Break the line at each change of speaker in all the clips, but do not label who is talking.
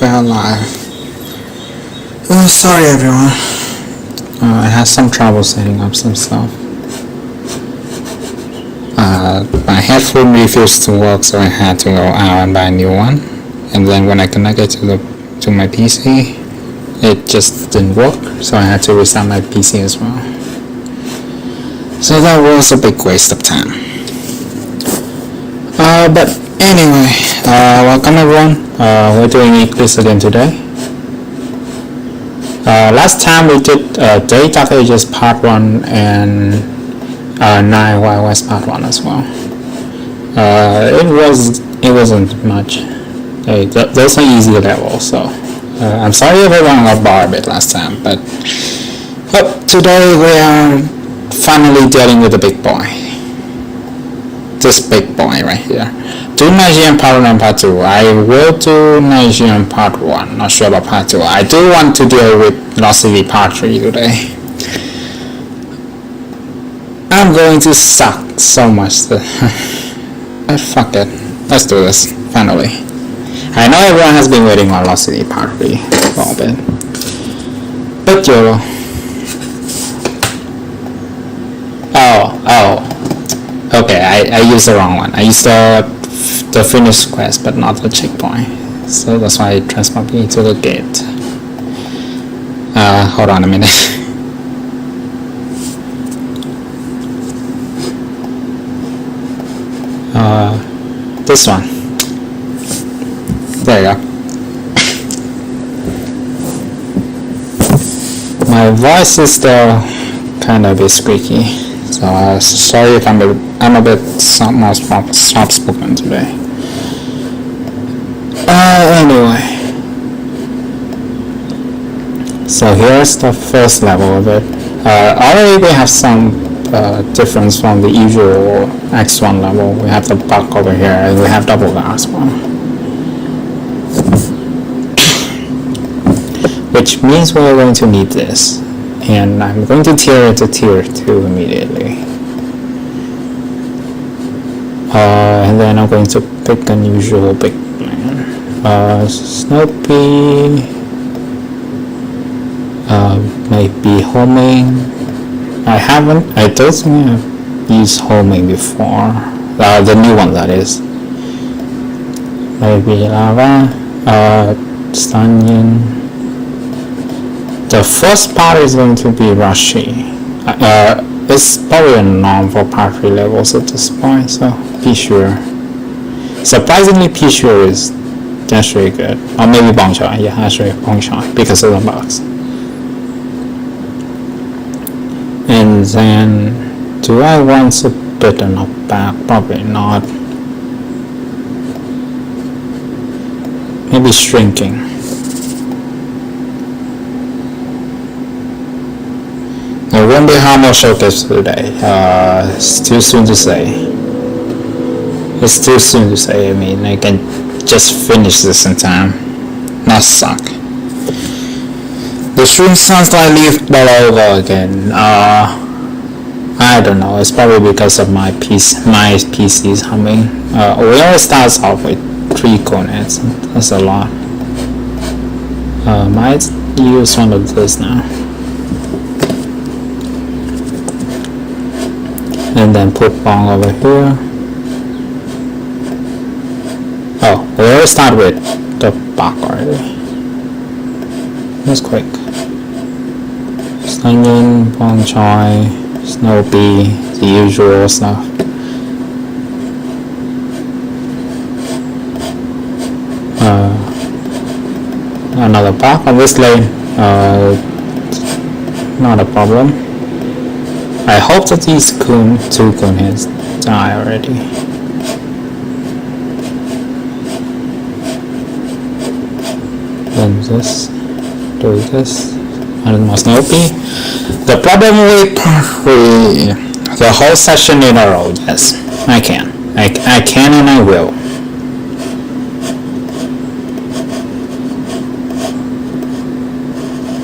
back alive. Oh, sorry everyone. I had some trouble setting up some stuff. My headphone refused to work, so I had to go out and buy a new one. And then when I connected to my PC, it just didn't work, so I had to restart my PC as well. So that was a big waste of time. But anyway, welcome everyone. We're doing ECLISE again today. Last time we did Data Pages Part 1 and 9YOS Part 1 as well. It wasn't much. Those are easy levels, so I'm sorry if everyone got bored a bit last time, but today we are finally dealing with the big boy. This big boy right here. Do Nigerian Part 1 and Part 2. I will do Nigerian Part 1. Not sure about Part 2. I do want to deal with Lost City Part 3 today. I'm going to suck so much. But fuck it. Let's do this. Finally. I know everyone has been waiting on Lost City Part 3 for a bit. But YOLO. Okay, I used the wrong one. I used the finish quest, but not the checkpoint. So that's why it transported me to the gate. Hold on a minute. This one. There you go. My voice is still kind of a bit squeaky, so sorry if I'm a bit more soft-spoken today. Anyway, so here's the first level of it. Already we have some difference from the usual X1 level. We have the bug over here, and we have double bar as well, which means we're going to need this, and I'm going to tier it to tier 2 immediately. And then I'm going to pick an unusual big plan. Snoopy, maybe homing. I don't think I've used homing before. The new one, that is. Maybe lava, stunning. The first part is going to be rushy. It's probably a norm for Part 3 levels at this point, so be sure. Surprisingly, be sure is actually good. Or maybe Bong Choi, yeah, actually Bong Choi, because of the bugs. And then, do I want a bit on the back? Probably not. Maybe shrinking. It won't be Harmon Showcase today. It's too soon to say. I mean, I can just finish this in time, not suck. The stream sounds like leaf all over again. I don't know. It's probably because of my PC's humming. We always start off with 3 coordinates. That's a lot. Might use one of this now. And then put Bong over here. Oh, we always start with the back already. That's quick. Stunning, Bong Choi, Snoopy, the usual stuff. Another path on this lane. Not a problem. I hope that these 2 coon hits die already. Then this, do this, and more Snoopy. The problem with Part 3, the whole session in a row, yes, I can and I will.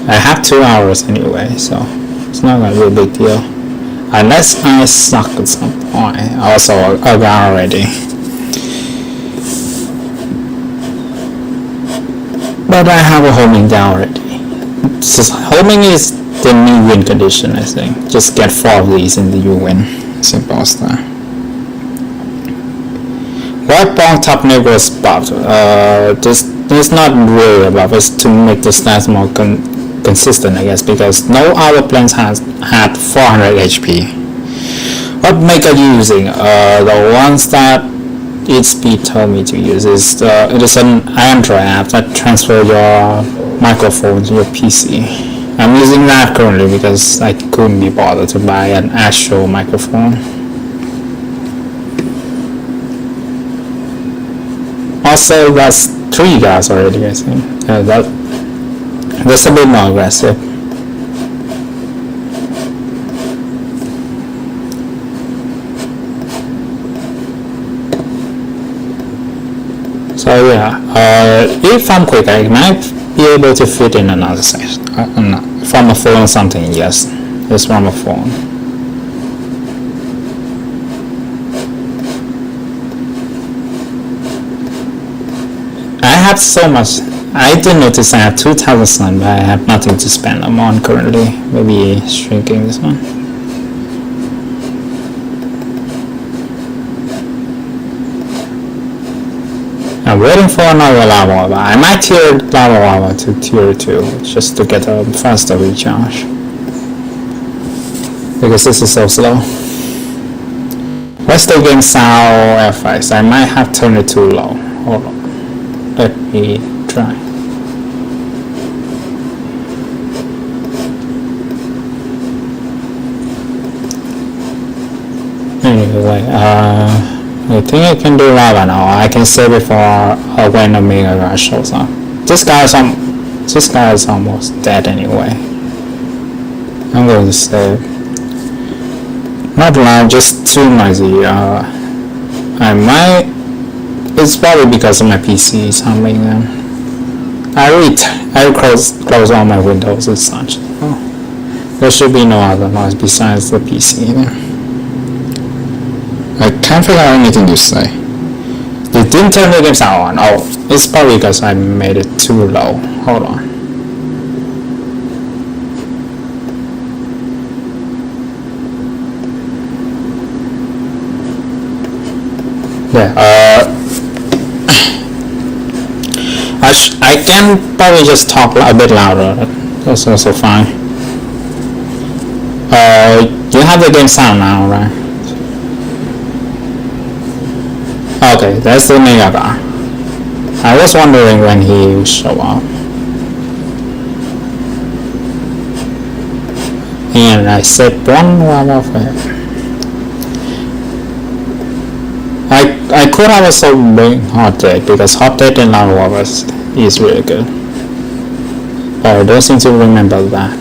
I have 2 hours anyway, so it's not gonna be a big deal. Unless I suck at some point. Also, I got already. But I have a homing down already. So homing is the new win condition, I think. Just get 4 of these and you win. Simple as that. White bong top neighbor is buffed. This not really a buff. It's to make the stats more consistent, I guess, because no other planes had 400 HP. What make it using? The ones that ECLISE told me to use is it is an Android app that transfers your microphone to your PC. I'm using that currently because I couldn't be bothered to buy an actual microphone. Also, that's 3 guys already, I think. That's a bit more aggressive. So yeah, if I'm quick, I might be able to fit in another section. From a phone or something, yes. It's from a phone. I have so much. I did notice I have 2,000 sun, but I have nothing to spend them on currently. Maybe shrinking this one. I'm waiting for another lava. I might tier lava to tier 2 just to get a faster recharge. Because this is so slow. What's the game sound effects? I might have turned it too low. Hold on. Let me try. Anyway, I think I can do lava now. I can save it for when Omega Rush shows up. This guy is almost dead anyway. I'm going to save. Not loud, just too noisy. I might. It's probably because of my PC is handling them. I close all my windows and such. Oh, there should be no other noise besides the PC there. I can't figure out anything to say. They didn't turn the game sound on. Oh, it's probably because I made it too low. Hold on. Yeah, I can probably just talk a bit louder. That's also fine. You have the game sound now, right? Okay, that's the Mega Car. I was wondering when he would show up. And I said one lava for him. I could have also bring Hot Date because Hot Date in lava was is really good. But I don't seem to remember that.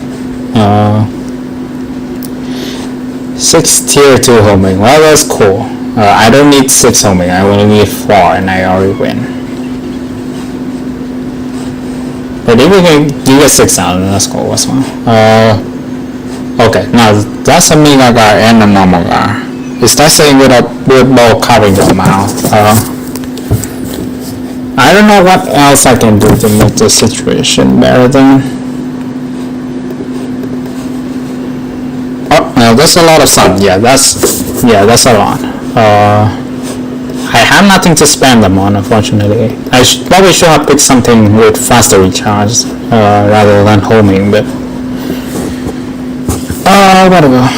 6 tier 2 homing. Well, that's cool. I don't need 6 homing. I only need 4 and I already win. But if you get 6 out, then that's cool as well. Okay, now that's a Mega Guy and a normal guy. Is that saying with more covering your mouth? I don't know what else I can do to make the situation better than. Oh, well, that's a lot of sun. Yeah, that's a lot. I have nothing to spend them on, unfortunately. I probably should have picked something with faster recharge rather than homing, but whatever.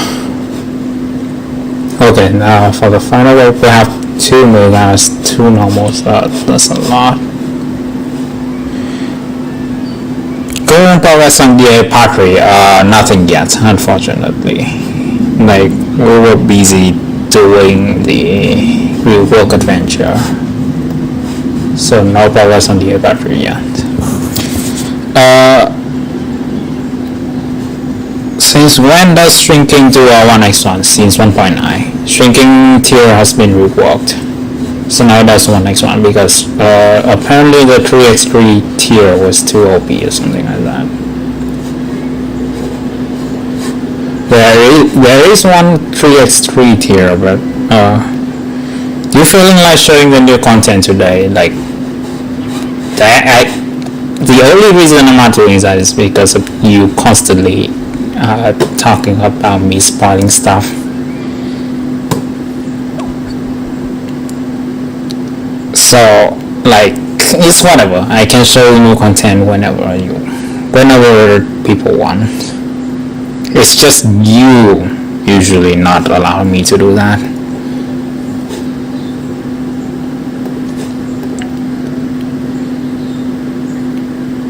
Okay, now for the final wave we have 2 megas, 2 normals. That's a lot. Current progress on the Patry, nothing yet, unfortunately. Like, we were busy doing the rework adventure, so no progress on the Patry yet. Since when does shrinking do a 1x1? Since 1.9. Shrinking tier has been reworked. So now it does 1x1 because apparently the 3x3 tier was too OP or something like that. There is one 3x3 tier, but you feeling like showing the new content today? Like that the only reason I'm not doing that is because of you constantly talking about me spoiling stuff. So like it's whatever. I can show you new content whenever people want. It's just you usually not allowing me to do that.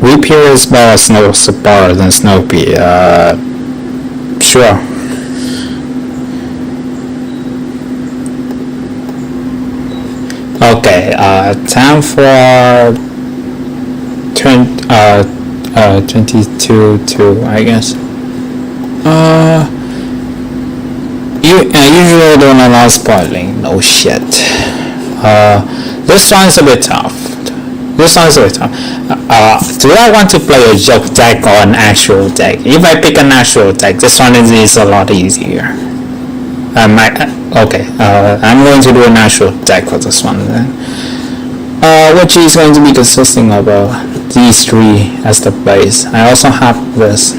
Reaper is better than Snoopy. Sure. Okay, time for 22 I guess. You usually don't allow spoiling. No shit. This one's a bit tough. Do I want to play a joke deck or an actual deck? If I pick an actual deck, this one is a lot easier. I'm going to do an actual deck for this one then. Which is going to be consisting of these three as the base. I also have this.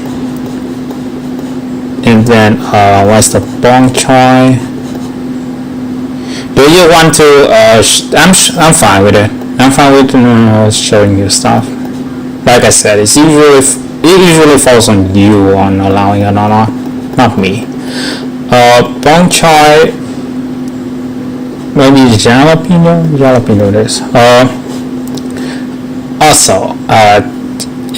And then what's the bong choy? Do you want to I'm fine with it. I'm fine with showing you stuff. Like I said, it usually falls on you on allowing it or not me. Bong choy, maybe jalapeno it is. Also,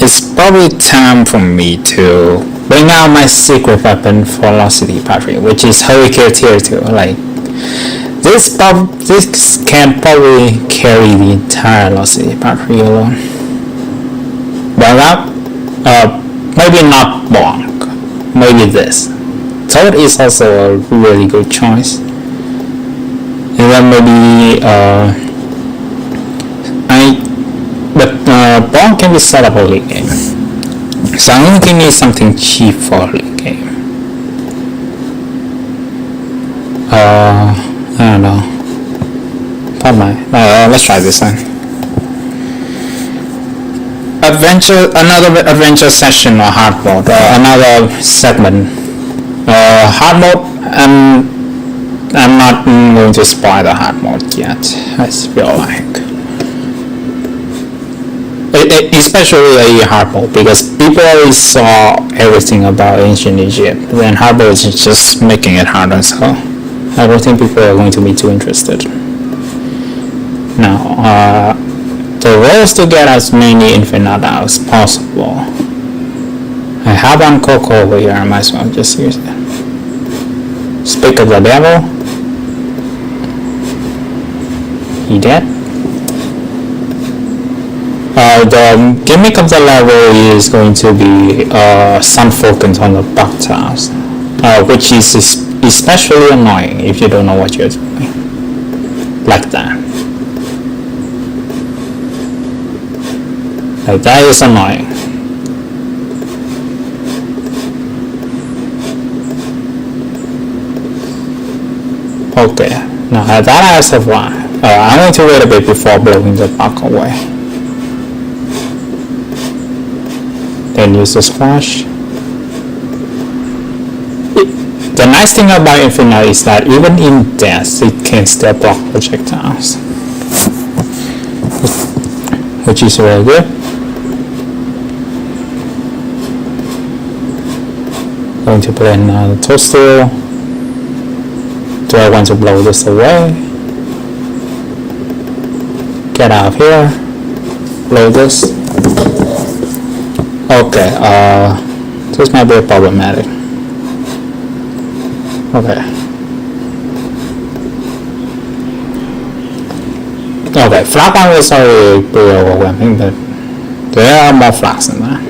it's probably time for me to bring out my secret weapon for Velocity Battery, which is Hurricane Tier 2. Like, this can probably carry the entire Velocity Battery alone. But maybe not Bonk, maybe this. Toad is also a really good choice. And then maybe Bonk can be set up a late game. So I'm going to need something cheap for a late game. I don't know. Let's try this one. Another adventure session or hard mode, another segment. Hard mode, I'm not going to spoil the hard mode yet, I feel like. Especially a hard mode, because people already saw everything about ancient Egypt, then hard mode is just making it harder, so I don't think people are going to be too interested. Now, the goal is to get as many infinite as possible. I have one Coco over here, I might as well just use it. Speak of the devil. He dead? The gimmick of the level is going to be sun focus on the buck tiles, which is especially annoying if you don't know what you're doing. Like that. Like that is annoying. Okay, now that I have survived. I'm going to wait a bit before blowing the buck away. Then use the splash. The nice thing about Infinite is that even in death, it can still block projectiles, which is very good. Going to put in the toadstool. Do I want to blow this away? Get out of here. Blow this. Okay, this might be problematic. Okay. Okay, flag one was already pretty overwhelming, but there are more flags than that.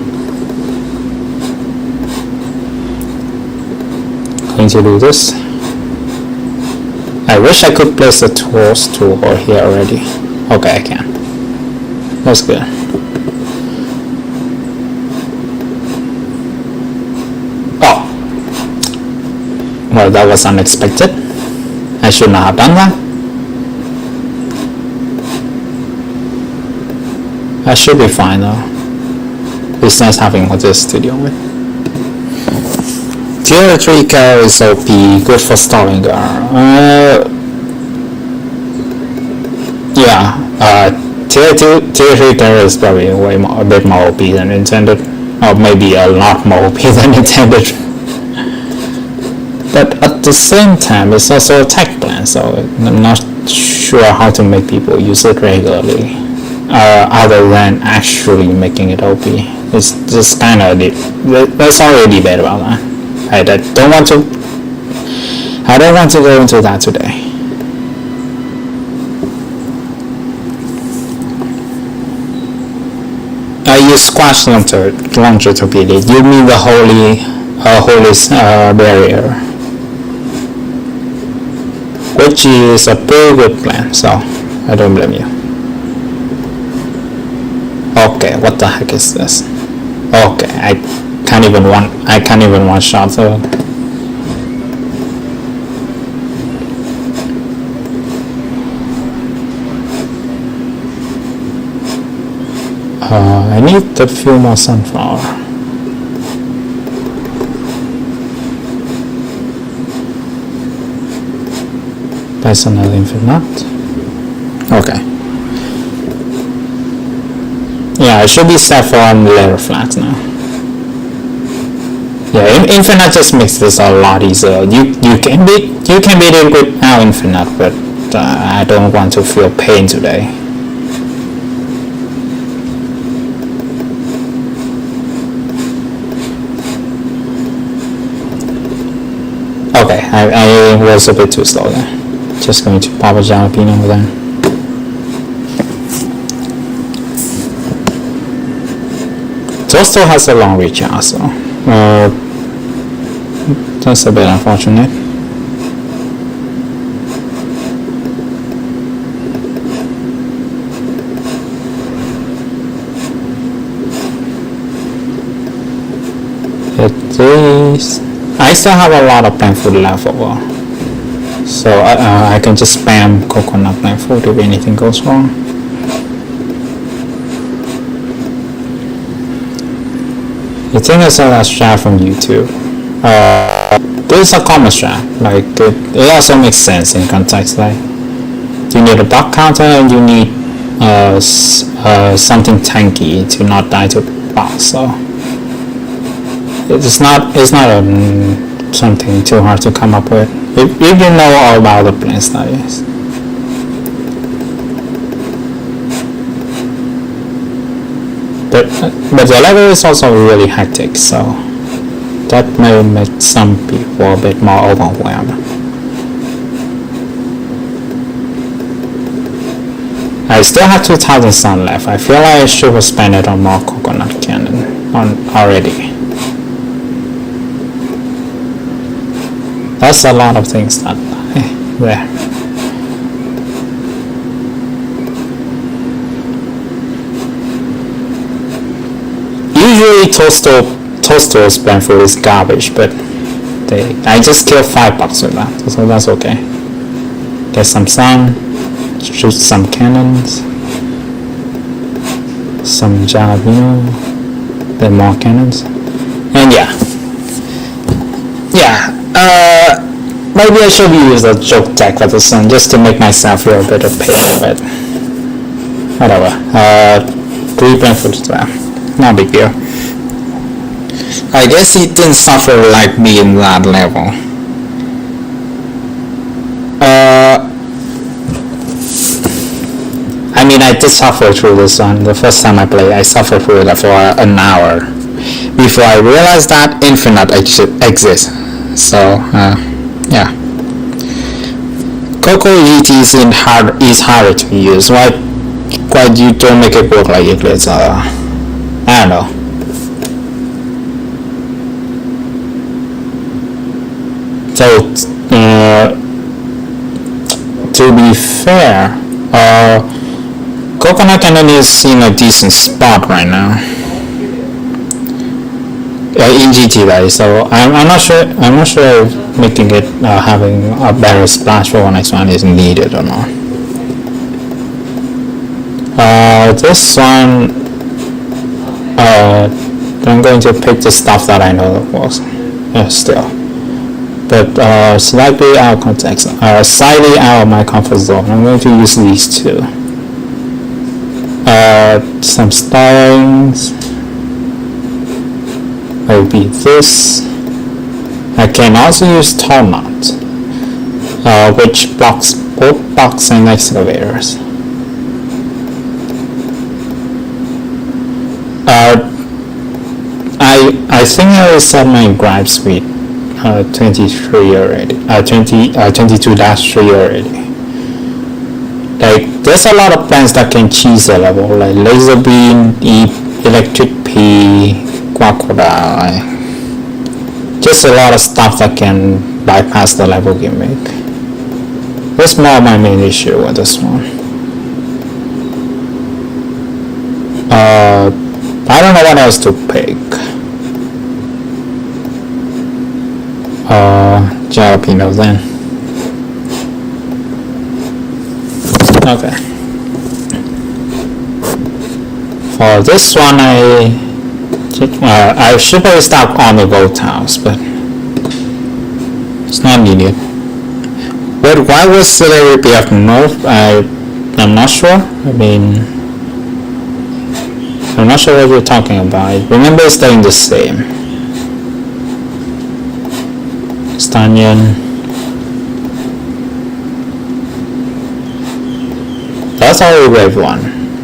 Going to do this. I wish I could place the tools tool here already. Okay, I can. That's good. Oh. Well, that was unexpected. I should not have done that. I should be fine though. it's nice having this to deal with. Tier 3 car is OP, good for stalling car. Tier 3 car is probably a bit more OP than intended, or maybe a lot more OP than intended. But at the same time, it's also a tech plan, so I'm not sure how to make people use it regularly, other than actually making it OP. It's just kind of there's already a debate about that. I don't want to go into that today. I use squash launcher to beat it. You mean the holy barrier, which is a pretty good plan, so I don't blame you. Okay, what the heck is this? Okay, I can't even one shot though. I need a few more sunflower. Personal infinite. Okay. Yeah, I should be set for layer flat now. Yeah, infinite just makes this a lot easier. You can beat it with now infinite, but I don't want to feel pain today. Okay, I was a bit too slow there. Just going to pop a jalapeno then. Toaster has a long reach also. That's a bit unfortunate. It is. I still have a lot of plant food left over, so I can just spam coconut plant food if anything goes wrong. You think it's a strat from YouTube? This is a common strat. Like it also makes sense in context. Like you need a block counter and you need something tanky to not die to boss. So it's not something too hard to come up with if you know all about the plan studies. But the level is also really hectic, so that may make some people a bit more overwhelmed. I still have 2,000 sun left. I feel like I should have spent it on more coconut cannon already. That's a lot of things that there. Usually Toaster's plant food is garbage, but I just killed $5 with that, so that's okay. Get some sun, shoot some cannons, some jalapeno, then more cannons, and maybe I should use a joke deck for the sun just to make myself feel a bit of pain, but whatever. 3 plant food as well. No big deal. I guess he didn't suffer like me in that level. I mean, I did suffer through this one. The first time I played, I suffered through it for an hour before I realized that infinite exists. So, yeah. Coco GT is harder to use. Why you don't make it work like ECLISE? I don't know. So, to be fair, Coconut Cannon is in a decent spot right now. In GT, right? So I'm not sure if making it having a better splash for next one is needed or not. This one I'm going to pick the stuff that I know works still. But slightly out of context, slightly out of my comfort zone. I'm going to use these two. Some stylings will be this. I can also use tall knot, which blocks both box and excavators. I think I will set my gripe speed 23 already. 22-3 already. Like, there's a lot of plans that can cheese the level, like laser beam, electric P, crocodile. Just a lot of stuff that can bypass the level gimmick. That's more my main issue with this one. I don't know what else to pick. Jalapeno then. Okay. For this one, I should probably start on the gold tiles, but it's not needed. But why would celery be up north? I'm not sure. I mean, I'm not sure what you're talking about. Remember, it's staying the same. Stanyan. That's already wave 1,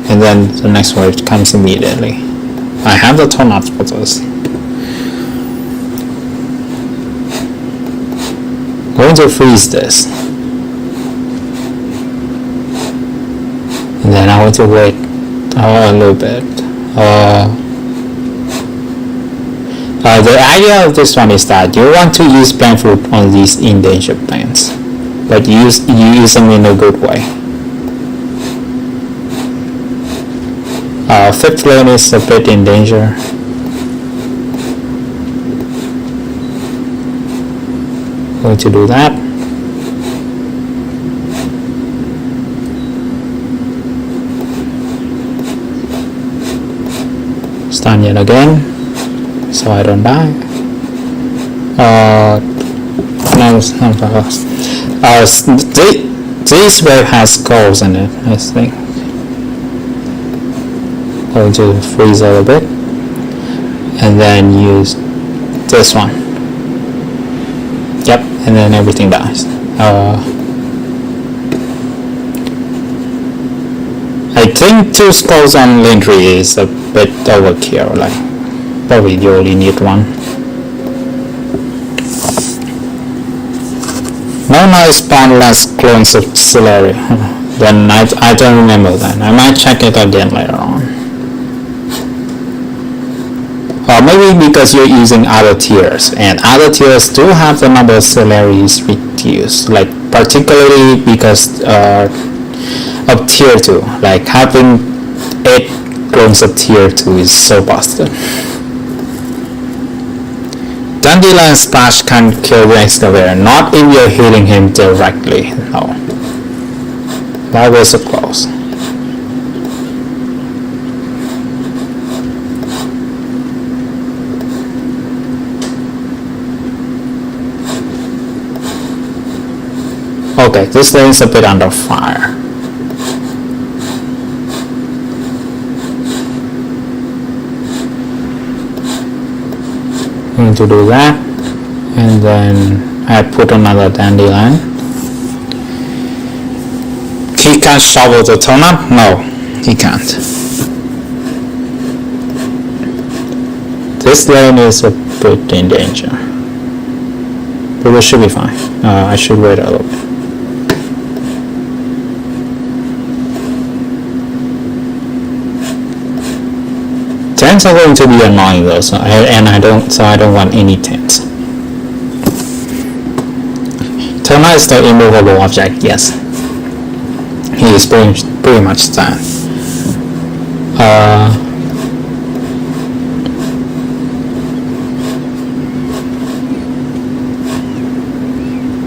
and then the next wave comes immediately. I have the tone knots for this. Going to freeze this, and then I want to wait a little bit. The idea of this one is that you want to use plant fruit on these endangered plants, but you use them in a good way. Fifth lane is a bit in danger. Going to do that. Stun yet again, so I don't die. No, this wave has goals in it, I think. Going to freeze a little bit, and then use this one. Yep, and then everything dies. I think 2 skulls on lane 3 is a bit overkill. Like, probably you only need 1. No nice spawn less clones of celery. Then I don't remember that. I might check it again later on. Or maybe because you're using other tiers, and other tiers do have the number of celeries reduced, like particularly because of tier 2, like having 8 clones of tier 2 is so busted. Dandelion Splash can kill the excavator, not if you're hitting him directly, no. That was so close. Okay, this lane is a bit under fire. I'm going to do that, and then I put another dandelion. He can't shovel the turnip? No, he can't. This lane is a bit in danger, but we should be fine. I should wait a little bit. Tents are going to be annoying though, so I don't want any tents. Terna is the immovable object, yes. He is pretty much that.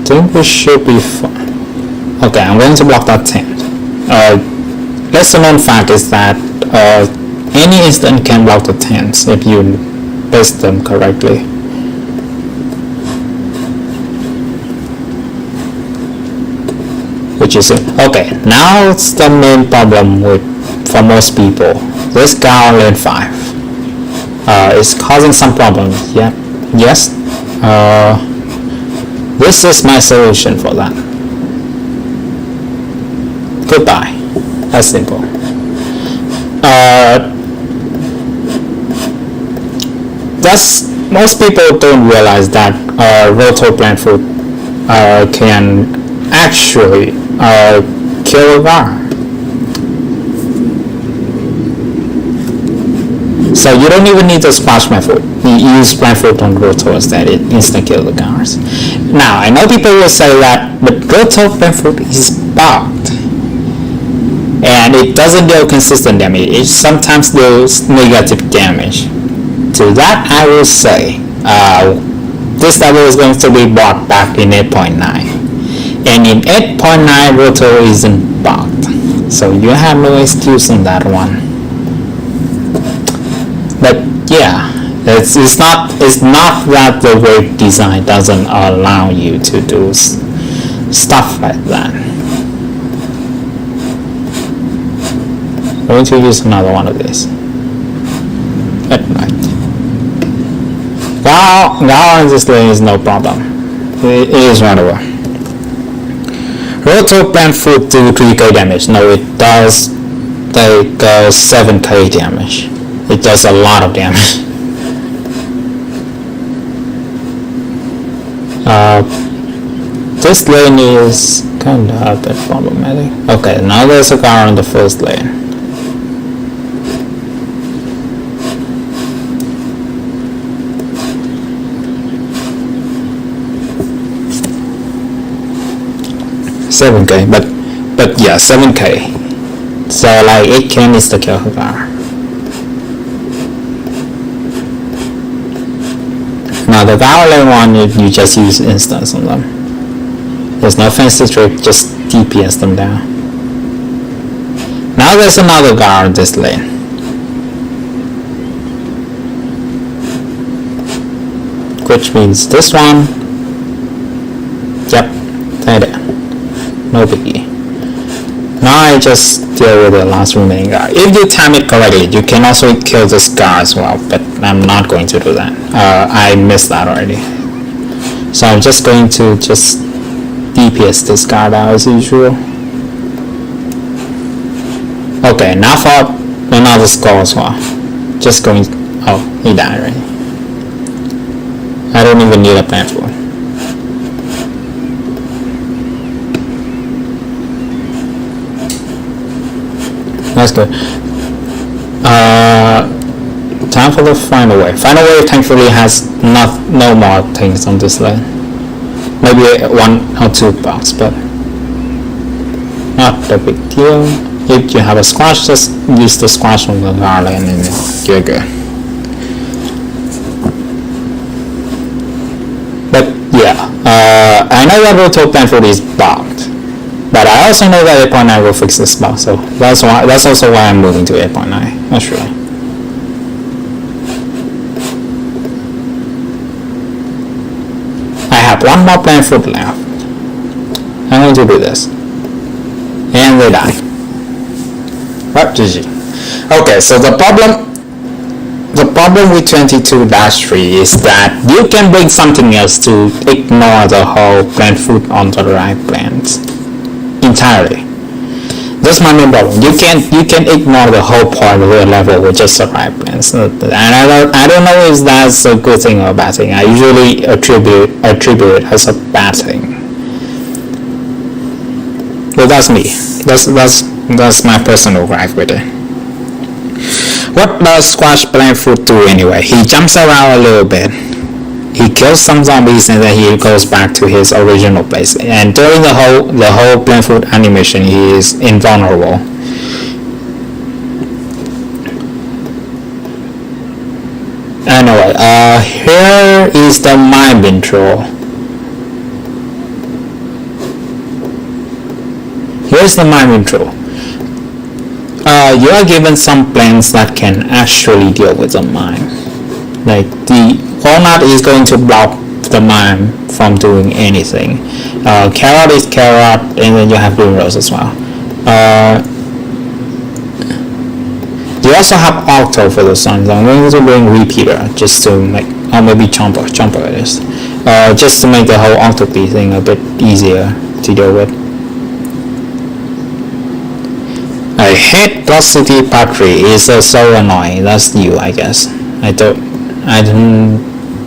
Think we should be fine. Okay, I'm going to block that tent. Lesser known fact is that any instant can block the tents if you paste them correctly. Which is it. Okay, now it's the main problem for most people. This guy on lane 5 is causing some problems. Yeah, yes. This is my solution for that. Goodbye. That's simple. Most people don't realize that rotor plant food can actually kill a car. So you don't even need to splash plant food. You use plant food on rotor instead. It instant kill the cars. Now I know people will say that, but rotor plant food is bugged, and it doesn't deal consistent damage. It sometimes deals negative damage. To that I will say, this level is going to be bought back in 8.9, and in 8.9 rotor isn't bugged, so you have no excuse on that one. But yeah, it's not that the wave design doesn't allow you to do stuff like that. I'm going to use another one of these at night. Now on this lane is no problem. It is runnable. Rotor plant food do 3k damage. No, it does take 7k damage. It does a lot of damage. This lane is kinda a bit problematic. Okay, now there's a car on the first lane. $7k, but yeah, 7k. So like 8k needs to kill her car. Now the Valorant one, you just use instance on them. There's no fancy trick, just DPS them down. Now there's another guy on this lane. Which means this one. Yep, there. No biggie. Now I just deal with the last remaining guy. If you time it correctly, you can also kill this guy as well, but I'm not going to do that. I missed that already. So I'm just going to DPS this guy out as usual. Okay, now for another score as well. Just going, oh, he died already. I don't even need a plant for it. That's good. Time for the final wave. Final wave thankfully has no more things on this lane. Maybe 1 or 2 bugs, but not a big deal. If you have a squash, just use the squash on the car lane and you're good. But yeah, I know that rotor plant food is bugged. But I also know that 8.9 will fix this bug, so that's also why I'm moving to 8.9, naturally. I have one more plant food left. I'm going to do this. And they die. What? GG. Okay, so the problem with 22-3 is that you can bring something else to ignore the whole plant food on the right plants. Entirely. That's my main problem. You can ignore the whole point of the level with just the right plans, and I don't know if that's a good thing or a bad thing. I usually attribute it as a bad thing. But that's me. That's my personal gripe with it. What does squash plant food do anyway? He jumps around a little bit. He kills some zombies and then he goes back to his original place. And during the whole plant food animation, he is invulnerable. Anyway, here is the mime intro. Here's the mime intro. You are given some plants that can actually deal with the mime. Like the walnut is going to block the mime from doing anything. Carrot is carrot, and then you have green rose as well. You also have octo for the sun, so I'm going to bring repeater just to make, or maybe chomper it is, just to make the whole octopus thing a bit easier to deal with. I hate velocity battery. It's so annoying. That's you, I guess. I don't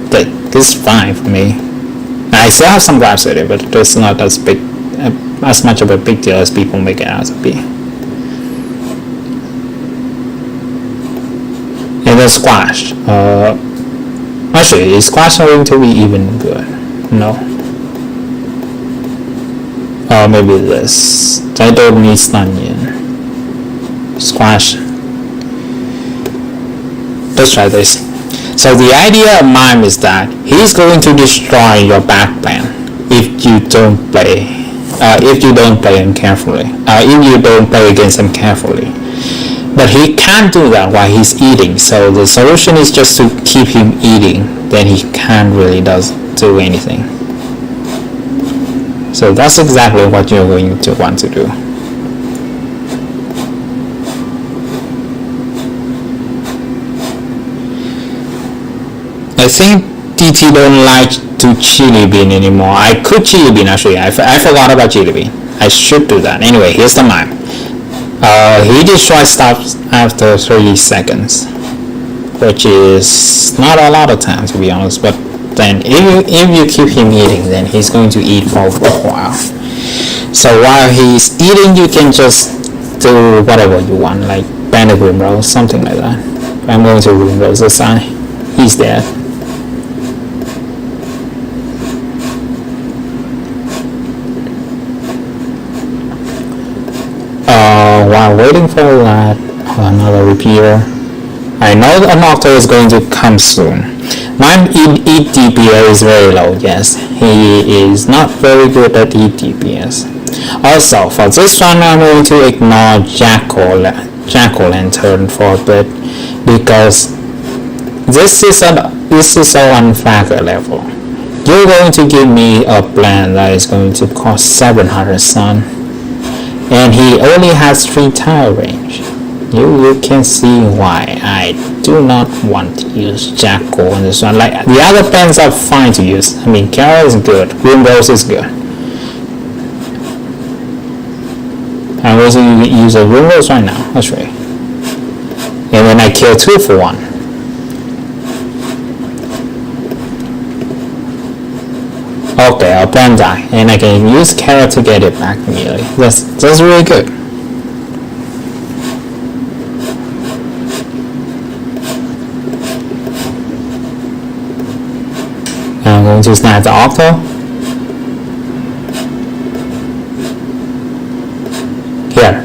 think this is fine for me. I still have some grabs with it, but it's not as big, as much of a big deal as people make it out to be. And then squash. Actually, is squash going to be even good? No. Maybe this. I don't need onion. Squash. Let's try this. So the idea of mime is that he's going to destroy your backband if you don't play him carefully. If you don't play against him carefully. But he can't do that while he's eating, so the solution is just to keep him eating, then he can't really do anything. So that's exactly what you're going to want to do. I think DT don't like to chili bean anymore. I could chili bean actually. I forgot about chili bean. I should do that. Anyway, here's the mime. He destroys stuff after 30 seconds, which is not a lot of time to be honest, but then if you keep him eating, then he's going to eat for a while. So while he's eating, you can just do whatever you want, like bandit green rose, something like that. I'm going to green rose this side. He's dead. While waiting for that, another repeater. I know an octo is going to come soon. My eat DPS is very low, yes. He is not very good at eat DPS. Also, for this one, I'm going to ignore Jack-o'-lantern for a bit, because this is a 1-factor level. You're going to give me a plan that is going to cost 700 sun. And he only has 3 tile range. You can see why I do not want to use Jackal in this one. Like the other pens are fine to use. I mean, Carol is good, Green Rose is good. I'm going to use a Green Rose right now. That's right. And then I kill 2 for 1. Okay, I'll plan die, and I can use carrot to get it back immediately. That's really good. I'm going to snap the octo. Here,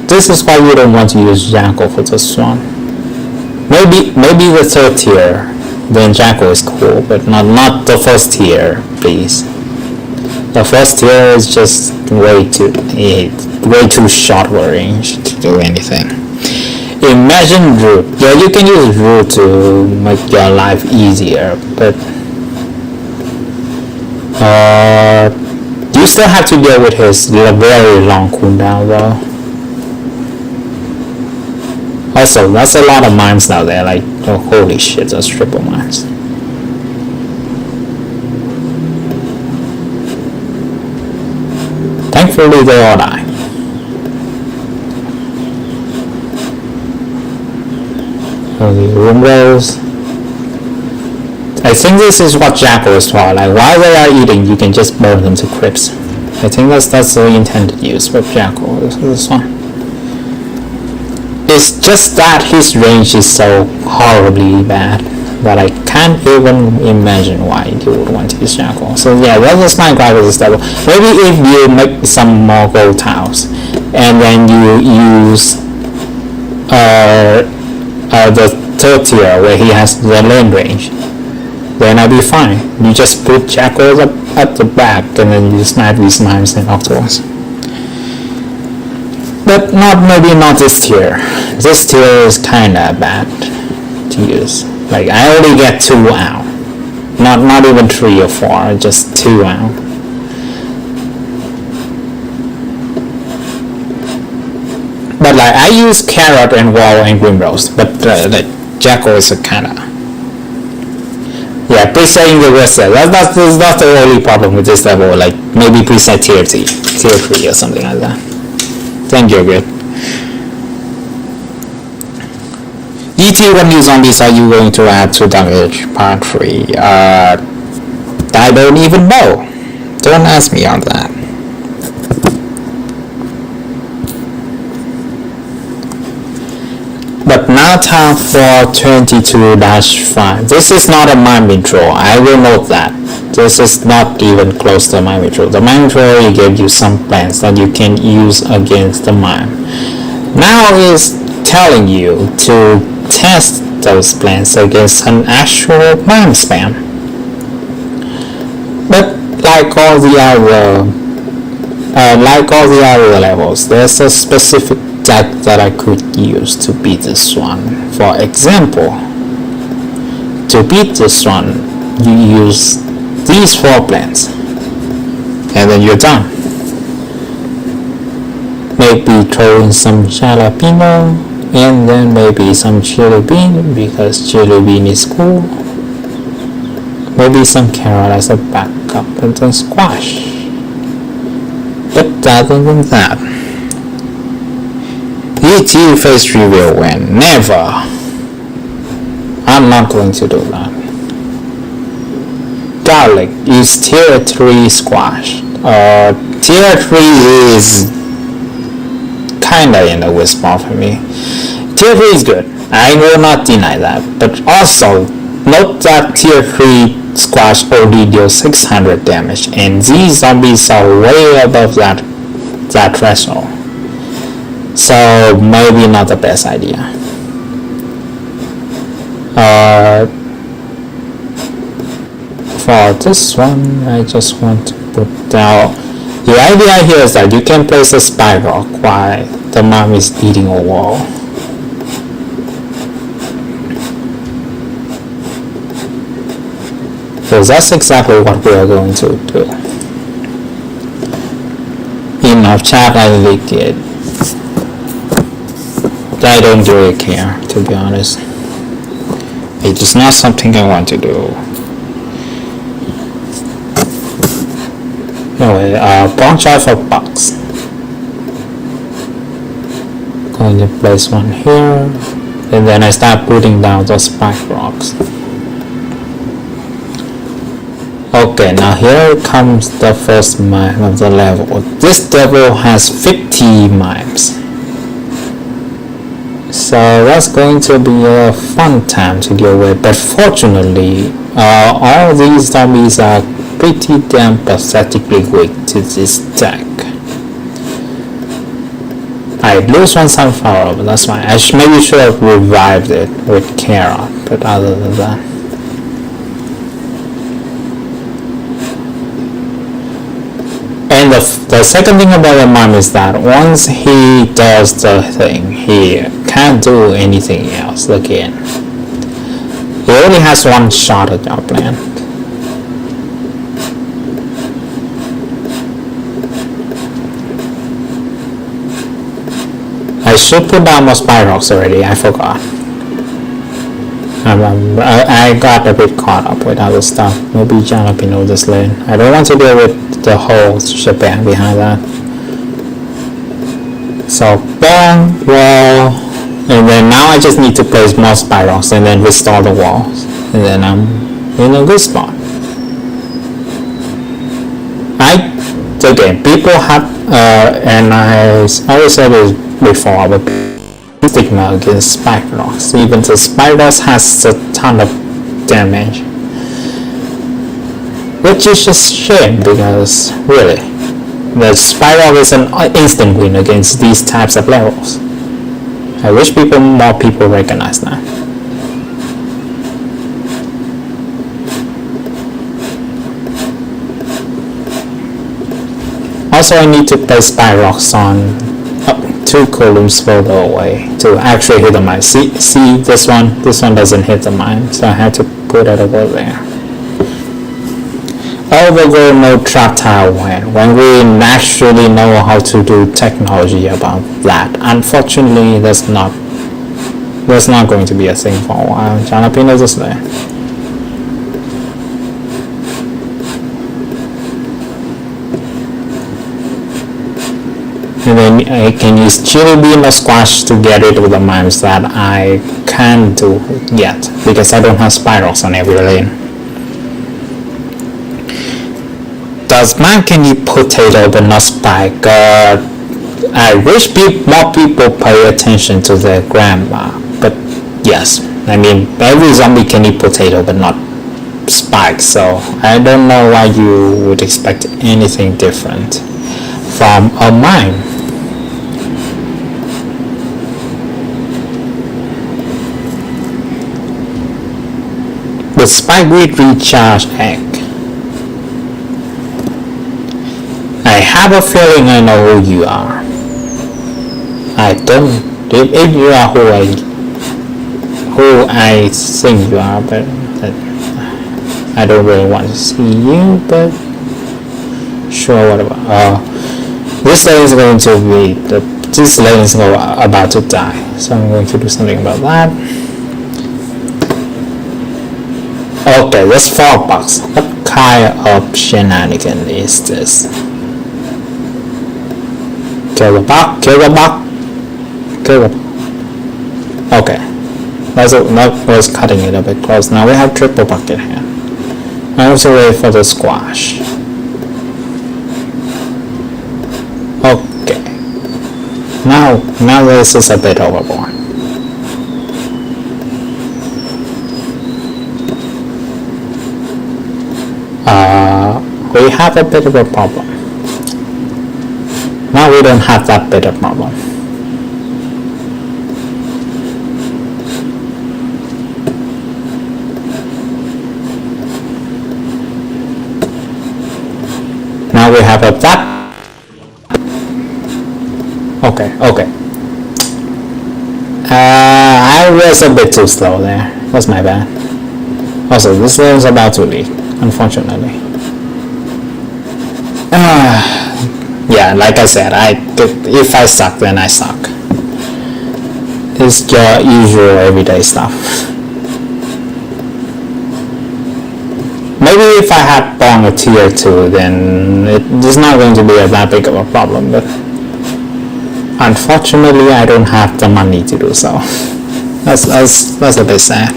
this is why you don't want to use Jackal for this one. Maybe the 3rd tier. Then Jackal is cool, but not the 1st tier, please. The 1st tier is just way too short range to do anything. Imagine root. Yeah, you can use root to make your life easier, but you still have to deal with his very long cooldown though. Also, that's a lot of mines out there, like, oh, holy shit, that's triple mines. Thankfully, they all die. Okay, room rolls. I think this is what Jackal is for, like, while they are eating, you can just burn them to crisps. I think that's the intended use for Jackal, this one. It's just that his range is so horribly bad that I can't even imagine why you would want to use Jackal. So yeah, that was my gripe with this level. Maybe if you make some more gold tiles and then you use the 3rd tier where he has the lane range, then I'll be fine. You just put Jackals up at the back and then you snipe these mimes and octos. But maybe not this tier. This tier is kinda bad to use. Like I only get 2 out, not even 3 or 4, just 2 out. But like I use carrot and wall and green rose, but the Jackal is a kind of, yeah, presetting the reset. That's the only problem with this level. Like maybe preset tier 3 or something like that. Then you're good. What new zombies are you going to add to damage part 3? I don't even know. Don't ask me on that. But now time for 22-5. This is not a mime intro. I will note that. This is not even close to a mime intro. The mime intro already gave you some plans that you can use against the mime. Now is telling you to test those plans against an actual mime spam. But like all the other levels, there's a specific deck that I could use to beat this one. For example, to beat this one, you use these 4 plans, and then you're done. Maybe throw in some jalapeno, and then maybe some chili bean, because chili bean is cool. Maybe some carrot as a backup, and then squash. But other than that, ET phase 3 will win. Never. I'm not going to do that. Garlic is tier 3 squash. Tier 3 is kinda in the weak spot for me. Tier 3 is good. I will not deny that. But also, note that tier 3 squash only deals 600 damage, and these zombies are way above that threshold. So maybe not the best idea. For this one, I just want to put down. The idea here is that you can place a spy rock while the mom is eating a wall. So that's exactly what we are going to do. In our chat, I leaked it. I don't really care, to be honest. It is not something I want to do. Anyway, branch out for box. Going to place one here, and then I start putting down those spike rocks. Okay, now here comes the first mime of the level. This level has 50 mimes. So that's going to be a fun time to deal with, but fortunately, all these zombies are pretty damn pathetically weak to this deck. I lose one sunflower, but that's fine. I maybe should have revived it with carrot, but other than that. And the second thing about the mime is that once he does the thing, he can't do anything else again. He only has one shot at your plant. I should put down more spy rocks already, I forgot. I got a bit caught up with other stuff. Maybe jalapeno this lane. I don't want to deal with the whole shebang behind that. So bang, wall, and then now I just need to place more spy rocks and then restore the walls, and then I'm in a good spot. Again, people have, and I always said this before, but stigma against spike rocks. Even the spike rocks has a ton of damage, which is just shame because really, the spike rock is an instant win against these types of levels. I wish more people recognize that. Also, I need to place spy rocks on 2 columns further away to actually hit the mine. See this one doesn't hit the mine, so I had to put it over there. Overgrown no trap tile when we naturally know how to do technology about that. Unfortunately, that's not going to be a thing for a while. Jalapeno is there. And then I can use chili bean or squash to get rid of the mines that I can't do yet because I don't have spirals on every lane. Does man can eat potato but not spike? I wish more people pay attention to their grandma, but yes, I mean every zombie can eat potato but not spike, so I don't know why you would expect anything different from a mine. The spikeweed recharge egg. I have a feeling I know who you are. I don't. If you are who I think you are, but I don't really want to see you. But sure, whatever. This lane is going to be this lane is about to die, so I'm going to do something about that. Okay, this 4 bucks. What kind of shenanigan is this? Kill the buck, kill the buck, kill the buck. Okay, that was cutting it a bit close. Now we have triple bucket here. I have to wait for the squash. Okay, now this is a bit overboard. We have a bit of a problem. Now we don't have that bit of problem. Now we have a that. Okay. I was a bit too slow there. That's my bad. Also, this lane is about to leak, unfortunately. Yeah, like I said, if I suck, then I suck. It's your usual everyday stuff. Maybe if I had bought a tier 2, then it's not going to be that big of a problem, but unfortunately I don't have the money to do so. That's a bit sad.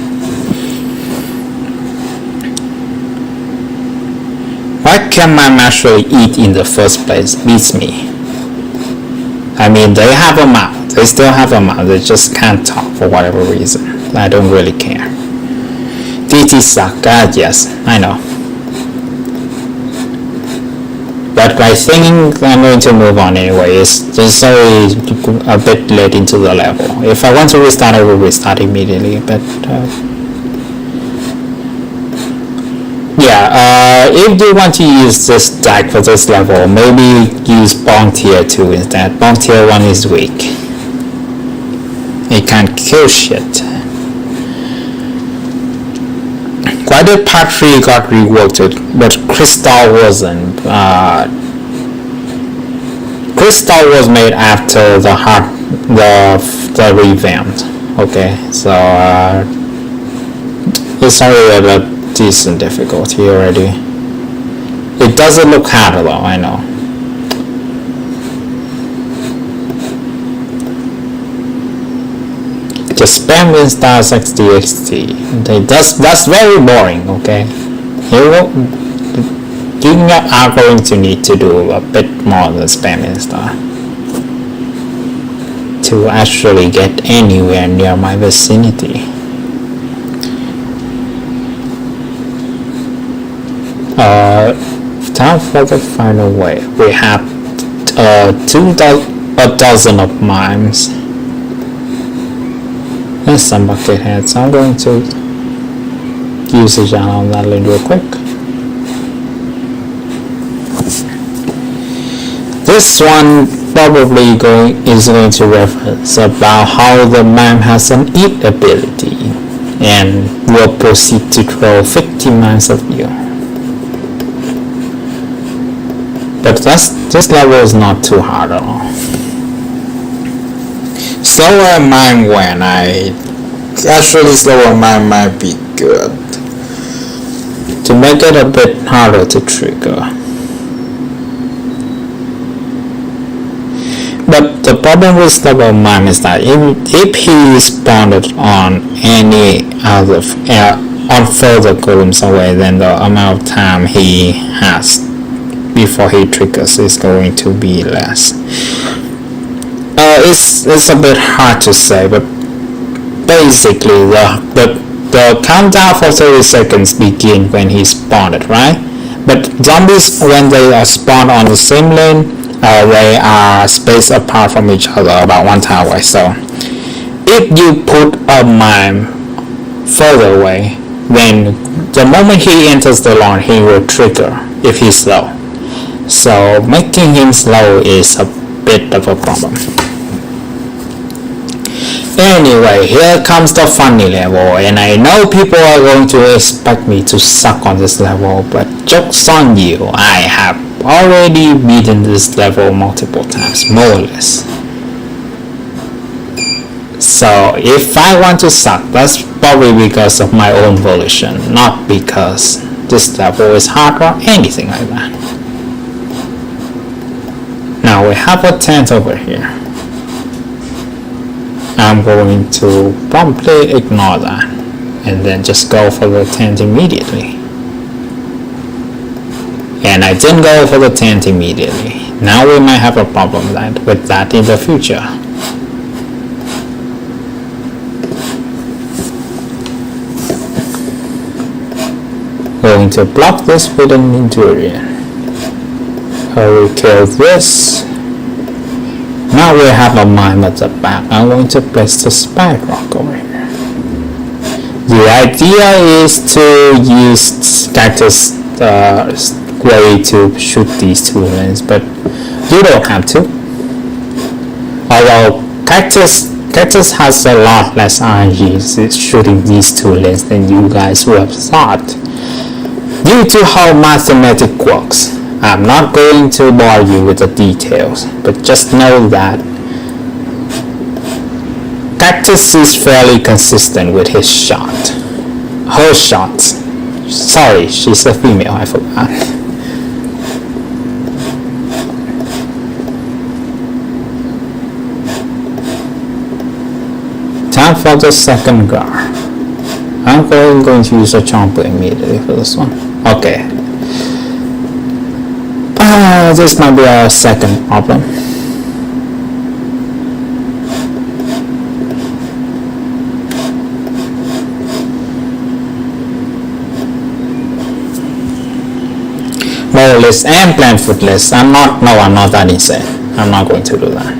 Why can man actually eat in the first place? Beats me. I mean, they have a mouth. They still have a mouth. They just can't talk for whatever reason. I don't really care. DT suck. God, yes, I know. But I think I'm going to move on anyway. It's already a bit late into the level. If I want to restart, I will restart immediately. But yeah, if you want to use this deck for this level, maybe use Bong tier 2 instead. Bong tier 1 is weak. It can't kill shit. Why did part 3 got reworked, but Crystal wasn't? Crystal was made after the revamped. Okay, so it's already a decent difficulty already. It doesn't look harder though, I know. Just spam install XDXD. That's very boring, okay? You are going to need to do a bit more than spam install to actually get anywhere near my vicinity. Time for the final wave. We have a dozen of mimes. There's some bucket heads, so I'm going to use the channel on that lane real quick. This one probably is going to reference about how the MIME has an eat ability and will proceed to throw 50 mimes at you. But this level is not too hard at all.
Slower mime when actually slower mime might be good.
To make it a bit harder to trigger. But the problem with slower mime is that if he is bonded on any other on further columns away, then the amount of time he has before he triggers is going to be less. It's a bit hard to say, but basically the countdown for 30 seconds begin when he's spawned, right? But zombies, when they are spawned on the same lane, they are spaced apart from each other about 1 time away. So if you put a mime further away, then the moment he enters the lawn, he will trigger if he's slow. So making him slow is a bit of a problem. Anyway, here comes the funny level, and I know people are going to expect me to suck on this level, but joke's on you, I have already beaten this level multiple times, more or less. So if I want to suck, that's probably because of my own volition, not because this level is hard or anything like that. Now we have a tent over here. I'm going to promptly ignore that and then just go for the tent immediately. And I didn't go for the tent immediately. Now we might have a problem with that in the future. Going to block this with an Endurian. I will kill this. Now we have a mime at the back. I'm going to place the spike rock over here. The idea is to use cactus way to shoot these 2 lanes, but you don't have to. Although cactus has a lot less RNG shooting these 2 lanes than you guys would have thought, due to how mathematics works. I'm not going to bore you with the details, but just know that Cactus is fairly consistent with his shot. Her shots. Sorry, she's a female, I forgot. Time for the second gar. I'm going to use a chomper immediately for this one. Okay. This might be our second problem. Moralist and plant footless. I'm not that insane. I'm not going to do that.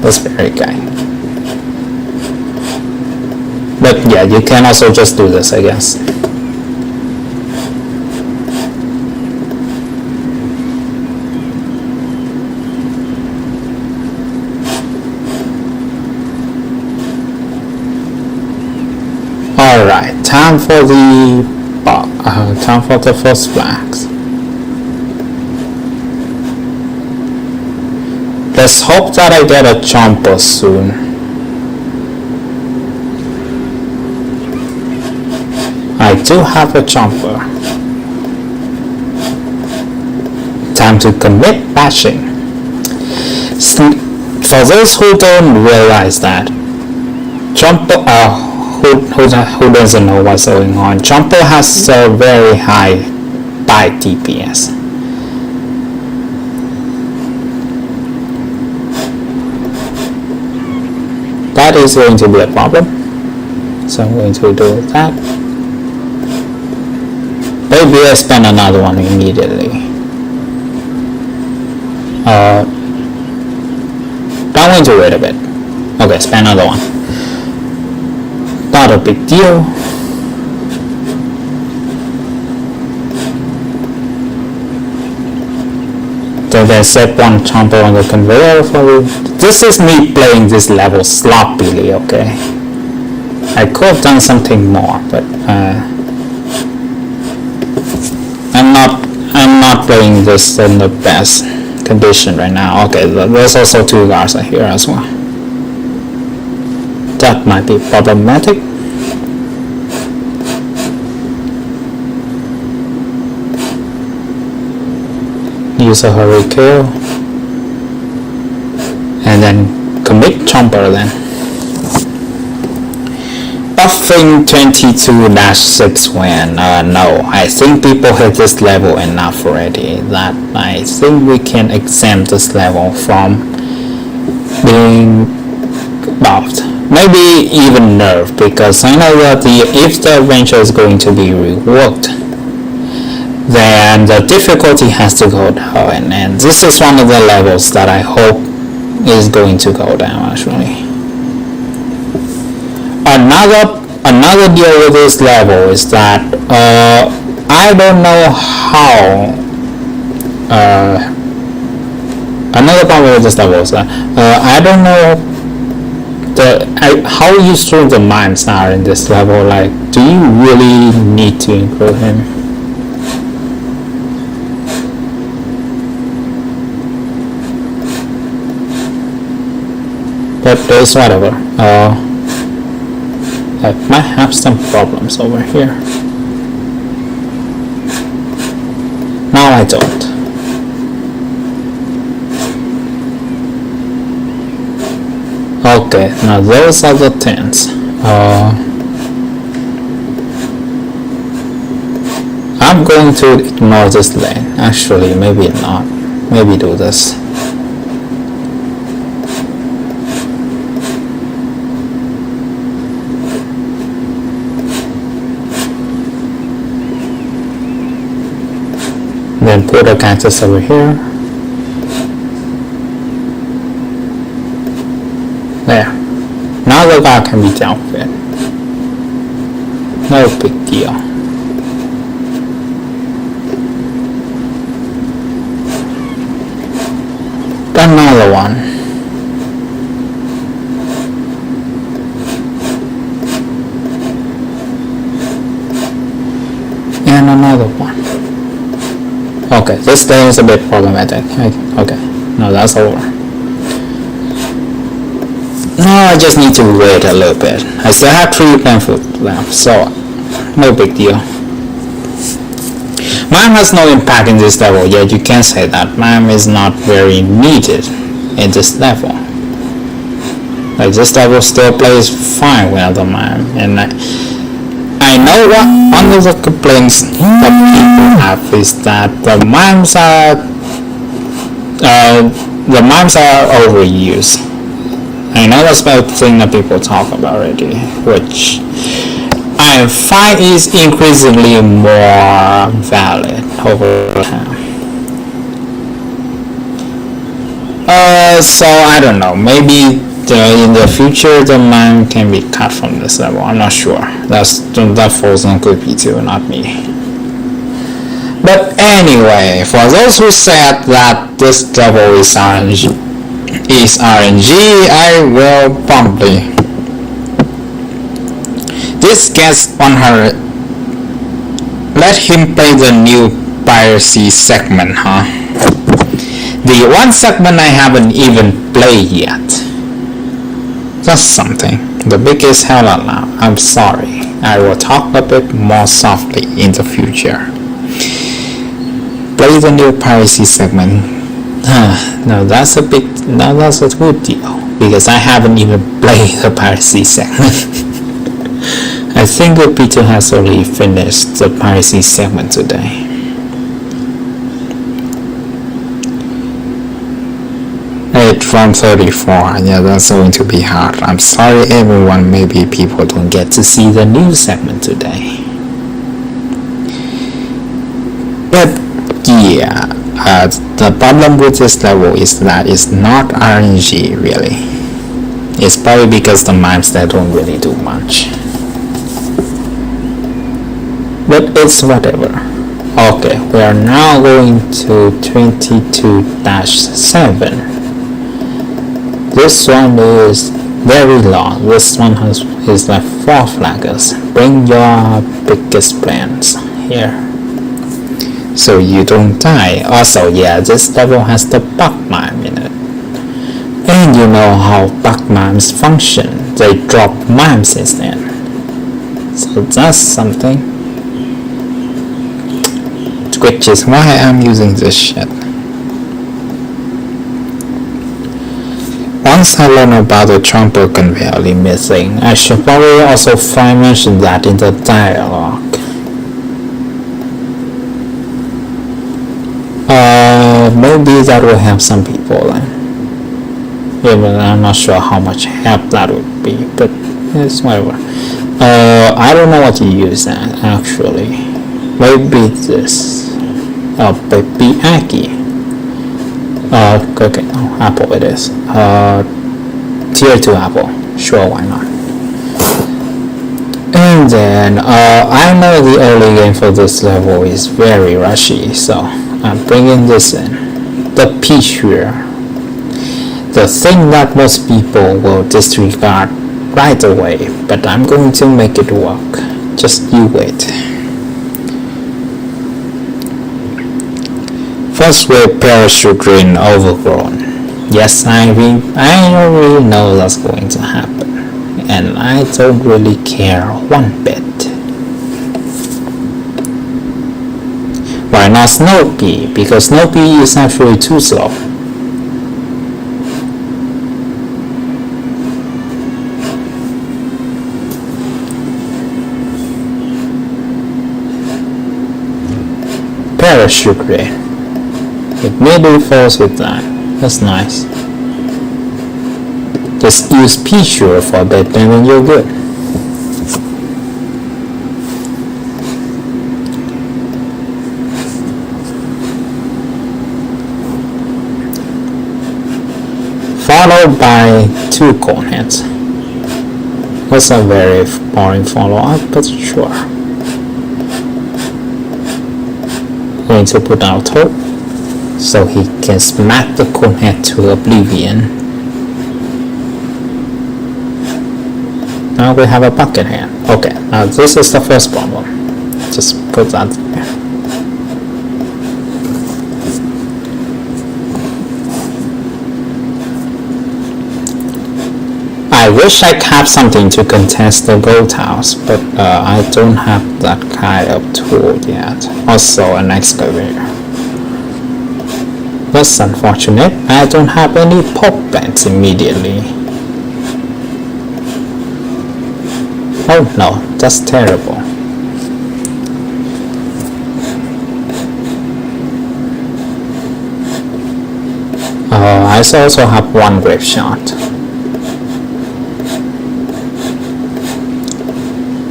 That's very kind. But yeah, you can also just do this, I guess. Alright, time for the first flags. Let's hope that I get a chomper soon. I do have a chomper. Time to commit bashing. For those who don't realize that, chomper, who doesn't know what's going on, chomper has a very high bite DPS. That is going to be a problem, so I'm going to do that. Maybe I spend another one immediately. I'm going to wait a bit. Okay, spend another one. Not a big deal. So they set one jumper on the conveyor for this is me playing this level sloppily, okay? I could have done something more, but I'm not playing this in the best condition right now. Okay, there's also 2 guards here as well. That might be problematic. Use a hurry kill and then commit jumper then. Buffing 22-6 when no, I think people hit this level enough already that I think we can exempt this level from being buffed, maybe even nerfed, because I know that if the adventure is going to be reworked, then the difficulty has to go down, and this is one of the levels that I hope is going to go down actually. Another deal with this level is that I don't know how another problem with this level is that I don't know how useful the mimes are in this level. Like, do you really need to include him? But it's whatever. I might have some problems over here. Now I don't. Okay, now those are the tents. I'm going to ignore this lane. Actually, maybe not. Maybe do this. Then put a cactus over here. There. Now the guy can be dealt with. No big deal. Another one. And another one. Okay, this thing is a bit problematic. Okay, no, that's over. Now I just need to wait a little bit. I still have 3 plant food left, so no big deal. Mime has no impact in this level, yet you can say that Mime is not very needed in this level. Like, this level still plays fine without the Mime, and I know what one of the complaints that people have is that the mimes are overused. I know that's the thing that people talk about already, which I find is increasingly more valid over time. So I don't know, maybe in the future the mime can be cut from this level. I'm not sure. That falls on Clippy too, not me. But anyway, for those who said that this level is RNG, I will probably. This gets 100. Let him play the new piracy segment, huh? The one segment I haven't even played yet. That's something. The biggest hell alarm. I'm sorry. I will talk a bit more softly in the future. Play the new piracy segment. Now that's a good deal, because I haven't even played the piracy segment. I think the Peter has already finished the piracy segment today. 8 from 34. Yeah, that's going to be hard. I'm sorry everyone, maybe people don't get to see the new segment today. But yeah, the problem with this level is that it's not RNG really. It's probably because the mimes that don't really do much. But it's whatever. Okay, we are now going to 22-7. This one is very long. This one is like 4 flaggers. Bring your biggest plans here so you don't die. Also, yeah, this level has the bug mime in it. And you know how bug mimes function. They drop mimes instead. So that's something. Which is why I'm using this shit. Once I learn about the Trumper conveyor missing, I should probably also mention that in the dialogue. Maybe that will help some people then. Even I'm not sure how much help that would be, but it's whatever. I don't know what to use that actually. Maybe this. Baby Aggie. Okay, oh, Apple it is. Tier 2 Apple. Sure, why not? And then, I know the early game for this level is very rushy, so I'm bringing this in. The peach here. The thing that most people will disregard right away, but I'm going to make it work. Just you wait. First with parachute green overgrown. Yes, I don't really know that's going to happen, and I don't really care one bit. Why not Snoopy? Because Snoopy is actually too slow. Parachute green. It immediately falls with that. That's nice. Just use P-Sure for a bit and then you're good. Followed by 2 cone heads. That's a very boring follow-up, but sure. Going to put out hope so he can smack the cone head to oblivion. Now we have a bucket head. Okay, now this is the first problem. Just put that there. I wish I had something to contest the gold house, but I don't have that kind of tool yet. Also an excavator. That's unfortunate. I don't have any pop bands immediately. Oh no, that's terrible. I also have 1 grave shot.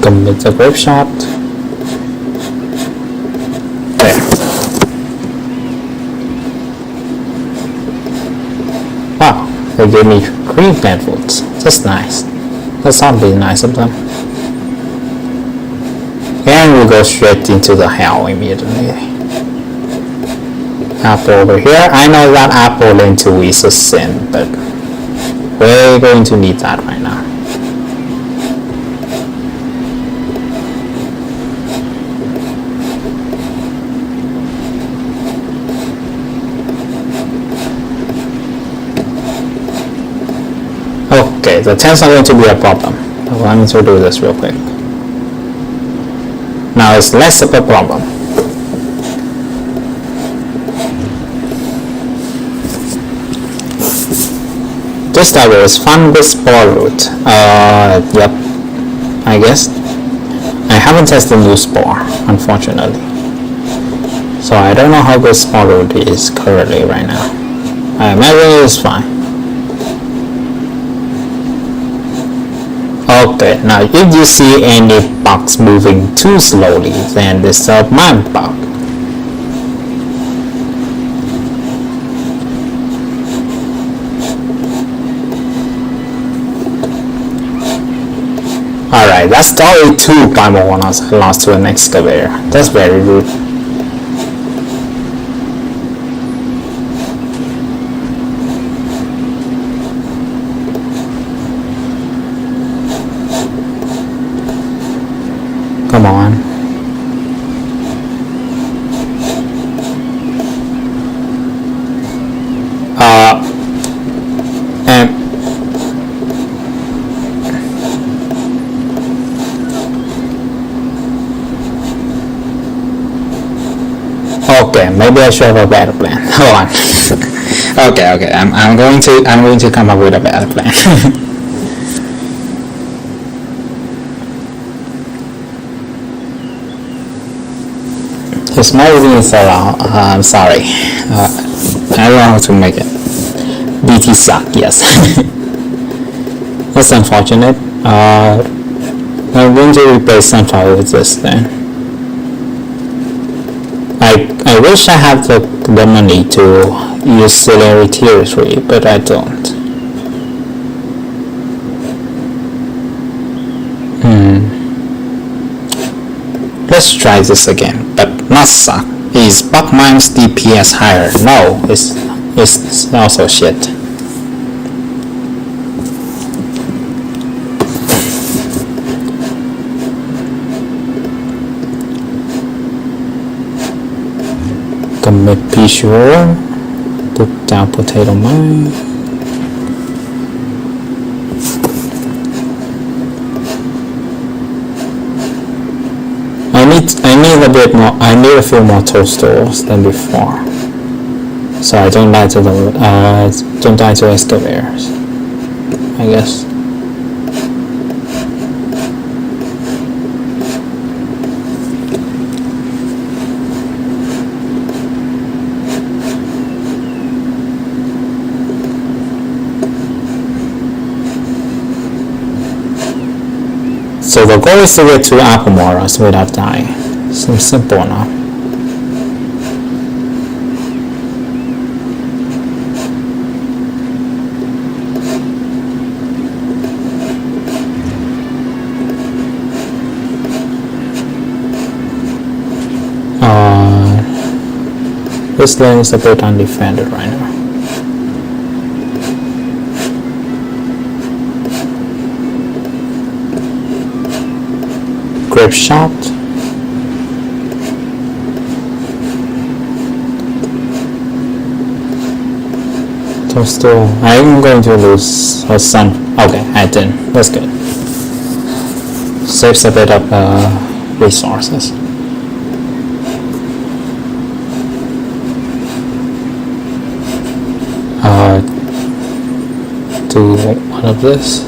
Commit the grave shot. There. Wow, they gave me green plant foods. That's nice. That's oddly nice of them. And we go straight into the hell immediately. Apple over here. I know that apple into is a sin, but we're going to need that right now. Okay, the tents are going to be a problem. Let me do this real quick. Now it's less of a problem. This level is fun with spore root. Yep, I guess. I haven't tested new spore, unfortunately. So I don't know how good spore root is currently right now. I imagine it's fine. Okay, now if you see any bugs moving too slowly, then it's a mime bug. Alright, that's only 2 primal one-ups lost to an excavator. That's very rude. Come on. And okay, maybe I should have a better plan. Hold on. Okay. I'm going to come up with a better plan. His magazine is around. I'm sorry. I don't know how to make it. BT suck. Yes. That's unfortunate. I'm going to replace Sunflower with this then. I wish I had the money to use Celery Tier 3, but I don't. Let's try this again, but not suck. Is Buck Mimes DPS higher? No, it's also shit. Commit P sure. Put down Potato Mine. I need a bit more. I need a few more toasters than before, so I don't die to excavators, I guess. So the goal is to get to Apomoras without dying. Seems simple enough. This lane is a bit undefended right now. Grip shot. Toaster. I'm going to lose her son. Okay, I didn't. That's good. Saves a bit of resources. Do one of this.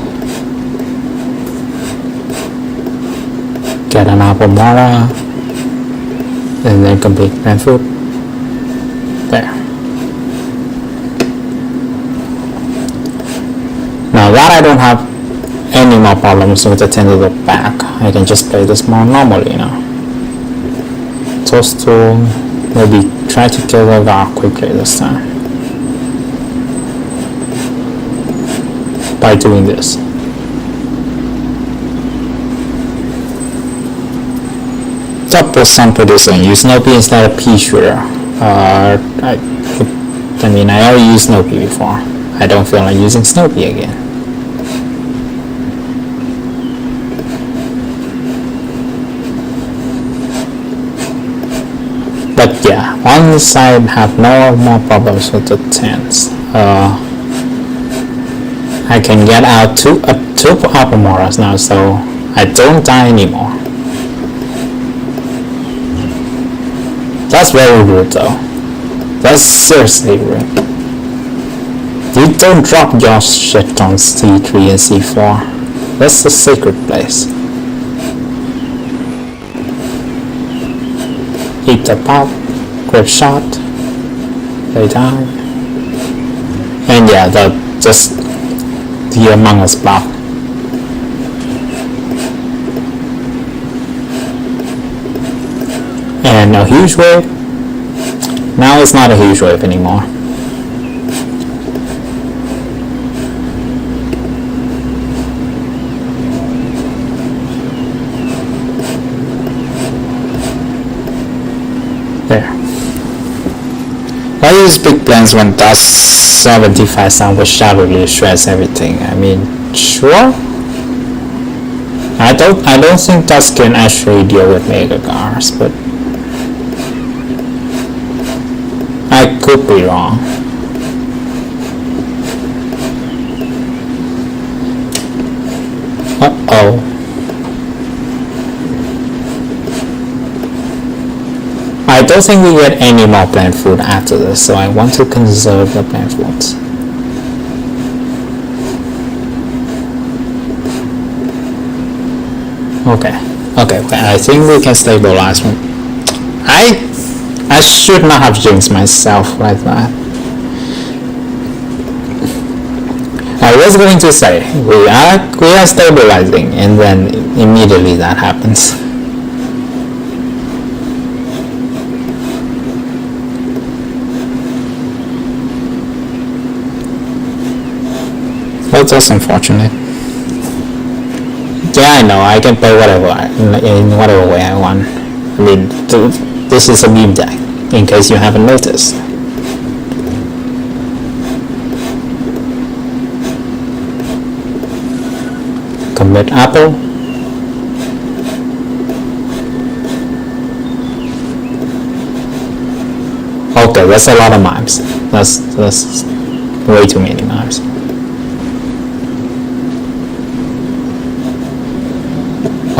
Get an Apomora, and then complete plant food. There. Now that I don't have any more problems with the 10 to the back, I can just play this more normally now. Toast to maybe try to kill the guard quickly this time by doing this. Double sun producer, use Snoopy instead of pea shooter. I already used Snoopy before. I don't feel like using Snoopy again. But yeah, once I have no more problems with the tents, I can get out two Apomoras now, so I don't die anymore. That's very rude though. That's seriously rude. You don't drop your shit on C3 and C4. That's the sacred place. Eat the pop, grip shot, they die. And yeah, just the Among Us buff. And a huge wave. Now it's not a huge wave anymore. There. Why use big plans when dust 75 sound with shadow really shreds everything? I mean, sure. I don't think that can actually deal with mega cars, but I could be wrong. Uh-oh. I don't think we get any more plant food after this, so I want to conserve the plant foods. Okay, I think we can stabilize one. I should not have jinxed myself like that. I was going to say we are stabilizing, and then immediately that happens. Well, that's unfortunate. Yeah, I know, I can play whatever in whatever way I want. I mean, this is a meme deck, in case you haven't noticed. Commit apple. Okay, that's a lot of mimes. That's way too many mimes.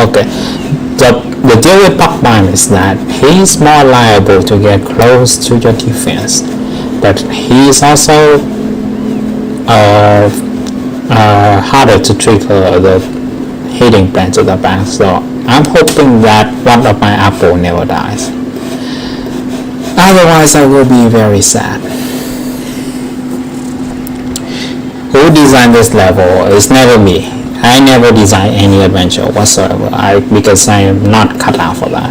Okay, the deal with Puck Mime is that he's more liable to get close to your defense, but he's also harder to trigger the hitting plan to the back, so I'm hoping that one of my apple never dies. Otherwise I will be very sad. Who designed this level? It's never me. I never design any adventure whatsoever, because I am not cut out for that.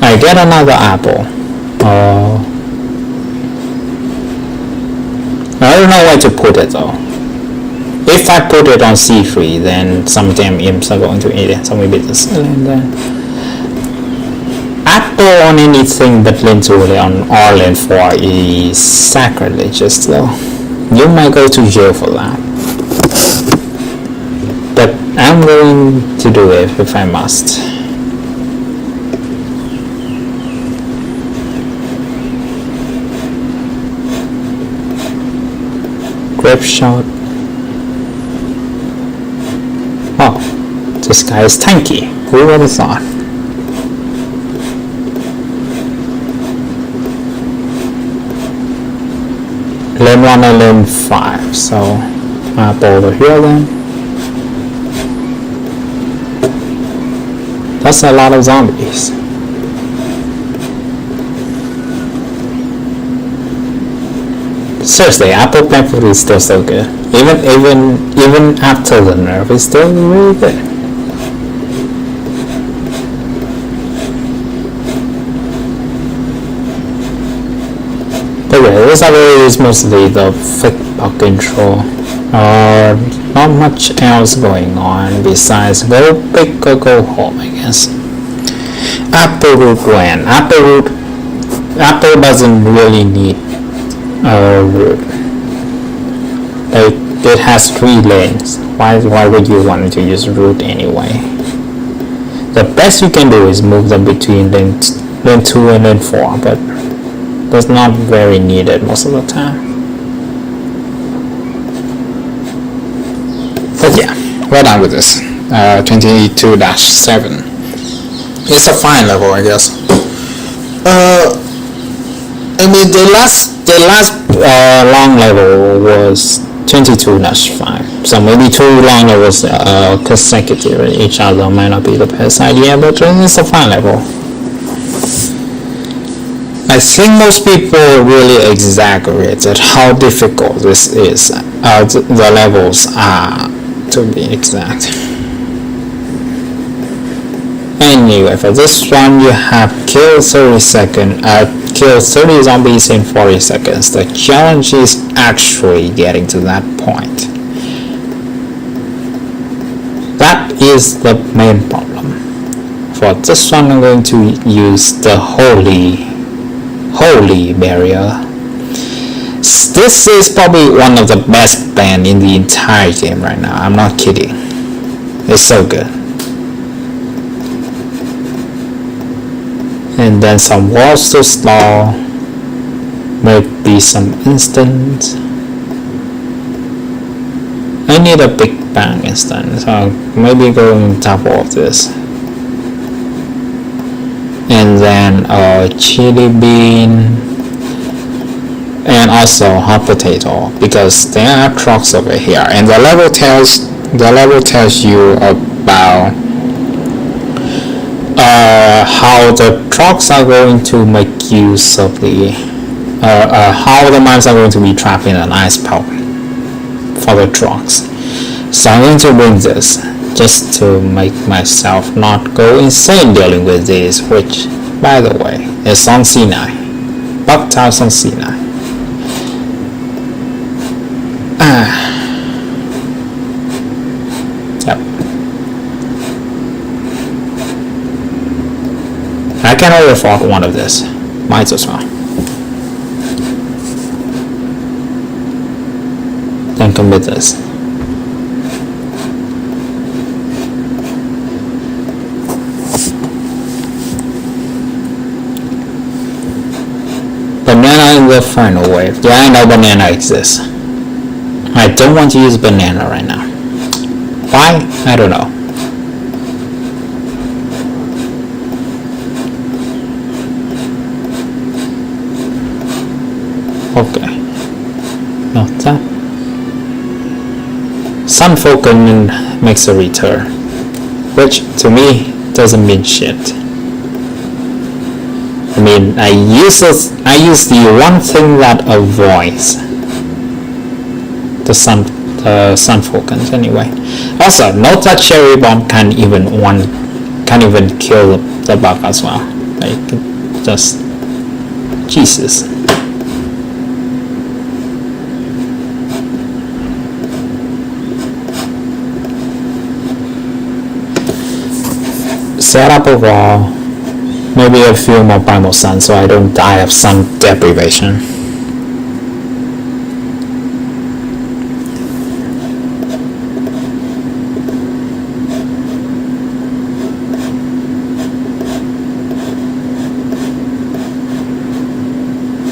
I get another apple. I don't know where to put it though. If I put it on C3, then some damn imps are going to eat it, so maybe this and then. Apple on anything but lane 2 or lane 4 is sacrilegious though. You might go to jail for that. But I'm going to do it if I must. Grip shot. Oh, this guy is tanky. Who would have thought? Lane 1 and lane 5, so apple over here then. That's a lot of zombies. Seriously, apple plant food is still so good. Even after the nerf, it's still really good. But yeah, this area is mostly the thick puck intro. Not much else going on besides go big or go home, I guess. Apple root when apple doesn't really need a root. It has 3 lanes. Why would you want to use root anyway? The best you can do is move them between lane 2 and lane 4, but that's not very needed most of the time. But yeah, we're done with this. 22-7. It's a fine level, I guess. I mean, the last long level was 22-5. So maybe 2 long levels consecutive with each other might not be the best idea, but it's a fine level. I think most people really exaggerated how difficult this is. The levels are, to be exact. Anyway, for this one, you have kill 30 zombies in 40 seconds. The challenge is actually getting to that point. That is the main problem. For this one, I'm going to use the holy Holy barrier. This is probably one of the best plan in the entire game right now. I'm not kidding. It's so good. And then some walls to stall. Maybe some instant. I need a big bang instant, so maybe go on top of this. And then a chili bean. And also hot potato, because there are trucks over here, and the level tells you about how the trucks are going to make use of the how the mines are going to be trapped in an ice pelt for the trucks. So I'm going to bring this just to make myself not go insane dealing with this, which by the way is on C9. Bugtiles on C9. Yep. I can only afford one of this. Might as well. Then commit this. Banana in the final wave. Yeah, I know banana exists. I don't want to use banana right now. Why? I don't know. Okay. Not that. Sun Falcon makes a return, which to me doesn't mean shit. I mean, I use the one thing that avoids the sun falcons anyway. Also, note that cherry bomb can't even kill the bug as well. Like, just Jesus. Set up a wall, maybe a few more primal sun so I don't die of sun deprivation.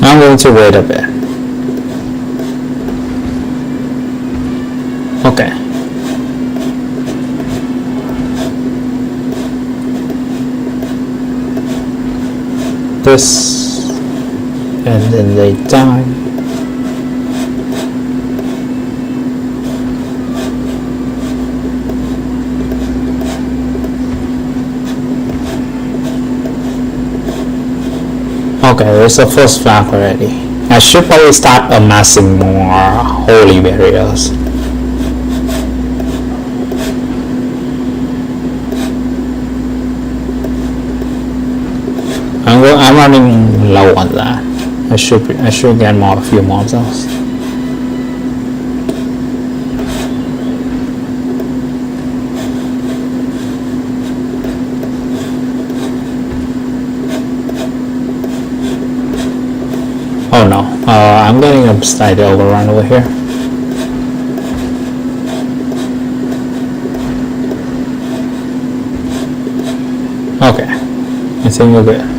I'm going to wait a bit. Okay. This, and then they die. Okay, there's a first flag already. I should probably start amassing more holy barriers. I'm running low on that. I should get a few more of those. Oh no, I'm getting a slight overrun over here. Okay, I think we're good.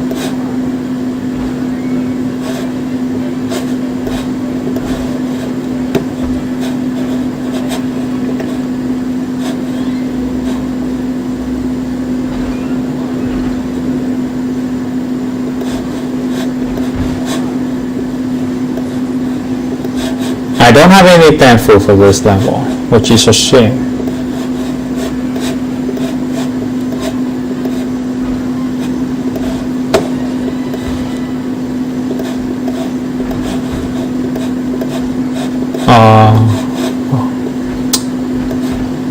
I don't have any pencil for this level, which is a shame.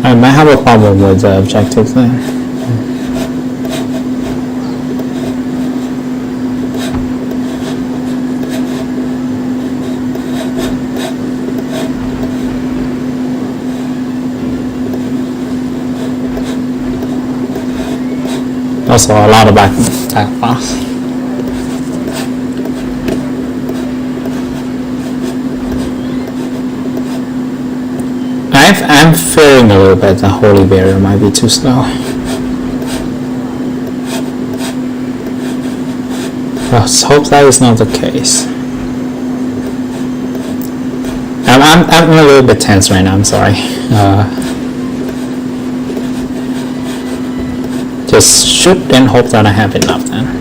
I might have a problem with the objective thing. Also a lot of back pass. I'm fearing a little bit the holy barrier might be too slow. Let's hope that is not the case. I'm a little bit tense right now, I'm sorry. Just shoot and hope that I have enough then.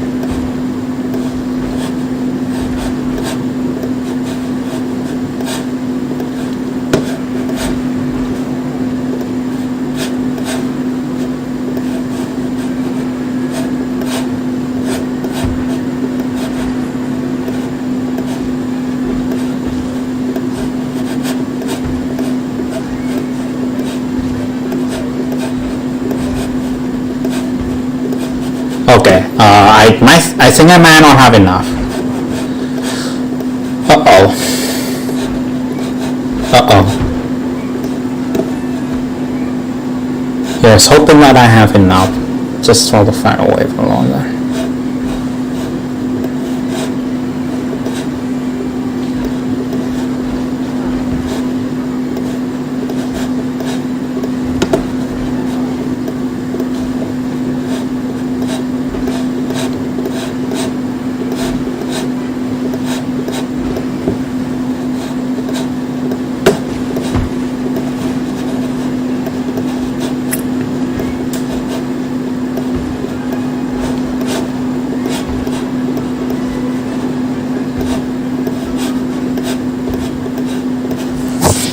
Okay, I think I might not have enough. Uh-oh. Yes, hoping that I have enough just for the final wave for longer.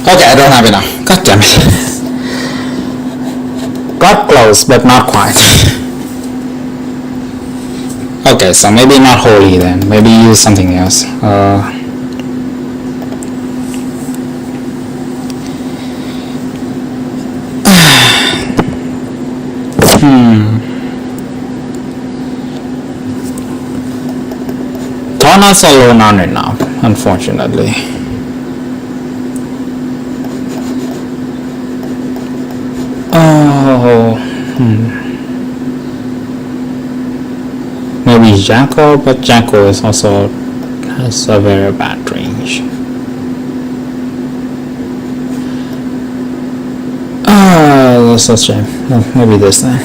Okay, I don't have enough. God damn it. Got close, but not quite. Okay, so maybe not holy then. Maybe use something else. Tornadoes alone aren't enough, unfortunately. Maybe Jacko, but Jacko is also has a very bad range. That's a shame. Maybe this then.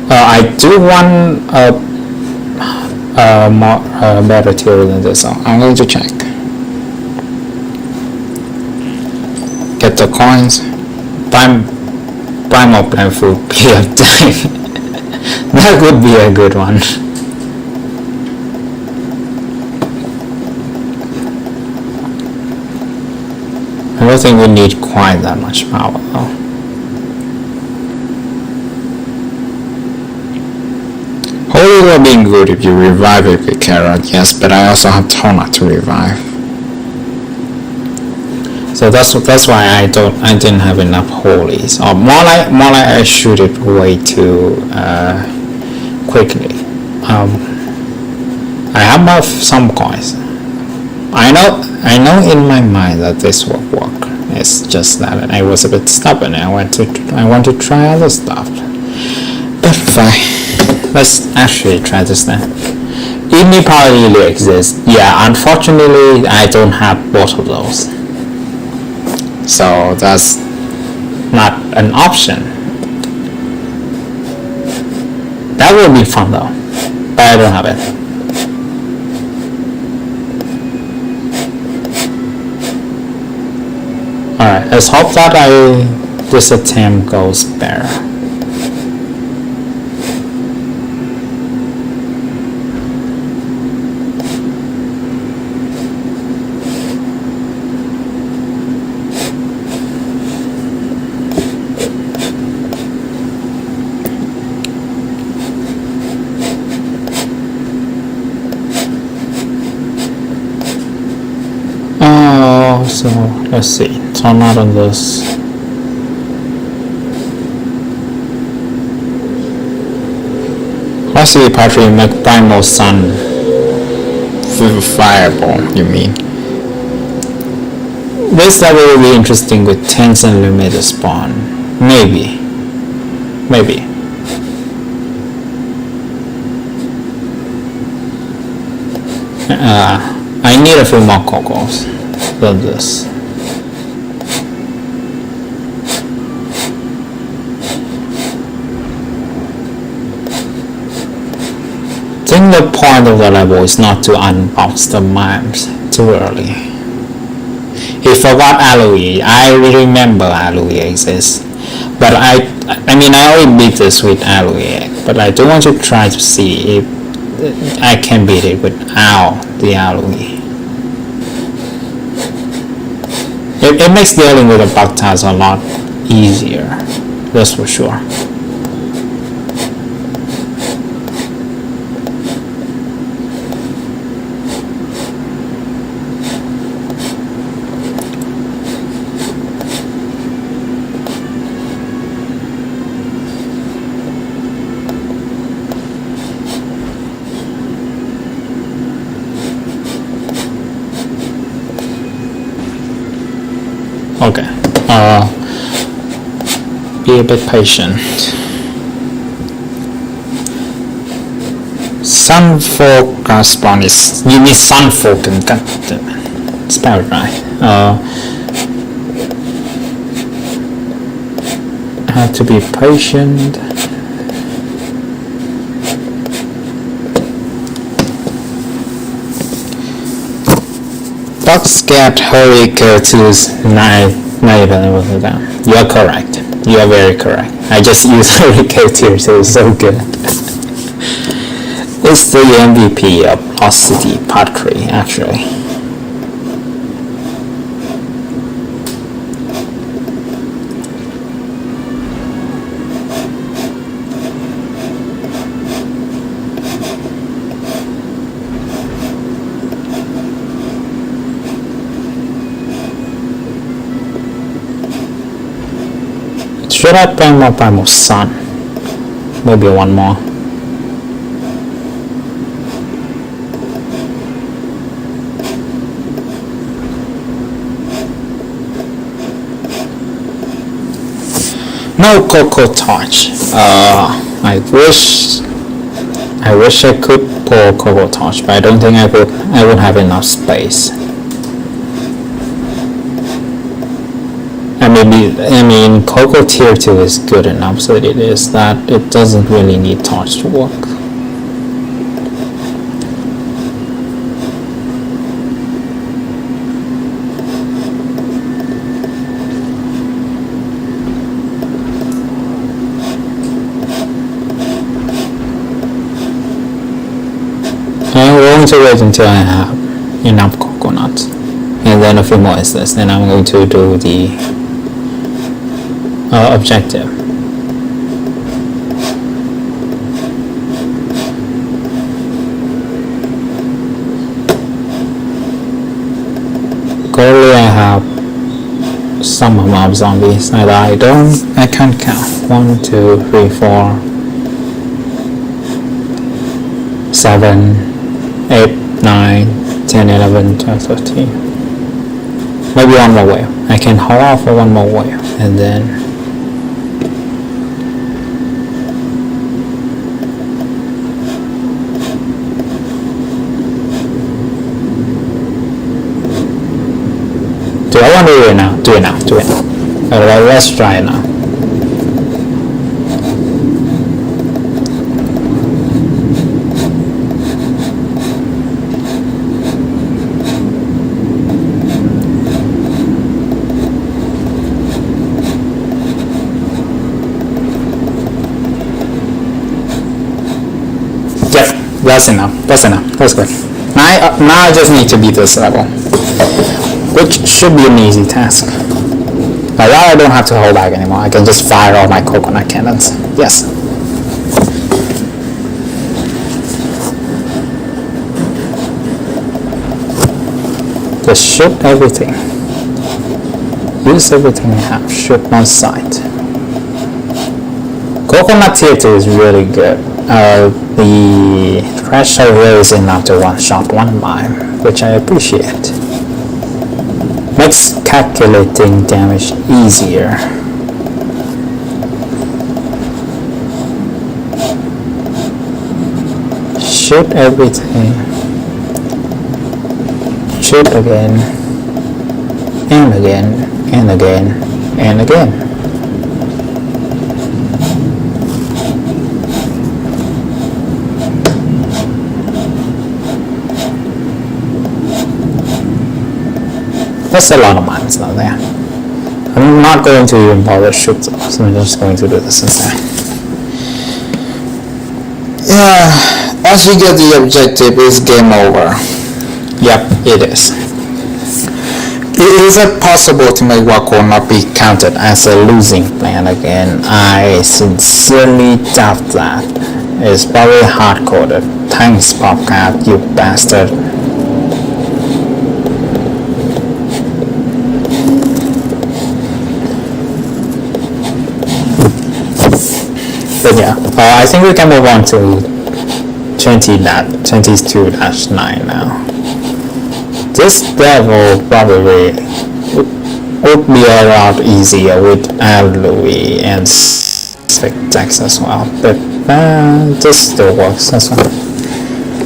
I do want a more better tier than this, so I'm going to check. Get the coins. Prime or prime food period of time. That would be a good one. I don't think we need quite that much power though. Holy will be good if you revive it with carrot, yes, but I also have Tona to revive. So that's why I didn't have enough holies, or more like I shoot it way too quickly. I have some coins. I know in my mind that this will work. It's just that I was a bit stubborn. I want to try other stuff. But fine, let's actually try this then. Evening power really exists. Yeah, unfortunately I don't have both of those. So that's not an option. That would be fun though, but I don't have it. Alright, let's hope that this attempt goes better. So let's see, turn out on this. Let's see, Patrick, make primal sun fireball, you mean? This level will be interesting with tanks and limited spawn. Maybe. I need a few more cocos than this. think the point of the level is not to unbox the mimes too early. He forgot Aloe. I remember Aloe exists, but I already beat this with Aloe, but I do want to try to see if I can beat it without the Aloe. It makes dealing with the bug types a lot easier, that's for sure. Okay, be a bit patient. Sunfolk spawn is, you need Sunfolk and goddammit, spell it right. I have to be patient. Bugs get hurry K2's not even able to down. You are correct. You are very correct. I just used hurry K2, so it's so good. It's the MVP of Lost City Part 3 actually. Should I bring more Primal Sun? Maybe one more. No Cocoa Torch. I wish I could pull Cocoa Torch, but I don't think I would have enough space. Cocoa tier 2 is good enough, so it is that it doesn't really need torch to work. I'm going to wait until I have enough coconuts, and then a few more is this, then I'm going to do the objective. Currently I have some mob zombies that I can't count. 1, 2, 3, 4, 7, 8, 9, 10, 11, 12, 13. Maybe one more wave. I can hold off for one more wave and then do I want to do it now? Do it now. Let's try it now. Yep, that's enough. That's good. Now I just need to beat this level, which should be an easy task. Now I don't have to hold back anymore. I can just fire all my coconut cannons. Yes. Just shoot everything. Use everything you have. Shoot one side. Coconut tier 2 is really good. The threshold is enough to one-shot one mime, which I appreciate. Makes calculating damage easier. Shoot everything. Shoot again. And again. And again. And again. That's a lot of mines now there. I'm not going to even bother shoot though, so I'm just going to do this instead.
Yeah, once you get the objective, it's game over.
Yep, it is.
Is it possible to make Wako not be
Counted as a losing plan again? I sincerely doubt that. It's probably hard-coded. Thanks, Popcat, you bastard. But yeah, I think we can move on to 22-9 now. This level probably would be a lot easier with Louis and Tex as well, but this still works as well,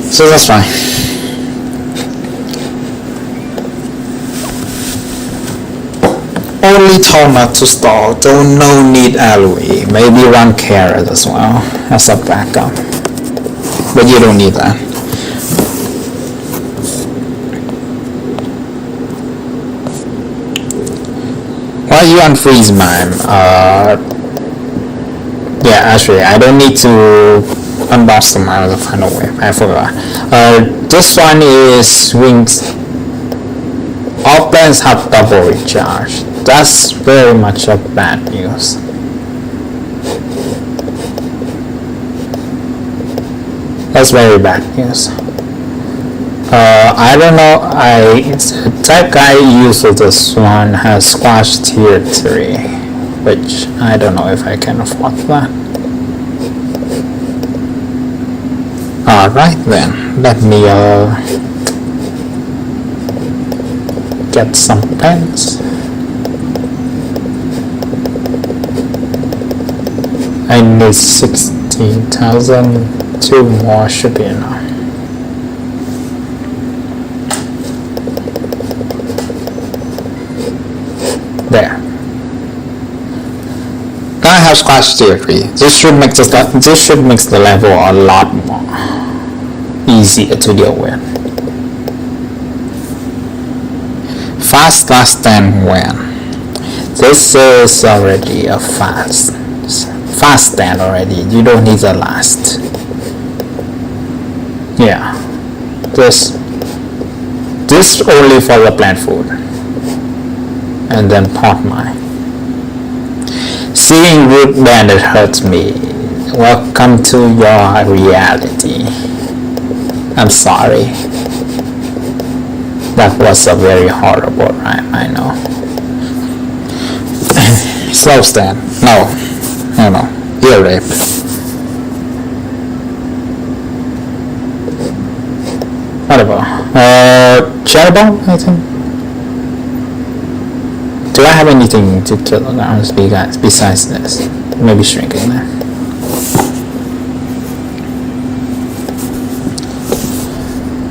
so that's fine.
only told not to stall? Don't no need Louis.
Maybe run carrot as well as a backup,
But you don't need that.
Why you unfreeze mine? Yeah, actually, I don't need to unbox the mine with the final wave. I forgot. This one is wings. All plans have double recharge. That's very much a bad news. That's very bad news. I don't know, that guy using this one has squash tier 3, which I don't know if I can afford that. Alright then, let me get some pens. I need 16,000, 2 more should be enough. There.
Now I have squash tier 3.
This should make the level a lot more easier to deal with.
Fast last stand win.
This is already a fast stand already. You don't need the last. Yeah. This only for the plant food. And then pot mine. Seeing Root Bandit hurts me. Welcome to your reality. I'm sorry. That was a very horrible rhyme, I know.
Slow stand. No. Ear rape.
Whatever. Cherry bomb, I think. Do I have anything to kill around besides this? Maybe shrinking there.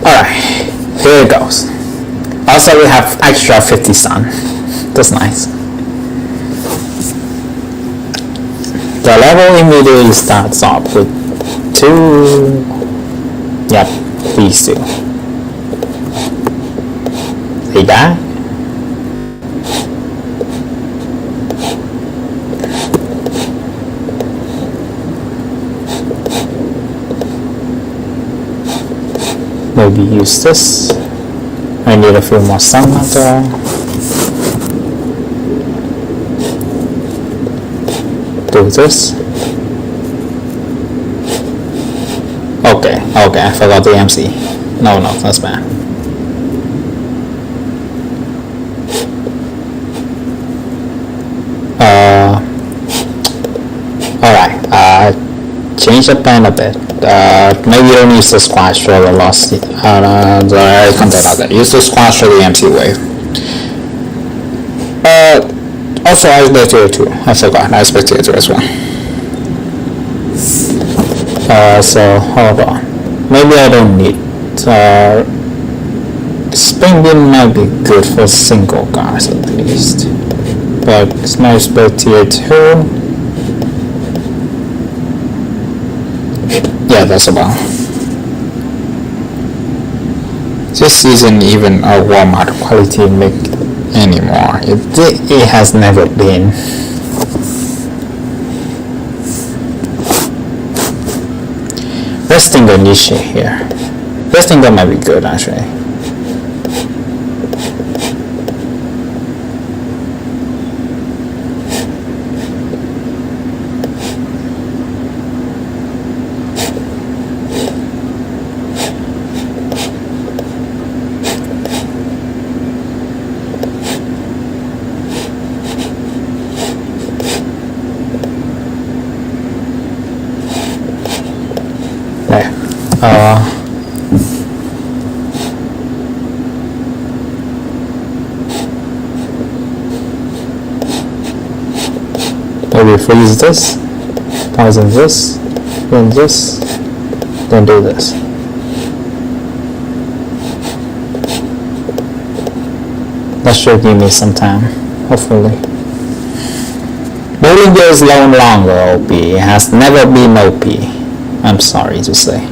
Alright, here it goes. Also, we have extra 50 sun. That's nice. The level immediately starts off with 2. Yep, these 2. They die. Maybe use this. I need a few more sun matter. Do this. Okay, I forgot the MC. No, that's bad. Alright, change the plan a bit. Maybe you don't use the squash for the lost the content of that. Use the squash for the MC wave. Also iceberg tier 2. I forgot, iceberg tier 2 as well. So hold on. Maybe I don't need Spring Beam might be good for single cars at least. But it's my iceberg tier 2. Yeah, that's about.
This isn't even a Walmart
Quality make
anymore. It has never been. Resting the niche here. Resting that might be good actually. Maybe freeze this, pause on this, then this, then do this. That should give me some time, hopefully. Bollinger is no longer OP, it has never been OP, I'm sorry to say.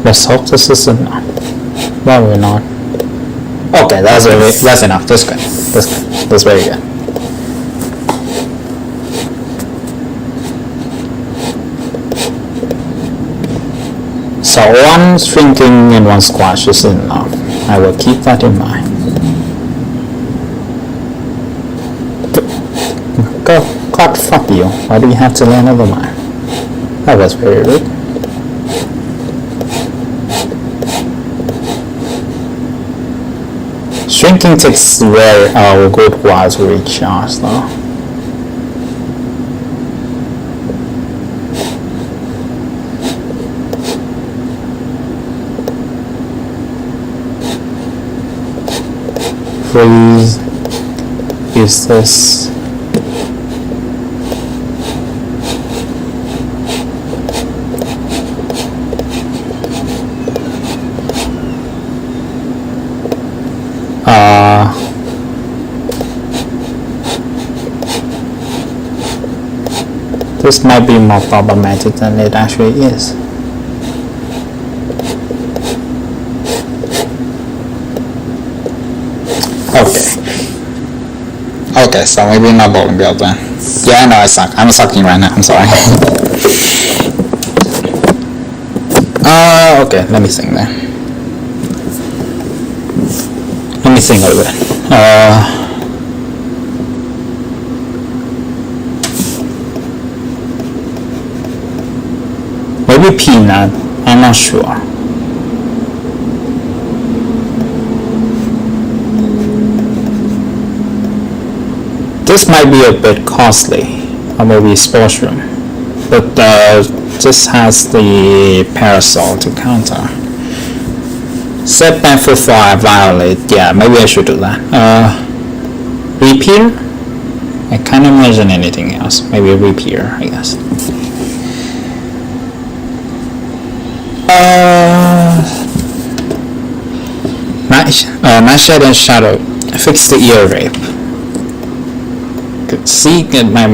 Let's hope this is enough. Probably not. Okay, that's enough. That's good. That's very good. So one shrinking and one squash is enough. I will keep that in mind. Go, God, fuck you. Why do you have to land over mine? That was very rude. Shrinking takes very good while to recharge though. Freeze. Use this. This might be more problematic than it actually is. Okay, so maybe not bowling build then. Yeah, I know I suck. I'm sucking right now, I'm sorry. Okay, let me sing then. Let me sing a little bit. Maybe peanut, I'm not sure. This might be a bit costly, or maybe sports room, but this has the parasol to counter. Set benefit for I violate, yeah, maybe I should do that. Repair? I can't imagine anything else, maybe repair, I guess. Nightshade and Shadow, fix the ear rape. See, my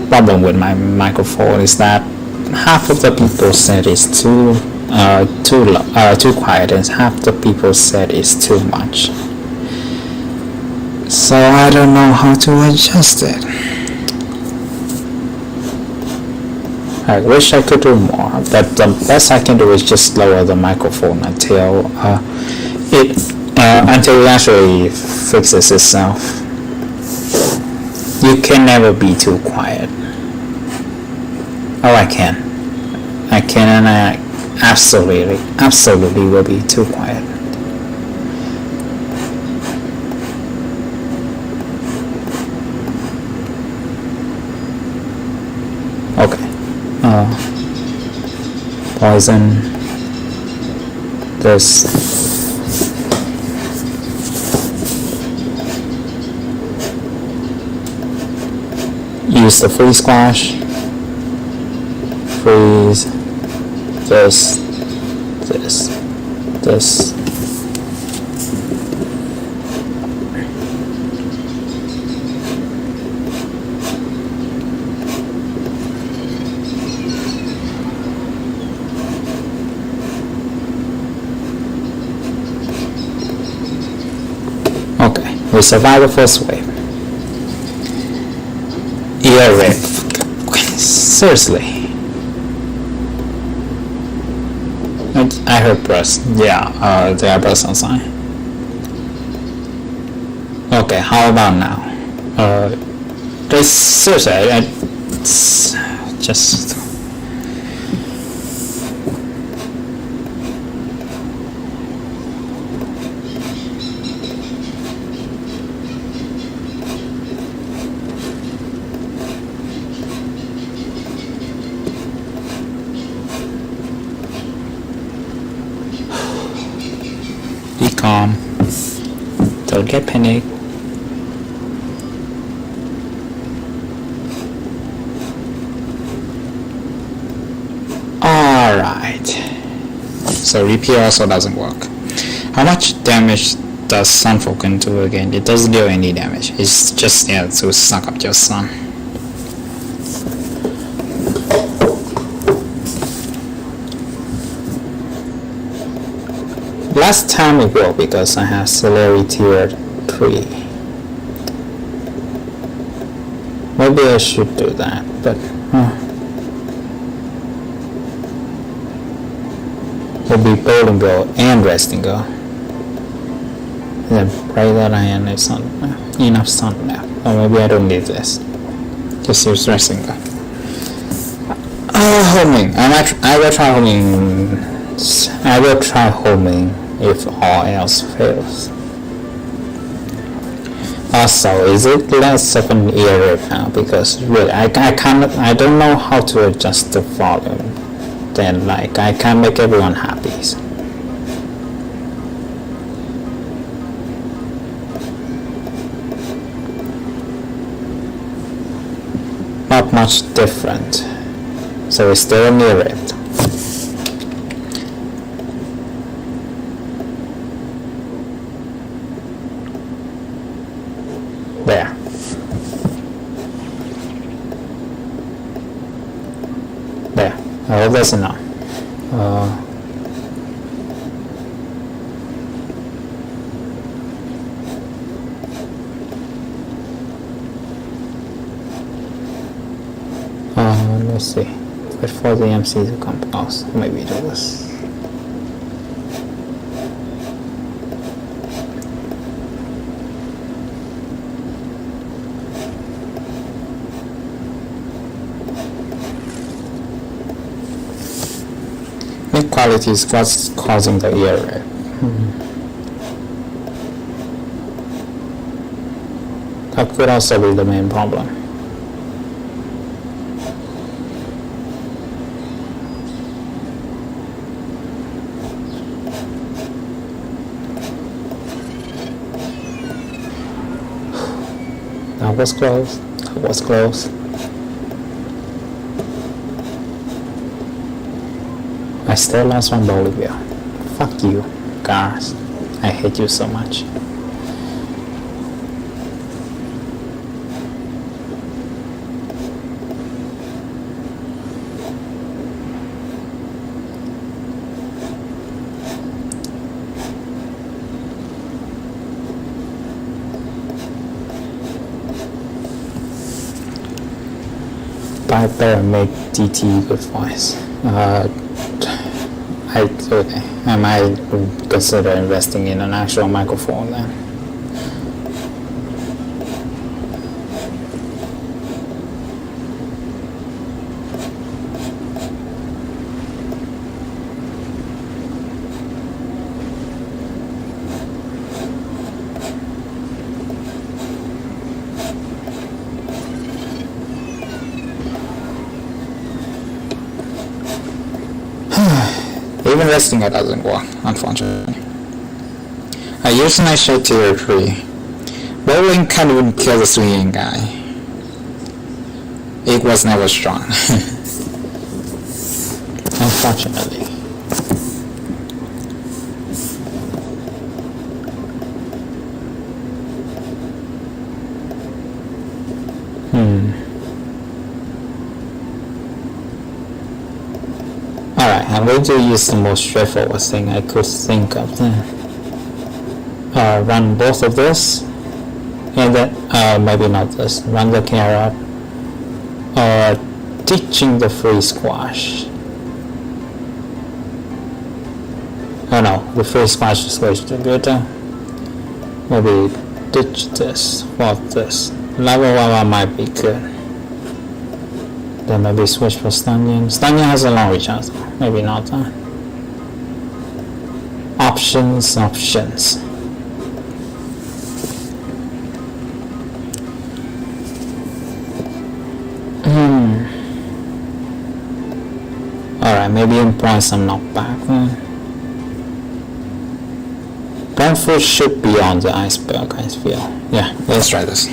problem with my microphone is that half of the people said it's too quiet and half the people said it's too much. So I don't know how to adjust it. I wish I could do more, but the best I can do is just lower the microphone until it actually fixes itself. You can never be too quiet. Oh, I can and I absolutely will be too quiet. Okay. Poison. This. Use the freeze squash. Freeze. This. Okay, we survived the first wave. Ear rape. Seriously. I heard press. Yeah, they are press on sign. Okay, how about now? Seriously, just. Be calm. Don't get panicked. Alright. So repair also doesn't work. How much damage does Sun Falcon do again? It doesn't do any damage. It's just there to suck up your sun. Last time it will because I have Celery tier 3. Maybe I should do that, but will be Bowling Go and Resting Go. Then pray that I have enough sun left. Or maybe I don't need this. Just use Resting Go. Homing. I will try homing. I will try homing if all else fails. Also, is it less of an ear rape now? Because really, I don't know how to adjust the volume. Then I can't make everyone happy. Not much different. So it's still an ear rape. There. There. I hope that's enough. Let's see. Wait for the MC to come. Oh, maybe do this. Inequality is what's causing the error. That could also be the main problem. That was close. That was close. I still lost from Bolivia. Fuck you, guys. I hate you so much. I better make DT good voice. I might consider investing in an actual microphone then. Even resting it doesn't work, unfortunately. I use my shot tier 3. Bowling can't even kill the swinging guy. It was never strong. Unfortunately. Alright, I'm going to use the most straightforward thing I could think of then. Run both of this. And then maybe not this. Run the carrot. Teaching the free squash. Oh no, the free squash is going to be better. Maybe ditch this for this. Level 1 might be good. Then maybe switch for Stunyon. Stunyon has a long reach out. Maybe not that. Options. Alright, maybe employ some knockback then. Brentford should be on the iceberg, I feel. Yeah, let's try this.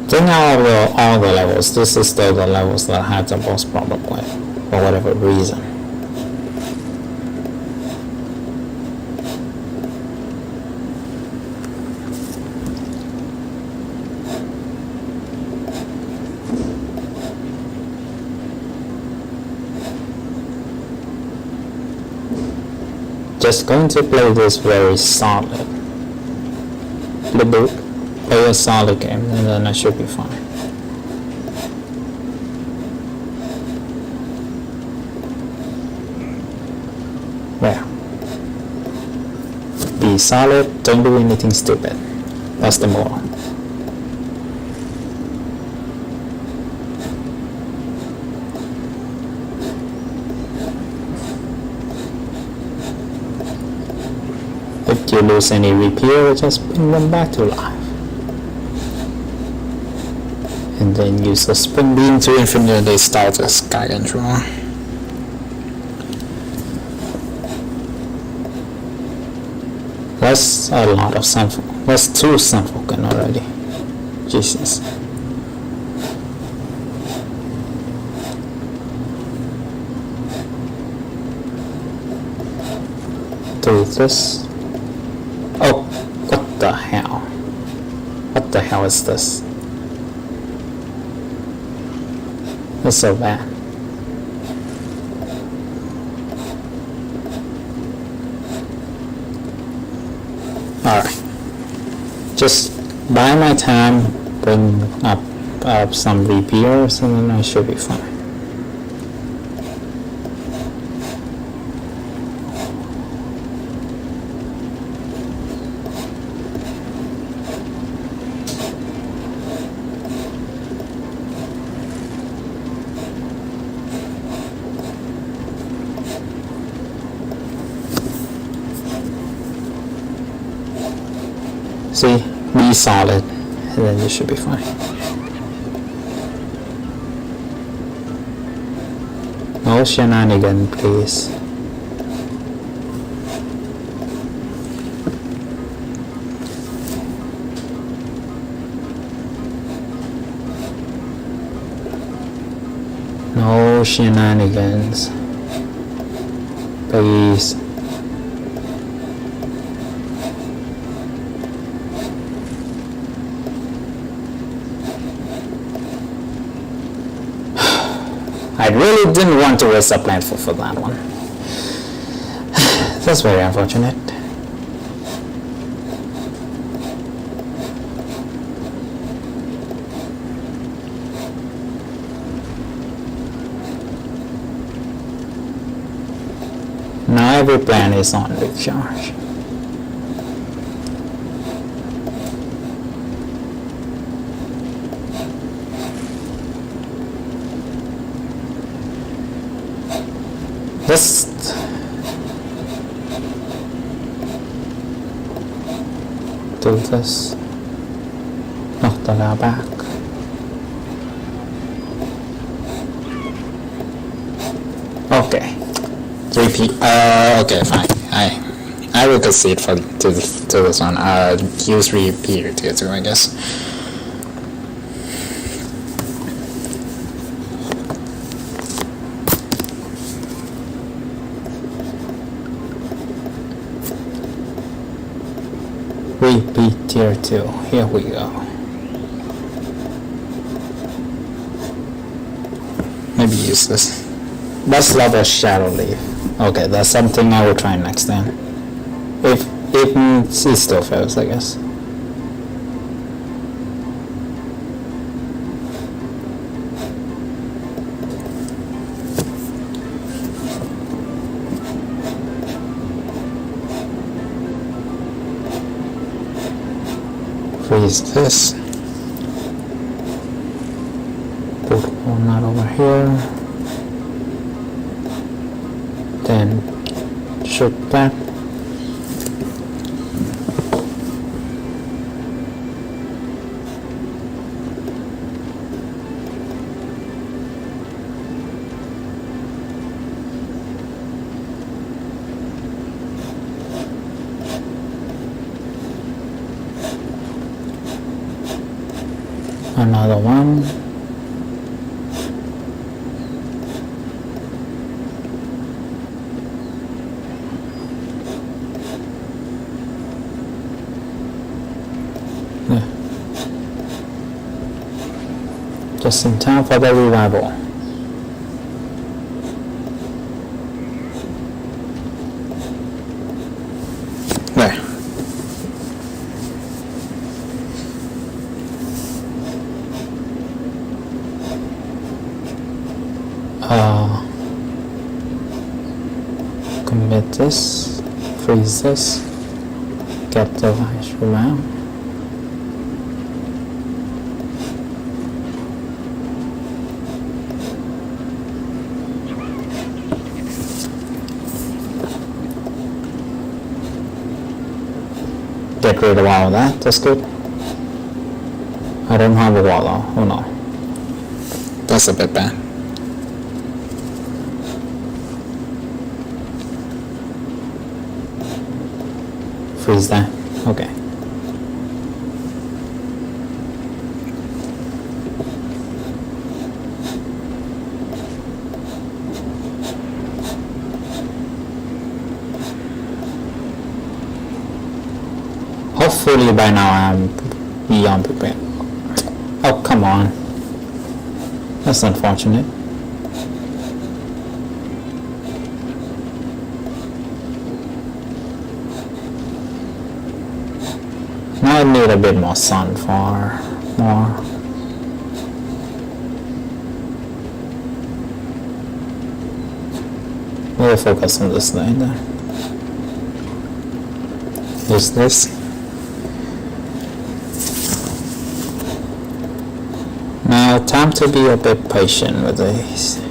Then out of all the levels, this is still the levels that had the most probably, for whatever reason. Just going to play this very solid. Play a solid game and then I should be fine. There. Be solid, don't do anything stupid. That's the moral. If you lose any repair, just bring them back to life. And then use the spin beam to infinitely start the sky control. That's a lot of Sun. That's 2 Sun Falcon already. Jesus. Do this. Oh, what the hell? What the hell is this? That's so bad. Alright. Just buy my time, bring up some repairs, and then I should be fine. See, be solid, and then you should be fine. No shenanigan, please. No shenanigans, please. I really didn't want to waste a platform for that one. That's very unfortunate. Now every plan is on recharge. Just do this. Knock the layer back. Okay. Repeat. Okay, fine. I will concede to this one. Use repeat tier 2, I guess. Repeat tier 2. Here we go.
maybe use this.
Let's level shadow leaf. Okay, that's something I will try next time. If it still fails, I guess.
Freeze this.
Put one out over here. Then shoot that. Another one. Yeah. Just in time for the revival.
There.
Commit this, freeze this, get the device around. Get rid of all of that, that's good. I don't have a wall though, oh no.
That's a bit bad.
Freeze that, okay. Hopefully by now I'm beyond prepared. Oh, come on. That's unfortunate. Now I need a bit more sun for more. We'll focus on this later. Use this. Now time to be a bit patient with these.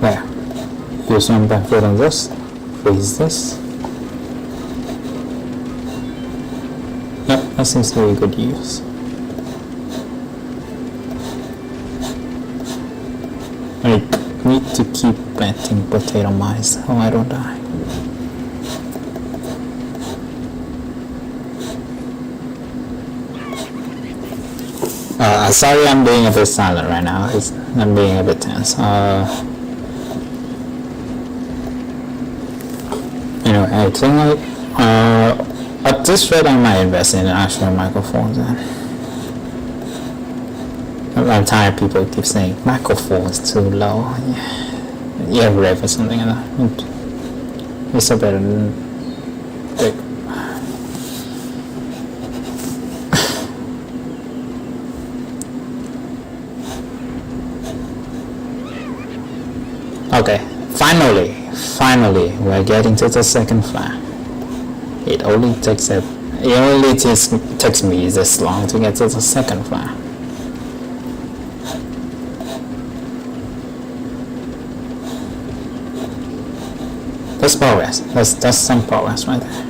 There. Use one benefit on this. Freeze this. Yep, that seems to be a good use. I need to keep planting potato mice so I don't die. Sorry I'm being a bit silent right now. I'm being a bit tense. Anyway, I think at this rate I might invest in actual microphones. I'm tired people keep saying microphone is too low. Yeah, rave or something like that. It's a better than big. Okay, finally, we're getting to the second flag. It only takes me this long to get to the second flag. That's progress. That's some progress right there.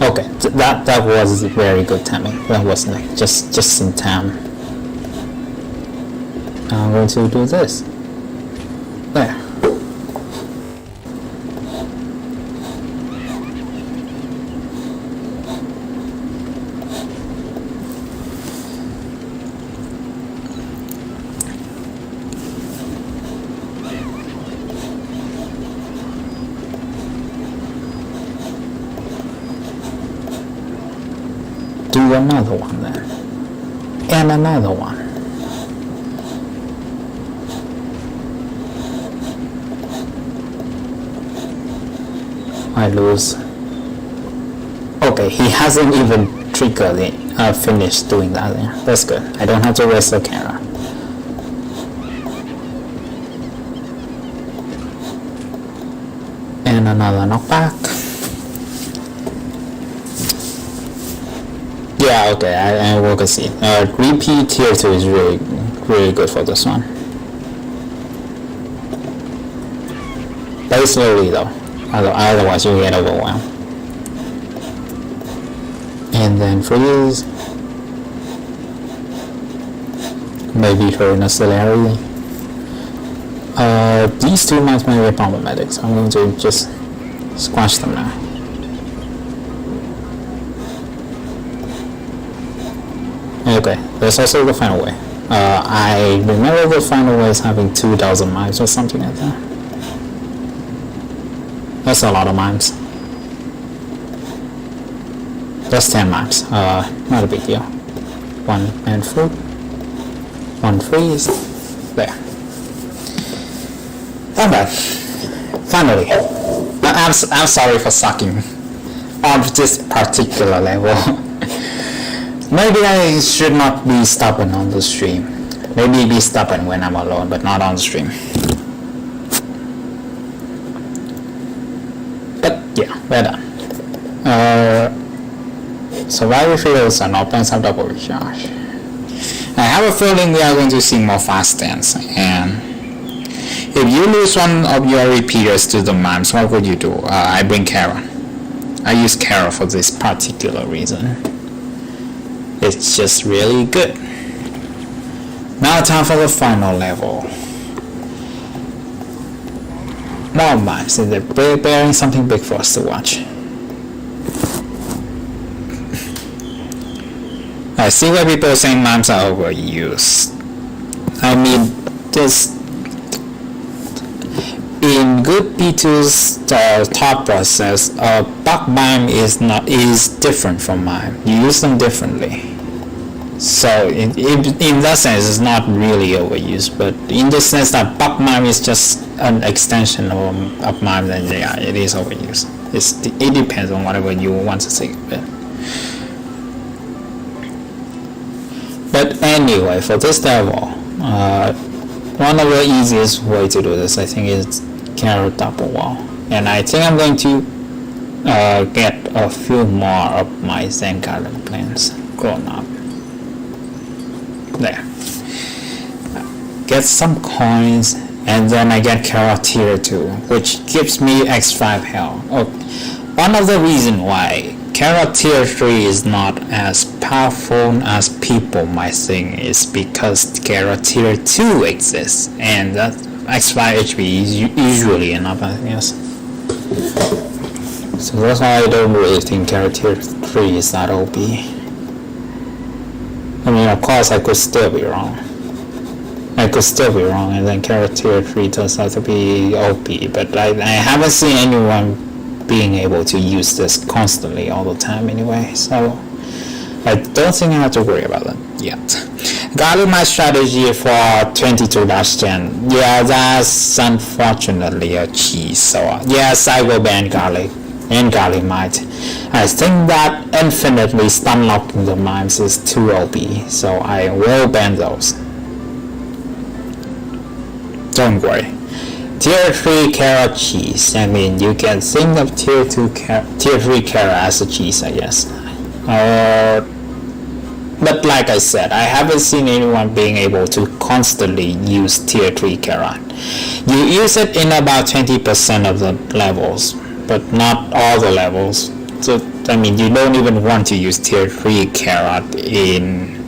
Okay, that was very good timing. That was like just in time. I'm going to do this. There. Do another one then, and another one. I lose. Okay, he hasn't even triggered it, finished doing that there. That's good. I don't have to waste the camera. And another knockback. Yeah, okay, I will concede. Repeat tier 2 is really good for this one. Very slowly though, otherwise you get overwhelmed. And then freeze. Maybe for an auxiliary. These two might be problematic, so I'm going to just squash them now. Okay, there's also the final way. I remember the final way is having 2,000 mimes or something like that. That's a lot of mimes. That's 10 mimes. Not a big deal. One man food. One freeze. There. Alright. Finally. I'm sorry for sucking on this particular level. Maybe I should not be stubborn on the stream. Maybe be stubborn when I'm alone, but not on the stream. But yeah, we're done. Survival fails and opens up double recharge. I have a feeling we are going to see more fast dance, and if you lose one of your repeaters to the mimes, what would you do? I bring Kara. I use Kara for this particular reason. It's just really good. Now time for the final level. More mimes, and they're preparing something big for us to watch. I see why people are saying mimes are overused. I mean, this in good P2's thought process, bug mime is different from mime. You use them differently. So in that sense, it's not really overused. But in the sense that bug mime is just an extension of mime, then yeah, it is overused. It depends on whatever you want to think of it. But anyway, for this level, one of the easiest way to do this, I think, is Kara double wall. And I think I'm going to get a few more of my Zen Garden plants grown up. There. Get some coins, and then I get Kara tier 2, which gives me x5 health. Oh, one of the reasons why Kara tier 3 is not as powerful as people might think is because Kara tier 2 exists, and that x5 HP is usually enough, I guess. So that's why I don't really think Kara tier 3 is that OP. I mean, of course I could still be wrong. And then Kara tier 3 turns out to be OP, but I haven't seen anyone being able to use this constantly all the time anyway, so I don't think I have to worry about it yet. Got my strategy for 22-10. Yeah, that's unfortunately a cheese, so yes, I will ban garlic and garlic might. I think that infinitely stun locking the mimes is too OP, so I will ban those. Don't worry. Tier 3 Kara cheese. I mean, you can think of tier 3 Kara as a cheese, I guess. But like I said, I haven't seen anyone being able to constantly use tier 3 Kara. You use it in about 20% of the levels, but not all the levels. So I mean, you don't even want to use tier 3 carrot in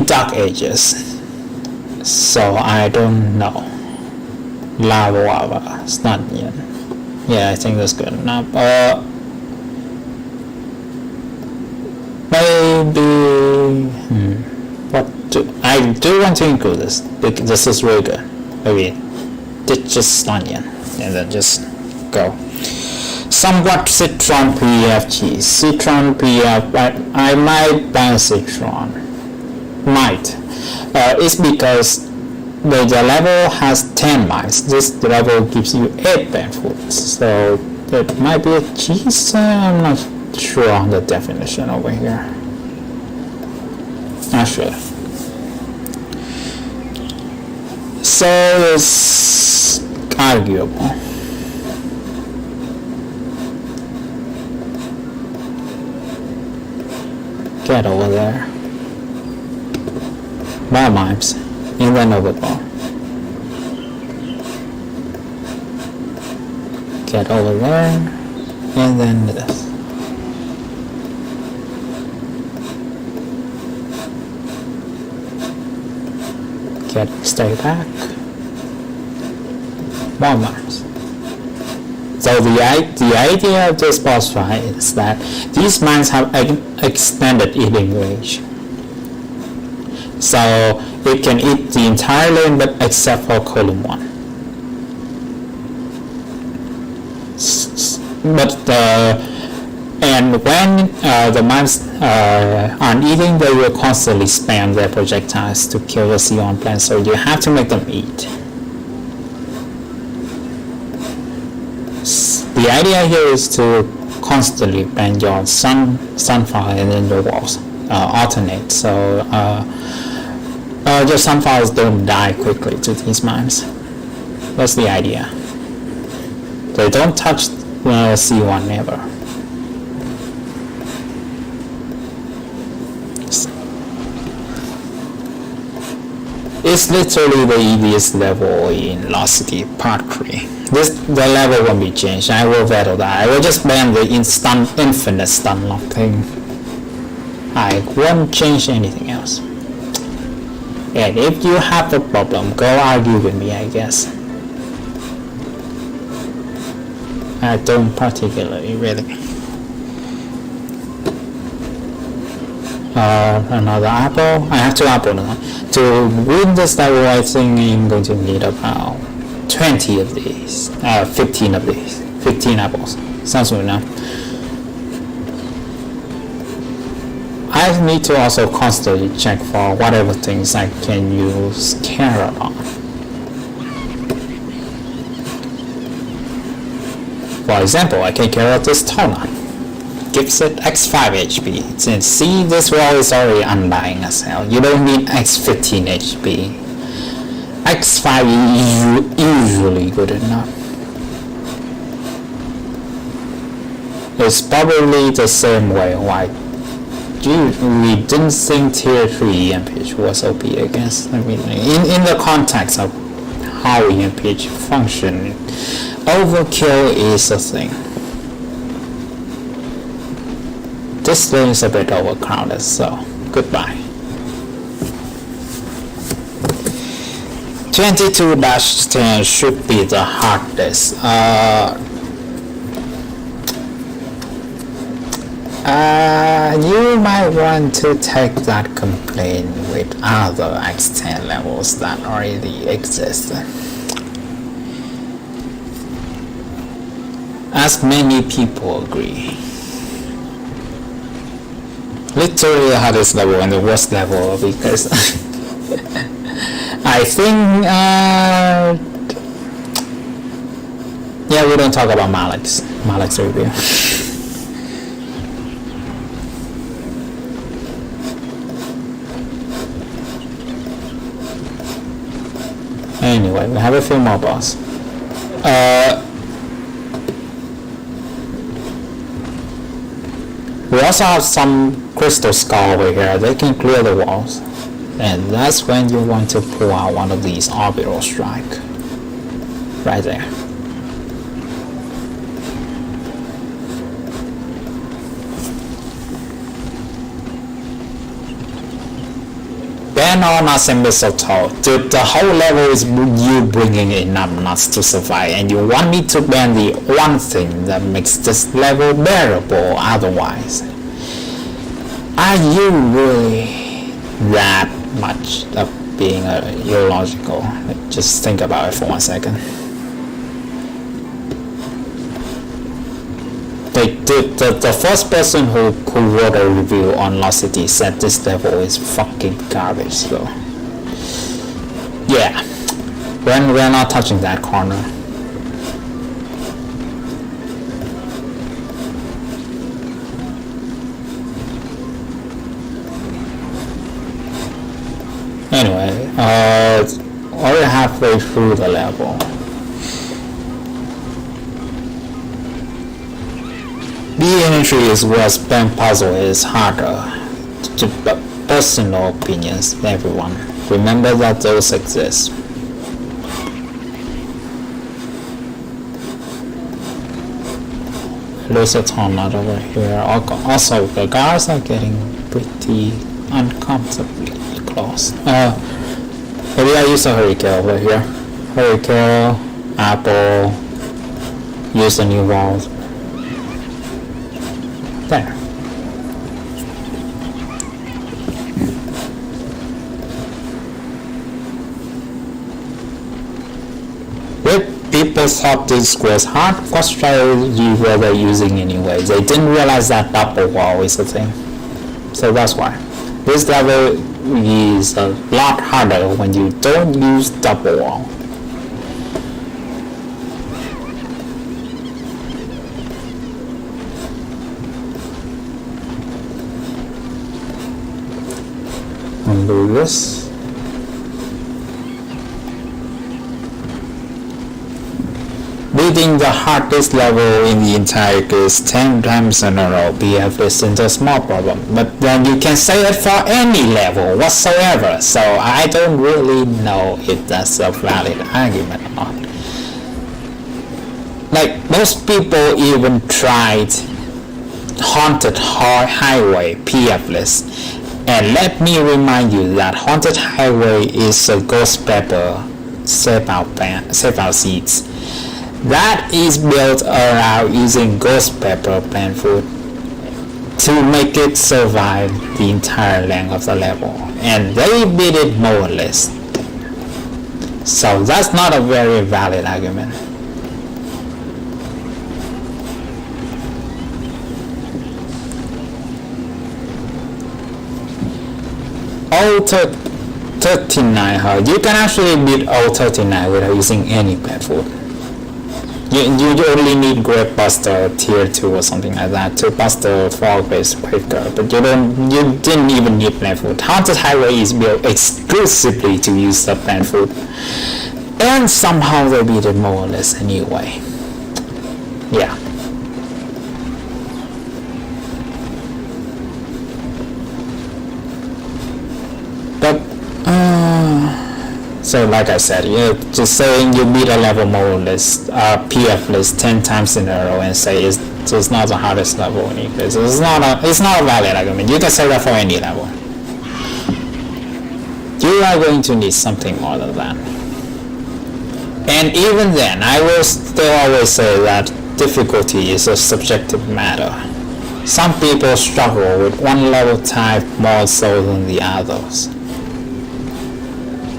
dark ages. So I don't know. Lava, it's not yet. Yeah, I think that's good enough. Maybe. I do want to include this because this is really good. Maybe just onion and then just go. Somewhat citron PFG. Citron PF. I might ban citron. Might. It's because the level has 10 mines. This level gives you 8 ban foods. So it might be a cheese. I'm not sure on the definition over here. Not sure. So it's arguable. Get over there. More mimes. And then overball. Get over there. And then this. Stay back. More mimes. So the idea of this boss fight is that these mines have extended eating range. So it can eat the entire lane, but except for column 1. And when the mines aren't eating, they will constantly spam their projectiles to kill the Xeon plants, so you have to make them eat. The idea here is to constantly ban your sunfire and then your walls alternate, so your sunfires don't die quickly to these mines. That's the idea. They don't touch C1 ever. It's literally the easiest level in Lost City Part 3. The level won't be changed. I will battle that. I will just ban the infinite stun lock thing. I won't change anything else. And if you have a problem, go argue with me, I guess. I don't particularly, really. Another apple. I have 2 apples now. To win this level, I think I'm going to need about 20 of these. 15 of these. 15 apples. Sounds good enough. I need to also constantly check for whatever things I can use carrot on. For example, I can carrot this Tona. Gives it x5 HP. Since see, this wall is already undying as hell. You don't need x15 HP. x5 is usually good enough. It's probably the same way why we didn't think tier 3 EMPH was OP against. I mean, in the context of how EMPH function, overkill is a thing. This lane is a bit overcrowded, so goodbye. 22-10 should be the hardest. You might want to take that complaint with other X10 levels that already exist. As many people agree. Literally the hardest level and the worst level because I think yeah, we don't talk about Malik's review. Anyway, we have a few more boss. We also have some crystal skull over here. They can clear the walls, and that's when you want to pull out one of these orbital strike right there. ban or not mistletoe. The whole level is you bringing enough nuts to survive, and you want me to ban the one thing that makes this level bearable otherwise. Are you really that much of being illogical? Just think about it for 1 second. The first person who wrote a review on Lost City said this level is fucking garbage, so yeah, we're not touching that corner. Anyway, already halfway through the level. The entry is where spam puzzle is harder. Personal opinions, everyone. Remember that those exist. There's a tornado over here. Also, the guards are getting pretty uncomfortably close. Maybe I use a hurricane over here. Hurricane, apple, use a new wall. There. If people thought this was hard, what strategy were they using anyway? They didn't realize that double wall is a thing. So that's why. This level is a lot harder when you don't use double wall. Undo this. Beating the hardest level in the entire case 10 times in a row, BF isn't a small problem, but then you can say it for any level whatsoever, so I don't really know if that's a valid argument or not. Like, most people even tried Haunted Highway PF-less. And let me remind you that Haunted Highway is a ghost pepper save out seeds that is built around using ghost pepper plant food to make it survive the entire length of the level, and they beat it more or less. So that's not a very valid argument. O39, you can actually beat O39 without using any plant food. You only need Great Buster Tier 2 or something like that to bust the fog-based quicker, but you didn't even need plant food. Haunted Highway is built exclusively to use the plant food, and somehow they beat it more or less anyway. Yeah. But so like I said, just saying you beat a level more or less, PF list 10 times in a row and say it's not the hardest level in ECLISE. It's not a valid argument. You can say that for any level. You are going to need something more than that. And even then, I will still always say that difficulty is a subjective matter. Some people struggle with one level type more so than the others.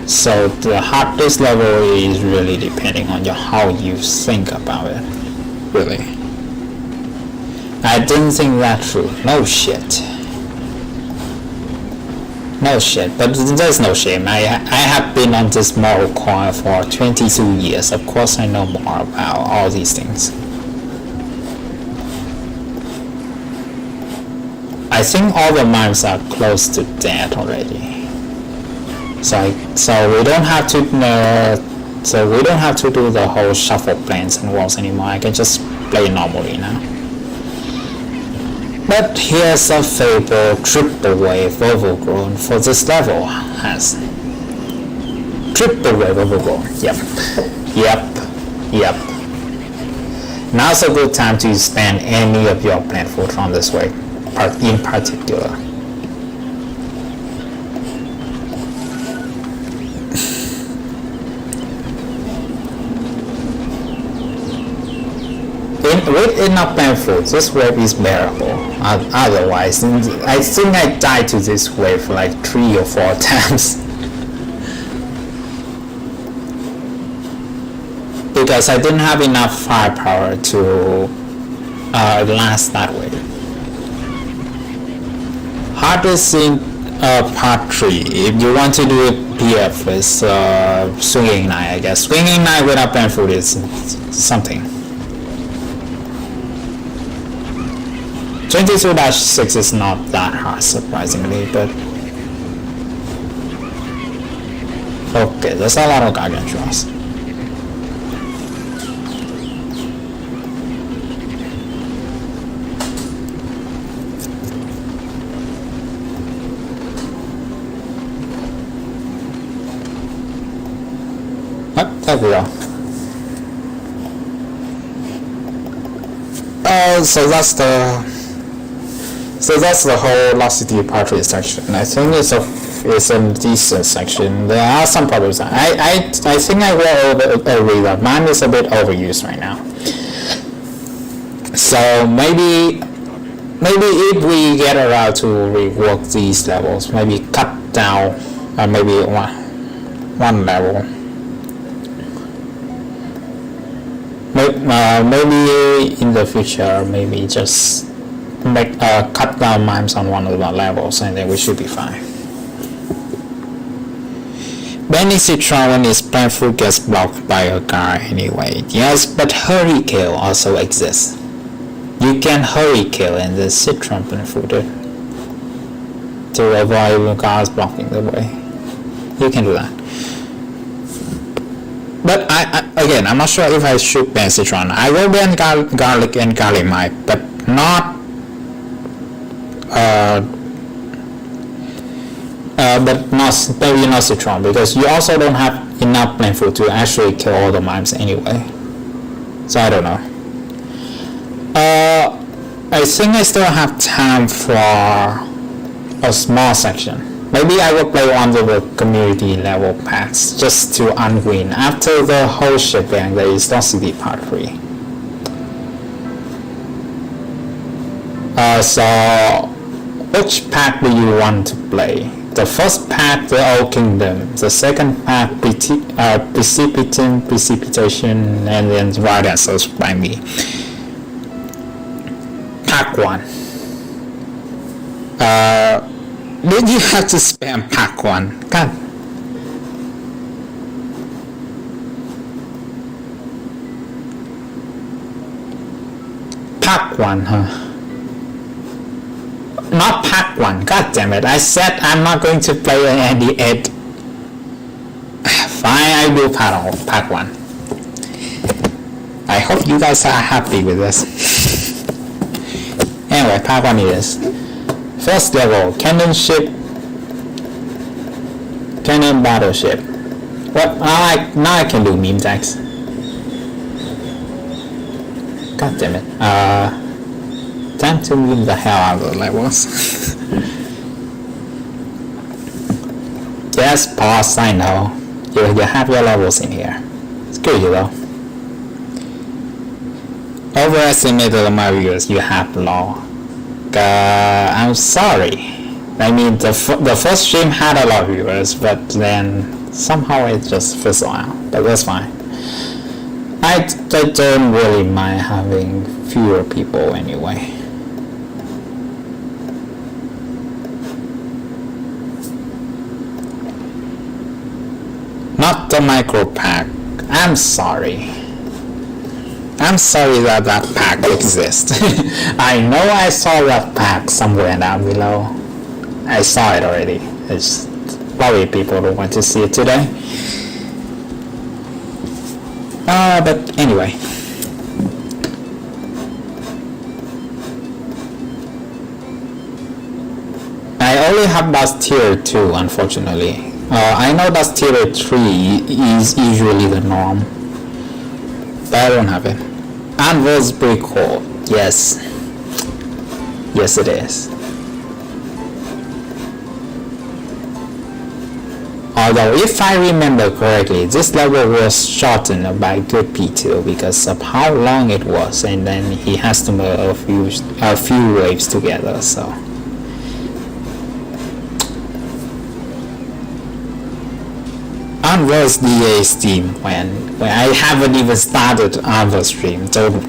So the hardest level is really depending on how you think about it. Really. I didn't think that through. No shit. No shit. But there's no shame. I have been on this moral coin for 22 years. Of course I know more about all these things. I think all the mimes are close to death already. So we don't have to do the whole shuffle plans and walls anymore. I can just play normally now. But here's a Fable triple wave overgrown for this level. Has triple wave overgrown. Yep. Now's a good time to spend any of your plant food from this way, in particular. with enough plant food, this wave is bearable. Otherwise, I think I died to this wave like 3 or 4 times. Because I didn't have enough firepower to last that way. Hardest in part 3. If you want to do it PF is swinging knife, I guess. Swinging knife without plant food is something. 22-6 is not that hard, surprisingly, but okay, there's a lot of gargantuans. There we go. So that's the whole Lost City Part 3 section. I think it's a decent section. There are some problems. I think I will overread that. Mine is a bit overused right now. So maybe if we get around to rework these levels, maybe cut down maybe one level. Maybe in the future, maybe just cut down mimes on one of the levels, and then we should be fine. Many citron when its plant food gets blocked by a guard anyway. Yes, but hurry kill also exists. You can hurry kill in the citron plant food to avoid guards blocking the way. You can do that. But again, I'm not sure if I should ban citron. I will ban garlic and garlic mite, but not maybe not citron, because you also don't have enough plant food to actually kill all the mimes anyway. So I don't know. I think I still have time for a small section. Maybe I will play under the community level packs just to unwin. After the whole shebang, there is Lost City Part 3. So, which pack do you want to play? The first pack, the Old Kingdom. The second pack, Precipitation, and then Wild Answers by me. Pack 1. Did you have to spam pack 1? God. Pack 1, huh? Not pack 1. God damn it. I said I'm not going to play any ed. Fine, I do pack 1. I hope you guys are happy with this. Anyway, pack 1 it is. First level, cannon battleship. What? Now I can do meme tags. God damn it. Time to meme the hell out of the levels. Yes, boss, I know. You have your levels in here. Screw you though. Overestimated the Marios you have law. I'm sorry. I mean, the first stream had a lot of viewers, but then somehow it just fizzled out. But that's fine. I don't really mind having fewer people anyway. Not the micro pack. I'm sorry. I'm sorry that pack exists. I know I saw that pack somewhere down below. I saw it already. It's probably people who want to see it today. But anyway. I only have Dust Tier 2, unfortunately. I know Dust Tier 3 is usually the norm, but I don't have it. Anvil's pretty cool. Yes. Yes, it is. Although if I remember correctly, this level was shortened by good P2 because of how long it was, and then he has to merge a few waves together. So Anver's DA stream when I haven't even started Anver stream. Don't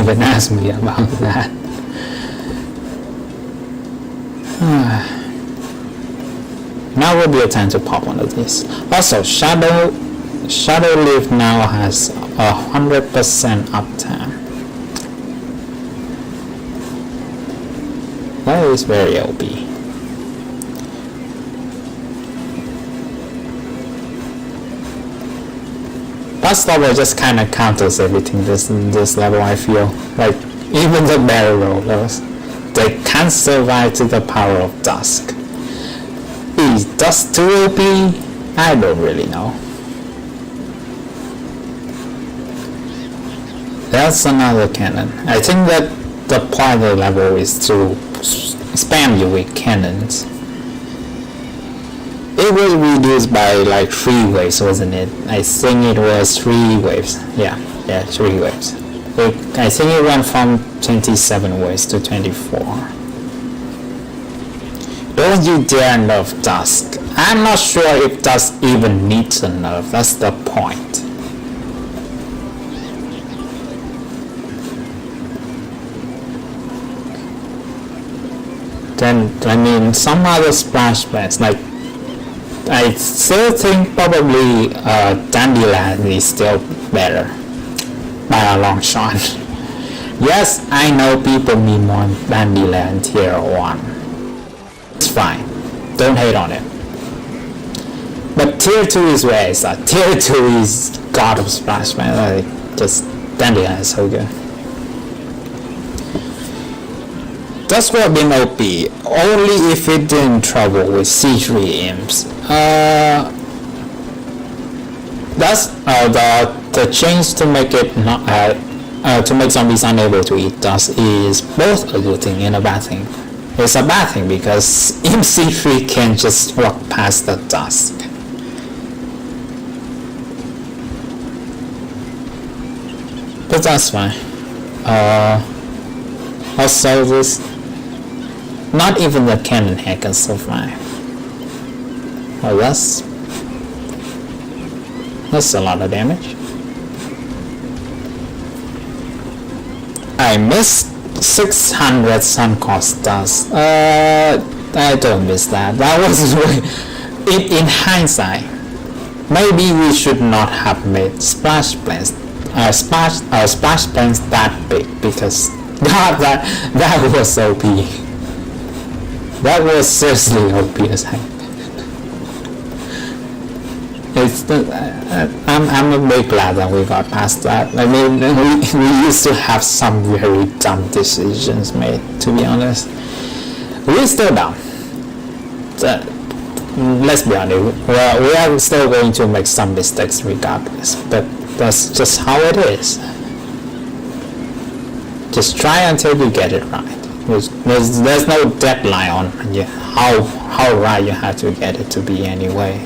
even ask me about that. Now will be a time to pop one of these. Also, Shadow Leaf now has 100% uptime. That is very OP. Plus level just kind of counters everything this level, I feel. Like, even the barrel rollers, they can't survive to the power of Dusk. Is Dusk too OP? I don't really know. That's another cannon. I think that the point of the level is to spam you with cannons. It was reduced by like 3 waves, wasn't it? I think it was 3 waves. Yeah, 3 waves. I think it went from 27 waves to 24. Don't you dare nerf Dusk. I'm not sure if Dusk even needs a nerf. That's the point. Then, I mean, some other splash pads, like, I still think probably Dandelion is still better by a long shot. Yes, I know people need more Dandelion tier 1. It's fine. Don't hate on it. But tier 2 is where it's at. Tier 2 is god of splash pad. Like, just Dandelion is so good. Dusk would have been OP, only if it didn't trouble with C3 imps. That's the change to make it not to make zombies unable to eat dust is both a good thing and a bad thing. It's a bad thing because imp C3 can just walk past the dusk. But that's fine. Also this. Not even the cannon head can survive. Oh, that's a lot of damage. I missed 600 sun cost dust. I don't miss that. That was in hindsight. Maybe we should not have made splash planes that big because that was OP. That was seriously OP as heck. I'm a bit glad that we got past that. I mean, we used to have some very dumb decisions made, to be honest. We're still dumb. Let's be honest, we are still going to make some mistakes regardless, but that's just how it is. Just try until you get it right. There's no deadline on how right you have to get it to be anyway.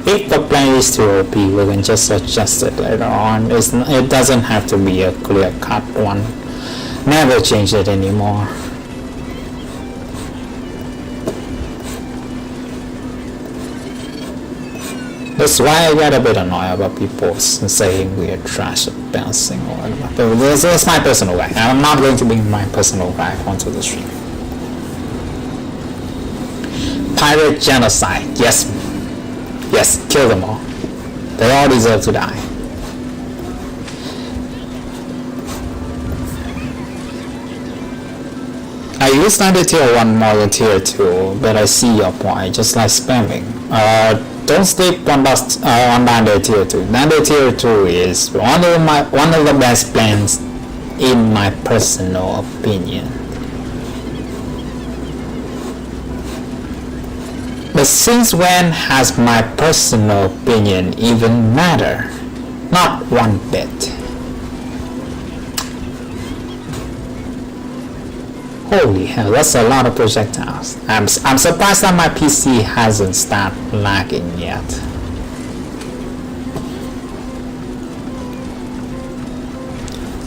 If the plan is too OP, we can just adjust it later on. It doesn't have to be a clear-cut one. Never change it anymore. That's why I get a bit annoyed about people saying we are trash at bouncing or whatever. But that's my personal vibe. I'm not going to bring my personal vibe onto the stream. Pirate genocide. Yes, kill them all. They all deserve to die. I use 90 tier 1 more than tier 2, but I see your point, just like spamming. Don't sleep on Bandai tier 2. Bandai tier 2 is one of the best plans in my personal opinion. But since when has my personal opinion even matter? Not one bit. Holy hell, that's a lot of projectiles. I'm surprised that my PC hasn't started lagging yet.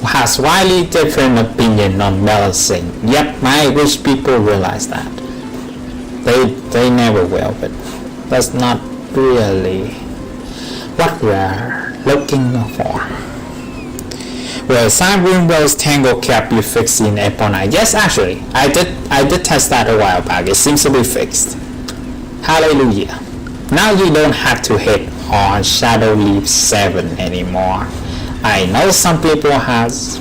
Has widely different opinion on balancing. Yep, I wish people realize that. They never will, but that's not really what we're looking for. Well, some Windows Tango kept you fixed in 8.9. Yes, actually, I did test that a while back. It seems to be fixed. Hallelujah. Now you don't have to hit on Shadow Leap 7 anymore. I know some people has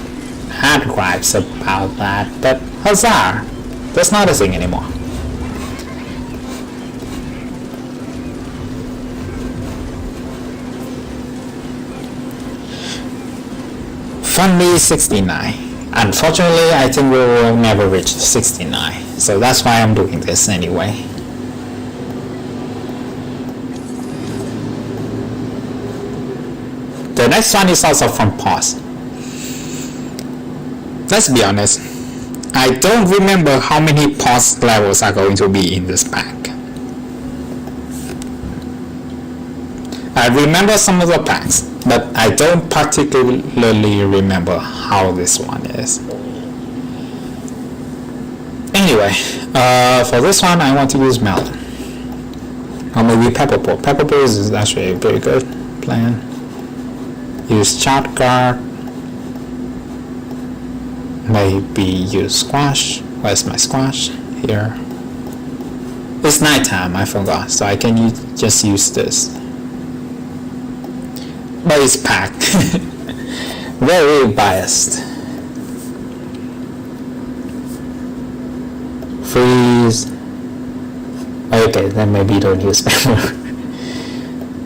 had gripes about that, but huzzah, that's not a thing anymore. Funny 69. Unfortunately, I think we will never reach 69, so that's why I'm doing this anyway. The next one is also from pause. Let's be honest, I don't remember how many pause levels are going to be in this pack. I remember some of the packs, but I don't particularly remember how this one is. Anyway, for this one I want to use melon. Or maybe pepperport. Pepperport is actually a very good plan. Use chart guard. Maybe use squash. Where's my squash? Here. It's nighttime, I forgot, so I can just use this. But it's packed. Very biased. Freeze. Okay, then maybe don't use pepper.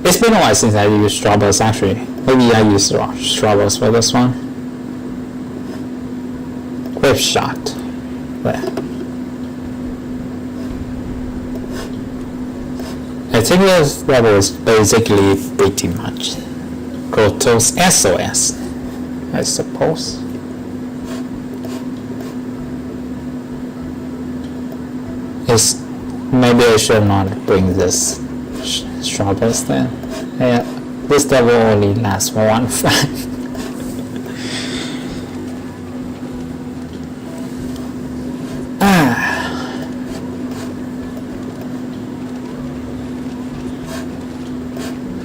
It's been a while since I used strawberries actually. Maybe I use strawberries for this one. Whip shot. There. I think this level is basically pretty much Grotto's SOS, I suppose. Maybe I should not bring this strawberries then. Yeah, this level only lasts for one fight.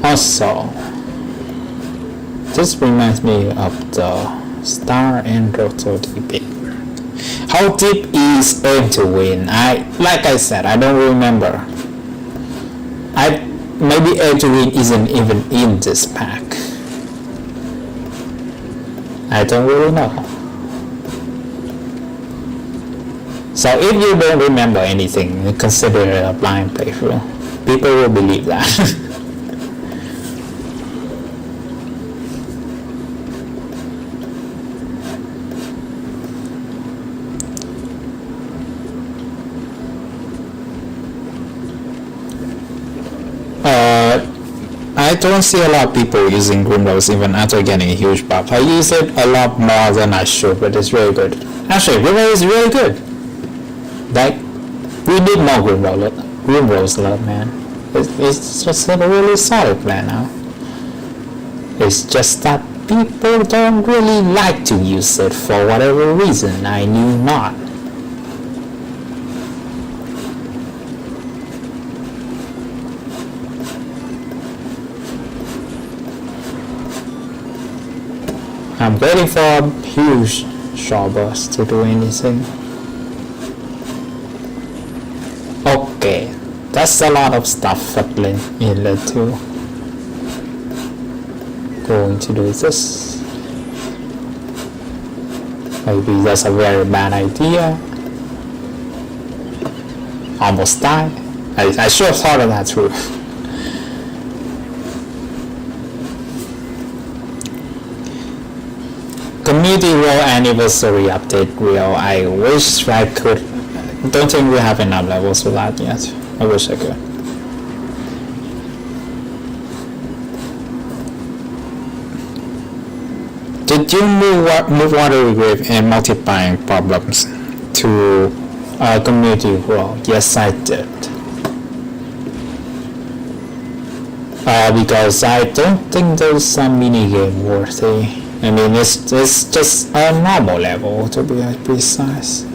Also, this reminds me of the Star and Grotto debate. How deep is Aim to Win? Like I said, I don't remember. Maybe Aim to Win isn't even in this pack. I don't really know. So if you don't remember anything, consider it a blind playthrough. People will believe that. I don't see a lot of people using Grimrose even after getting a huge buff. I use it a lot more than I should, but it's really good. Actually, Grimrose is really good. Like, we need more Grimrose love, man. It's just a really solid plan now. It's just that people don't really like to use it for whatever reason I knew not. I'm waiting for a huge strawburst to do anything. Okay, that's a lot of stuff fuddling in there too. Going to do this. Maybe that's a very bad idea. Almost died. I should have thought of that through. Community Role Anniversary Update Reel. I wish I could. Don't think we have enough levels for that yet. I wish I could. Did you move Watery Grave and multiplying problems to community world? Yes, I did. Because I don't think those are minigame worthy. I mean, it's just a normal level, to be precise.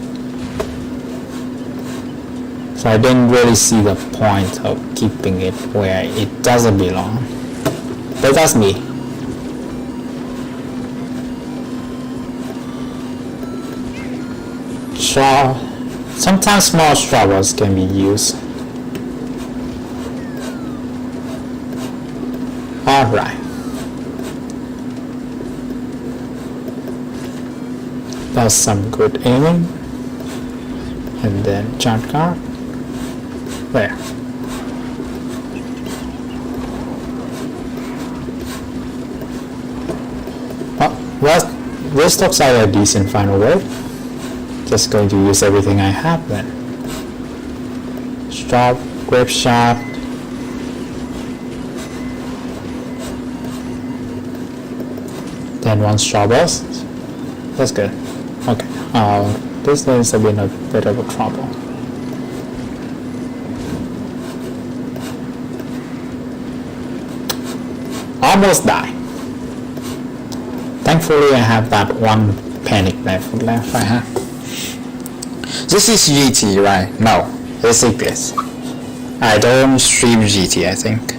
So I didn't really see the point of keeping it where it doesn't belong. But that's me. Sometimes small struggles can be used. Alright. That's some good aiming. And then jump card. There. Well, this looks like a decent final word. Just going to use everything I have then. Stop, grip shot. Then one straw burst. That's good. Okay. This is a bit of a trouble. Almost die. Thankfully, I have that one panic left. I have. This is GT, right? No, it's ECLISE. I don't stream GT, I think.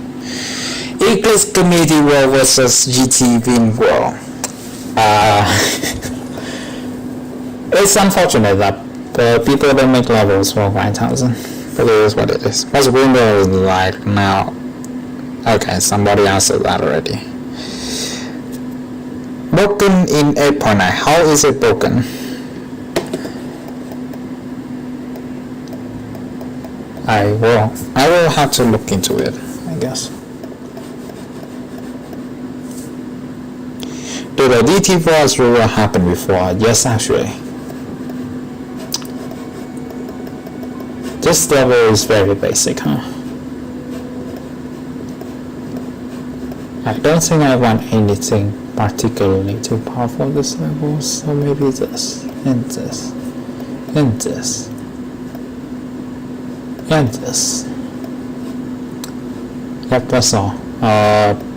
ECLISE Community World versus GT Win World. It's unfortunate that people don't make levels for 5,000. But it is what it is. What's Windows like now? Okay, somebody answered that already. Broken in 8.9. How is it broken? I will have to look into it, I guess. Did a DT force rule happen before? Yes, actually. This level is very basic, huh? I don't think I want anything particularly too powerful this level, so maybe this, and this, and this, and this. Yep, that's all.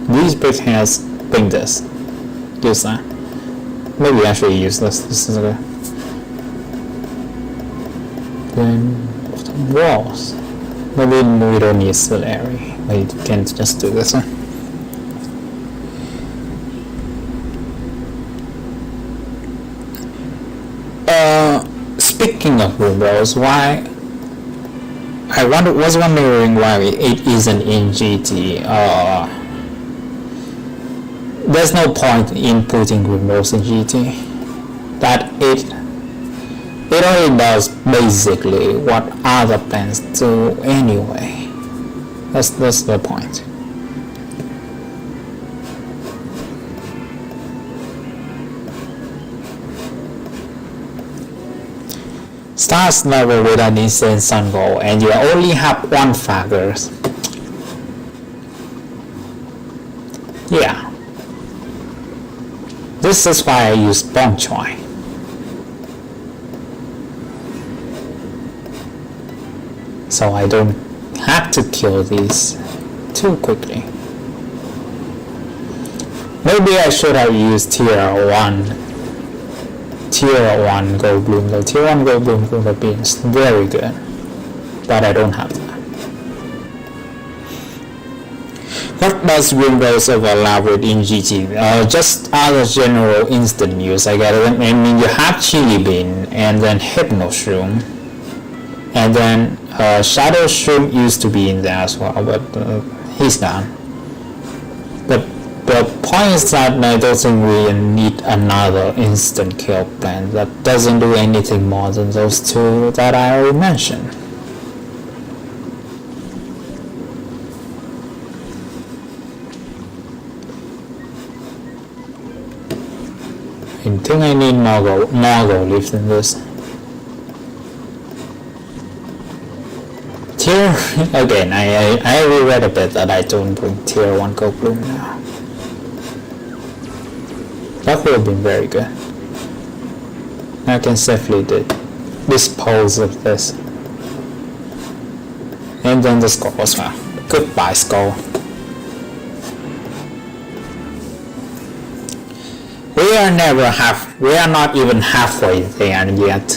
These big hands bring this. Use that. Maybe actually use this. This is good. Then walls. Maybe we don't need auxiliary. We can just do this one. Speaking of windows, why I was wondering why it isn't in GT. There's no point in putting windows in GT. That it only does basically what other plans do anyway. That's the point. Starts level with an instant sun goal and you only have one factor. Yeah. This is why I use Bong Choy. So I don't have to kill these too quickly. Maybe I should have used tier 1 Gold Bloom. The tier 1 Gold Bloom would have been very good, but I don't have that. What does Windows overlap with in GT? Just other general instant use, I get it. I mean, you have Chili Bean and then Hypno Shroom, and then Shadow Shroom used to be in there as well, but he's gone. The point is that I don't think we need another instant kill plan that doesn't do anything more than those two that I already mentioned. I think I need more gold leaf than this. Again, I regret a bit that I don't bring tier 1 Gold Bloom now. That would have been very good. I can safely do dispose of this. And then the skull as well. Goodbye, skull. We are not even halfway there yet.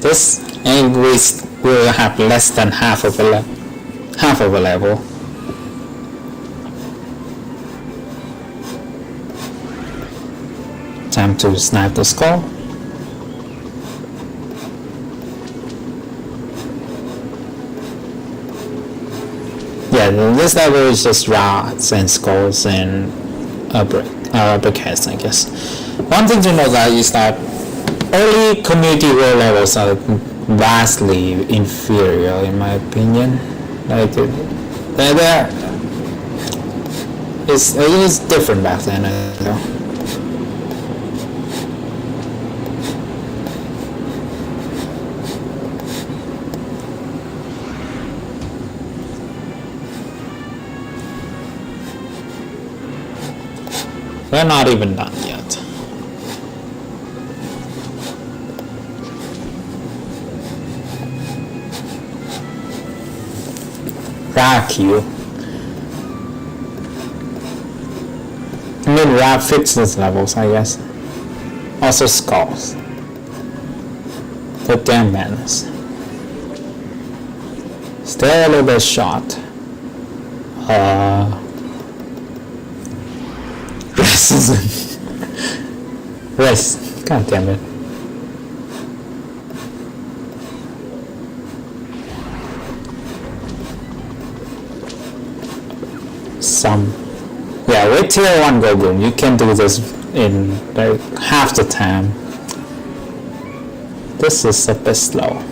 This, and we will have less than half of a level. Time to snipe the skull. Yeah, this level is just rods and skulls and brickheads, I guess. One thing to know that is that early community world levels are vastly inferior, in my opinion. Like it's different back then, I know. We're not even done yet. Rack you. I mean, Rap fits those levels, I guess. Also skulls. The damn menace. Still a little bit short. Racism. Race. God damn it. Yeah, with tier 1 Gogoon, you can do this in like half the time. This is a bit slow.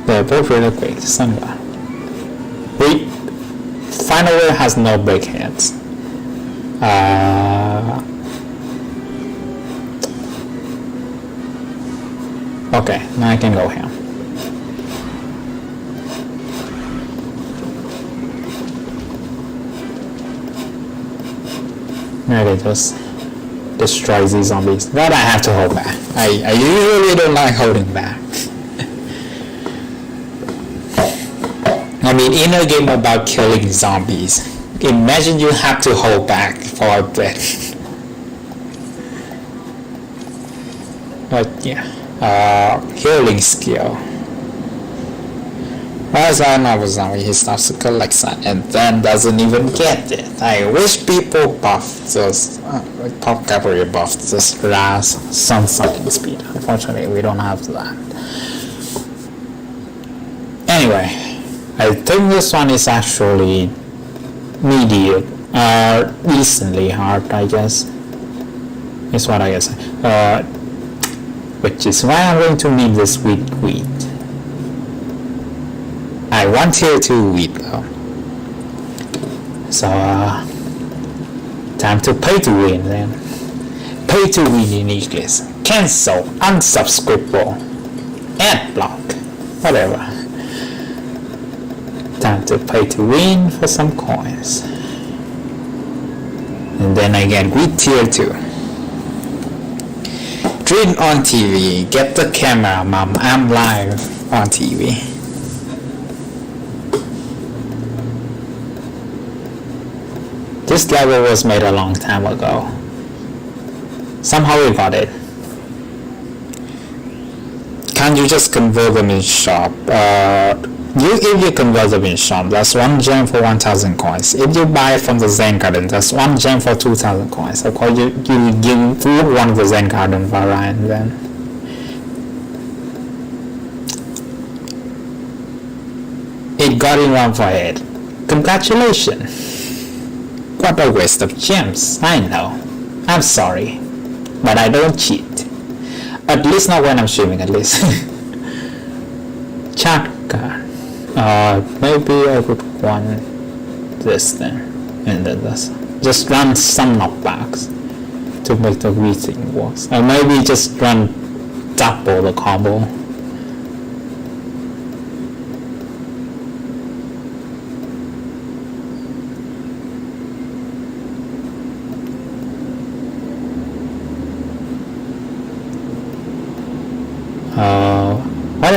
They're both really quick. Sunga. Final Way has no breakheads. Okay, now I can go here. Maybe just destroy these zombies. But I have to hold back. I usually don't like holding back. I mean, in a game about killing zombies, imagine you have to hold back for a bit. But yeah, healing skill. As another zombie, he starts to collect sun and then doesn't even get it. I wish people buffed those, Pop Cavalry buffed this last sunset speed. Unfortunately, we don't have that. Anyway, I think this one is actually medium, decently hard, I guess. Is what I guess. Which is why I'm going to need this wheat. I want tier 2 wheat though. So, time to pay to win then. Pay to win in ECLISE. Cancel, unsubscribable, ad block, whatever. Time to pay to win for some coins. And then I get wheat tier 2. Dream on TV. Get the camera, mom. I'm live on TV. This level was made a long time ago. Somehow we got it. Can't you just convert them in shop? If you convert them in shop, that's 1 gem for 1,000 coins. If you buy it from the Zen Garden, that's 1 gem for 2,000 coins. Of course, you give one of the Zen Garden variant then. It got in one for it. Congratulations. What a waste of gems. I know. I'm sorry. But I don't cheat. At least not when I'm streaming, at least. Chat card. Maybe I would want this then. And then this. Just run some knockbacks to make the wheat thing work. Or maybe just run double the combo.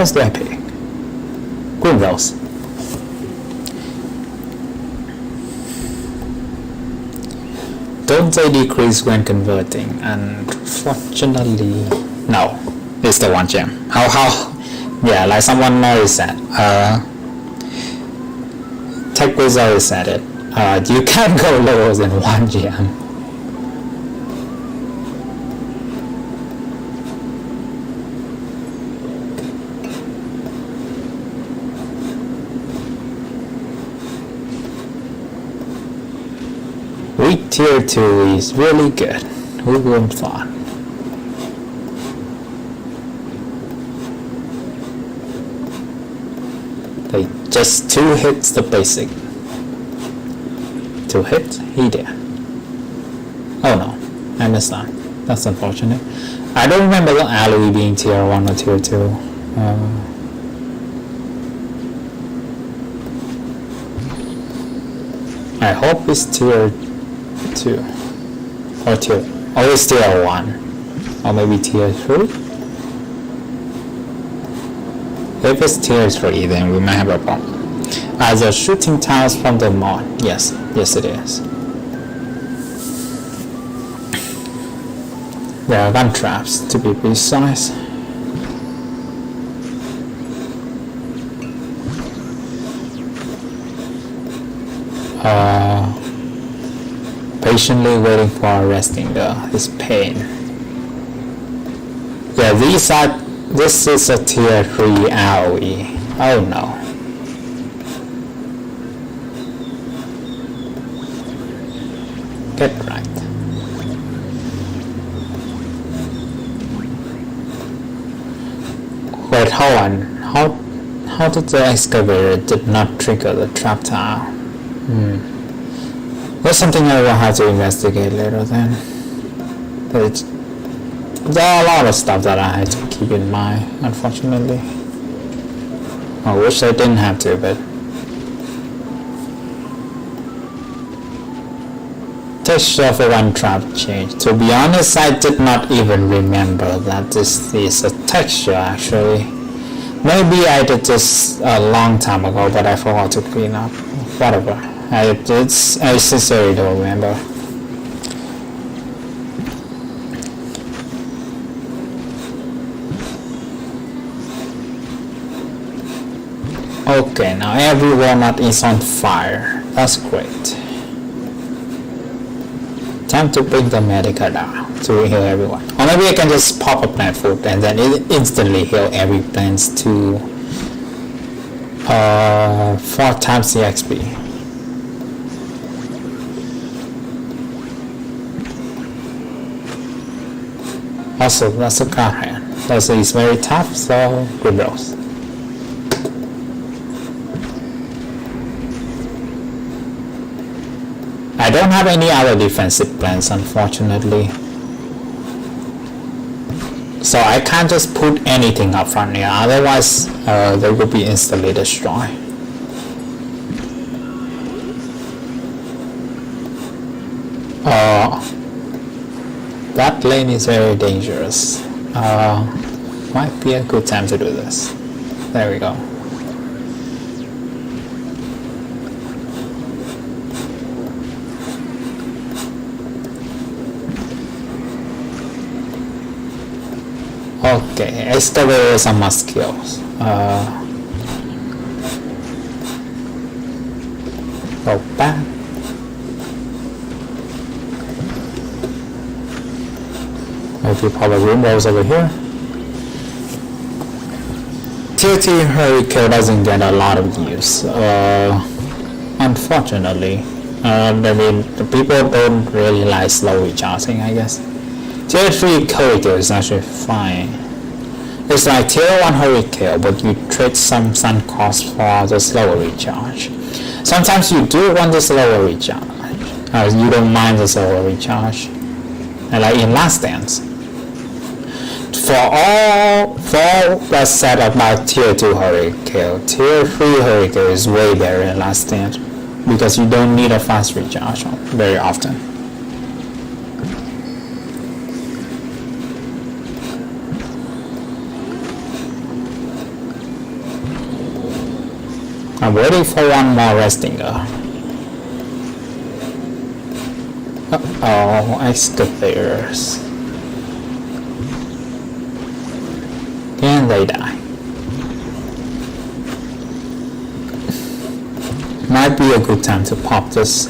else do I pick? Green Rose. Don't they decrease when converting? Unfortunately, no. It's the 1 gem. How? Yeah, like someone knows that. Tech Wizard said it. You can't go lower than 1 gem. Weak tier 2 is really good. Who would have thought? They just 2 hits the basic. 2 hits? He did. Oh no, I missed that. That's unfortunate. I don't remember the Aloe being tier 1 or tier 2. I hope it's tier 2 or it's tier 1 or maybe tier 3. If it's tier 3, then we might have a problem. Are the shooting tiles from the mod? Yes it is. There are gun traps, to be precise. Patiently waiting for resting his pain. Yeah, this is a tier 3 AoE. Oh no. Get right. Wait, hold on. How did the excavator did not trigger the trap tile? That's something I will have to investigate later then. There are a lot of stuff that I had to keep in mind, unfortunately. I wish I didn't have to, but texture for one trap change. To be honest, I did not even remember that this is a texture actually. Maybe I did this a long time ago, but I forgot to clean up. Whatever. I sincerely don't remember. Okay, now every walnut is on fire. That's great. Time to bring the medica down to heal everyone. Or maybe I can just pop a plant food and then it instantly heal every plant to 4 times the XP. Also, that's a card hand. Also, it's very tough, so good rolls. I don't have any other defensive plans, unfortunately. So I can't just put anything up front here, otherwise they will be instantly destroyed. That lane is very dangerous. Might be a good time to do this. There we go. Okay, excavators are must kills. Go back. Maybe pop a room rolls over here. Tier 2 Hurricane doesn't get a lot of use, unfortunately. I mean, the people don't really like slow recharging, I guess. Tier 3 Hurricane is actually fine. It's like tier 1 Hurricane, but you trade some sun cost for the slower recharge. Sometimes you do want the slower recharge. You don't mind the slower recharge. And like in Last Dance. For all that's said about tier 2 Hurricane, tier 3 Hurricane is way better than Last Dance because you don't need a fast recharge very often. I'm waiting for one more resting. Oh, excavators. And they die. Might be a good time to pop this.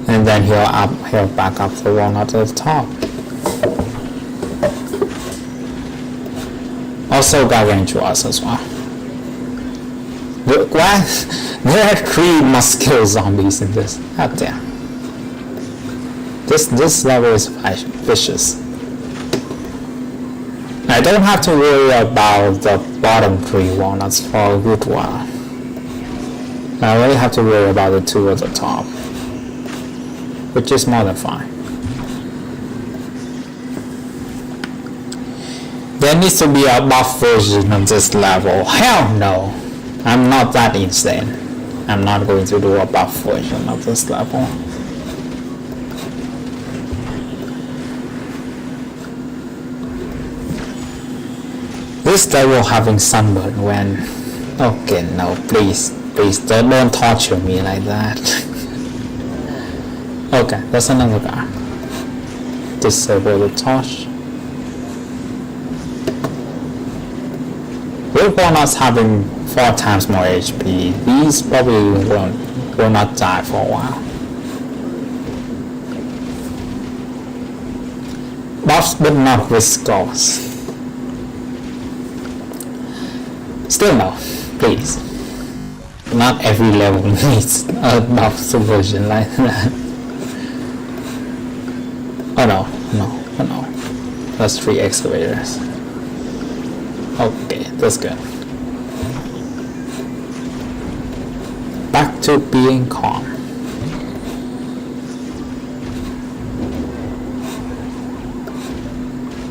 And then he'll back up the walnut at the top. Also gargantuars as well. Why? There are 3 muscular zombies in this. God damn. This level is vicious. I don't have to worry about the bottom 3 walnuts for a good while. I only have to worry about the 2 at the top, which is more than fine. There needs to be a buff version of this level. Hell no! I'm not that insane. I'm not going to do a buff version of this level. This devil having sunburn when... Okay, no, please don't torture me like that. Okay, that's another guy. Disable the torch. With walnuts having 4 times more HP, these probably will not die for a while. Buffs but not viscous. Still no, please. Not every level needs a buff version like that. Oh no. That's 3 excavators. Okay, that's good. Back to being calm.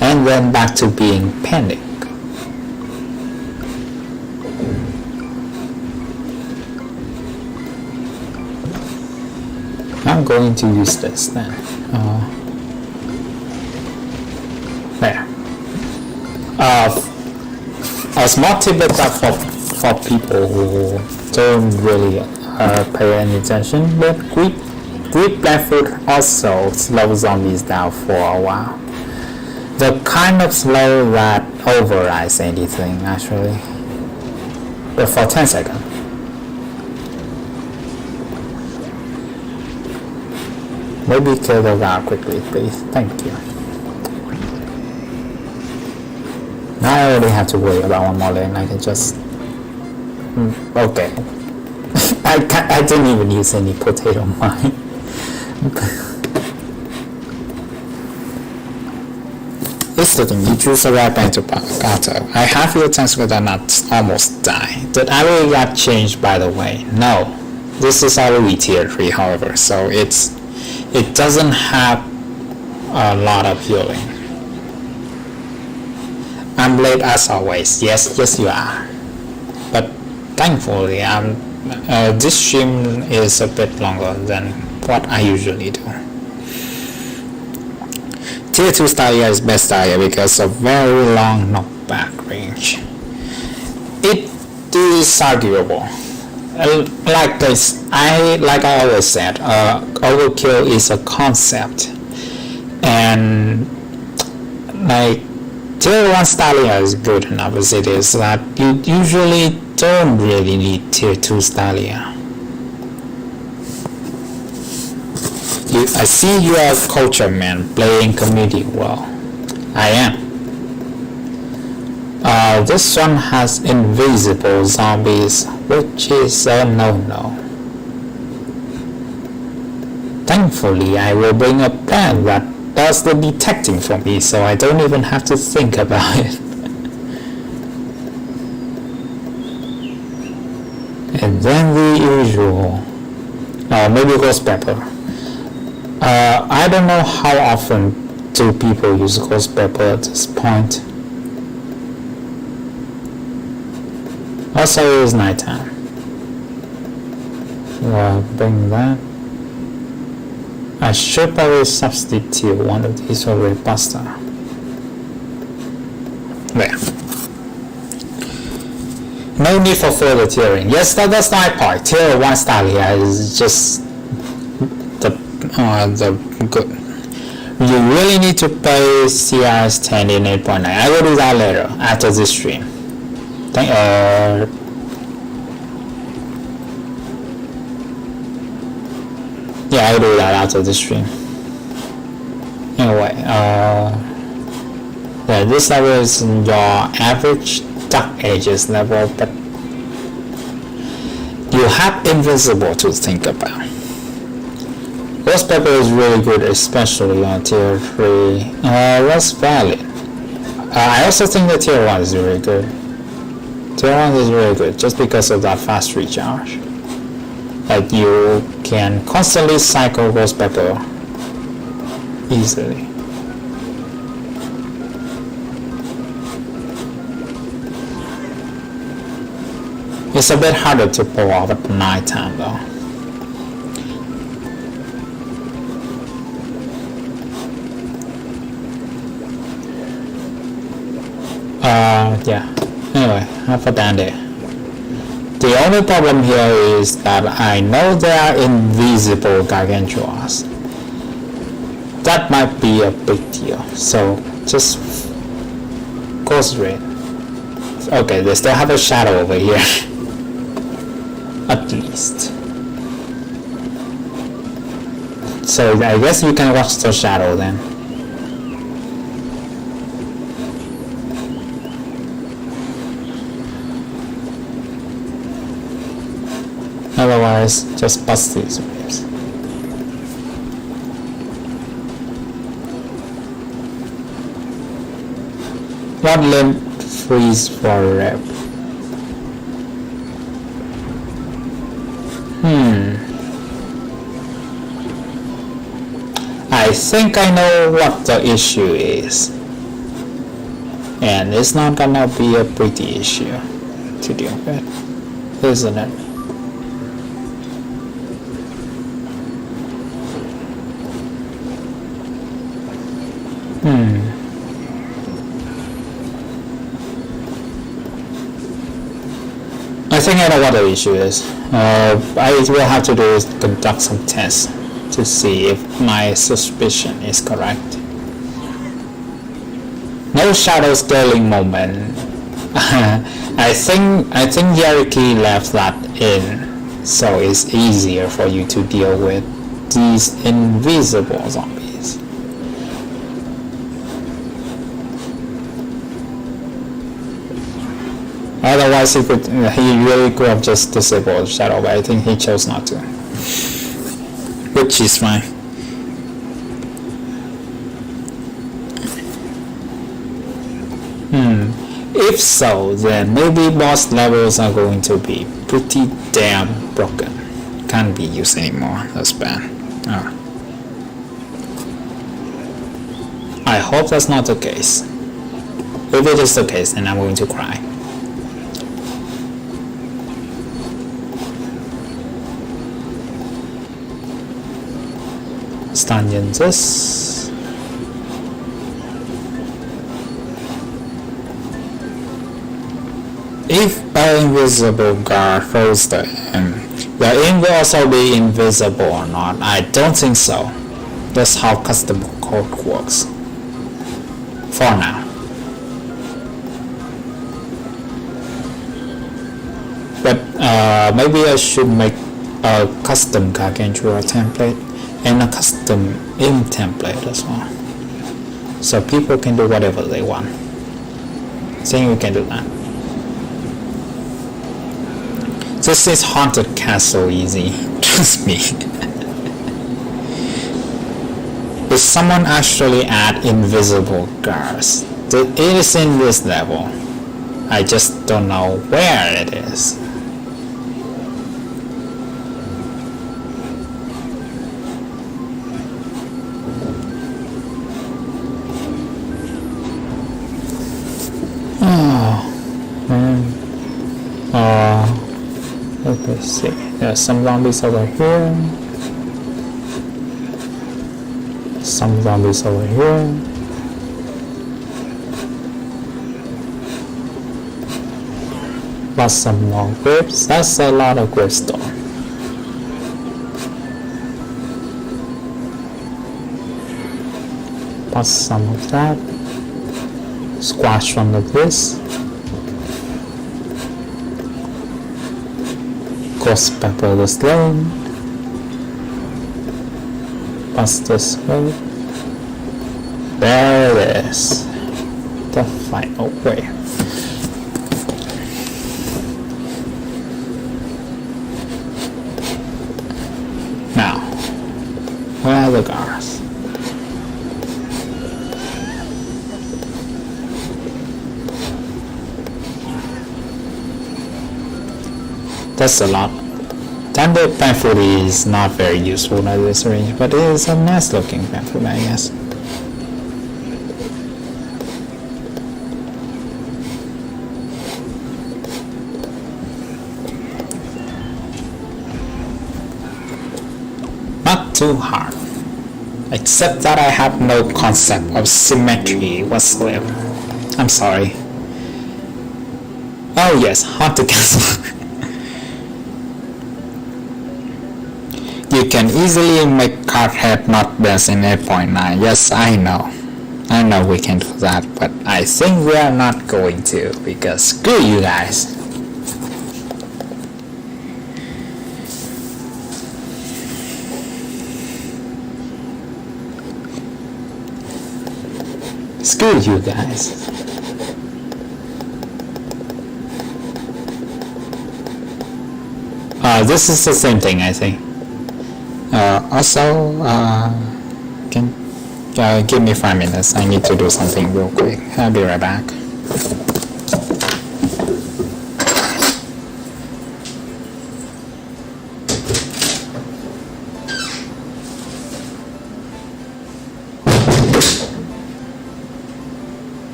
And then back to being panic. I'm going to use this then. There. A small tip for people who don't really pay any attention, but Greek Blackfoot also slows zombies down for a while. The kind of slow that overrides anything actually, but for 10 seconds. Maybe kill the guy quickly, please. Thank you. Now I already have to worry about one more lane. I can just... Okay. I didn't even use any potato mine. It's the thing, you choose the right band to counter. I have your tanks but I not almost die. That area got changed, by the way. No. This is already tier 3, however, so it doesn't have a lot of healing. I'm late as always. Yes you are. But thankfully, this stream is a bit longer than what I usually do. Tier 2 Stalia is best Stalia because of very long knockback range. It is arguable. Like I always said, overkill is a concept, and like tier 1 Stalia is good enough as it is that you usually don't really need tier 2 Stalia. I see you are a culture man playing community well. I am. This one has invisible zombies, which is a no-no. Thankfully, I will bring a plan that does the detecting for me, so I don't even have to think about it. And then the usual. Maybe ghost pepper. I don't know how often do people use ghost pepper at this point. Also, it is nighttime. Well, bring that. I should probably substitute one of these for a buster. There. no need for further tiering. Yes, that's my part. Tier 1 style here is just the good. You really need to pay CRS 10 in 8.9. I will do that later after this stream. Yeah, I'll do that after this stream. Anyway, yeah, this level is your average dark ages level, but you have invisible to think about. Ghost Pepper is really good, especially on tier 3. That's valid. I also think that tier 1 is really good. Tier 1 is really good just because of that fast recharge. Like, you can constantly cycle Ghost Pepper easily. It's a bit harder to pull off at night time though. Yeah. Anyway, have a dandy. The only problem here is that I know there are invisible gargantuas. That might be a big deal, so just go straight. Okay, they still have a shadow over here. At least. So I guess you can watch the shadow then. Otherwise, just bust these waves. Not let freeze for rep. I think I know what the issue is. And it's not gonna be a pretty issue to deal with, isn't it? I think I know what the issue is. I will have to do is conduct some tests to see if my suspicion is correct. No shadow scaling moment. I think Yeriki left that in, so it's easier for you to deal with these invisible zombies. Otherwise, he really could have just disabled shadow, but I think he chose not to, which is fine. If so, then maybe boss levels are going to be pretty damn broken. Can't be used anymore. That's bad. I hope that's not the case. If it is the case, then I'm going to cry. Stun this. If an invisible guard throws the aim will also be invisible or not. I don't think so. That's how custom code works. For now. But maybe I should make a custom Gargantua template and a custom aim template as well. So people can do whatever they want. I think we can do that. This is Haunted Castle easy, trust me. If someone actually add invisible guards, it is in this level. I just don't know where it is. Let's see, there's some zombies over here, some zombies over here, Plus some more grips. That's a lot of grips though. Plus some of that. Squash one of this. Ghost pepper this lane. Pass this way. There it is. The final way. Now, where are the guards? That's a lot. Thunder Pamphlet is not very useful at this range, but it is a nice looking pamphlet, I guess. Not too hard, except that I have no concept of symmetry whatsoever. I'm sorry. Oh yes, Haunted Castle. You can easily make card head not best in 8.9. Yes, I know. I know we can do that, but I think we are not going to, because screw you guys. Screw you guys. This is the same thing, I think. Also, can give me 5 minutes. I need to do something real quick. I'll be right back.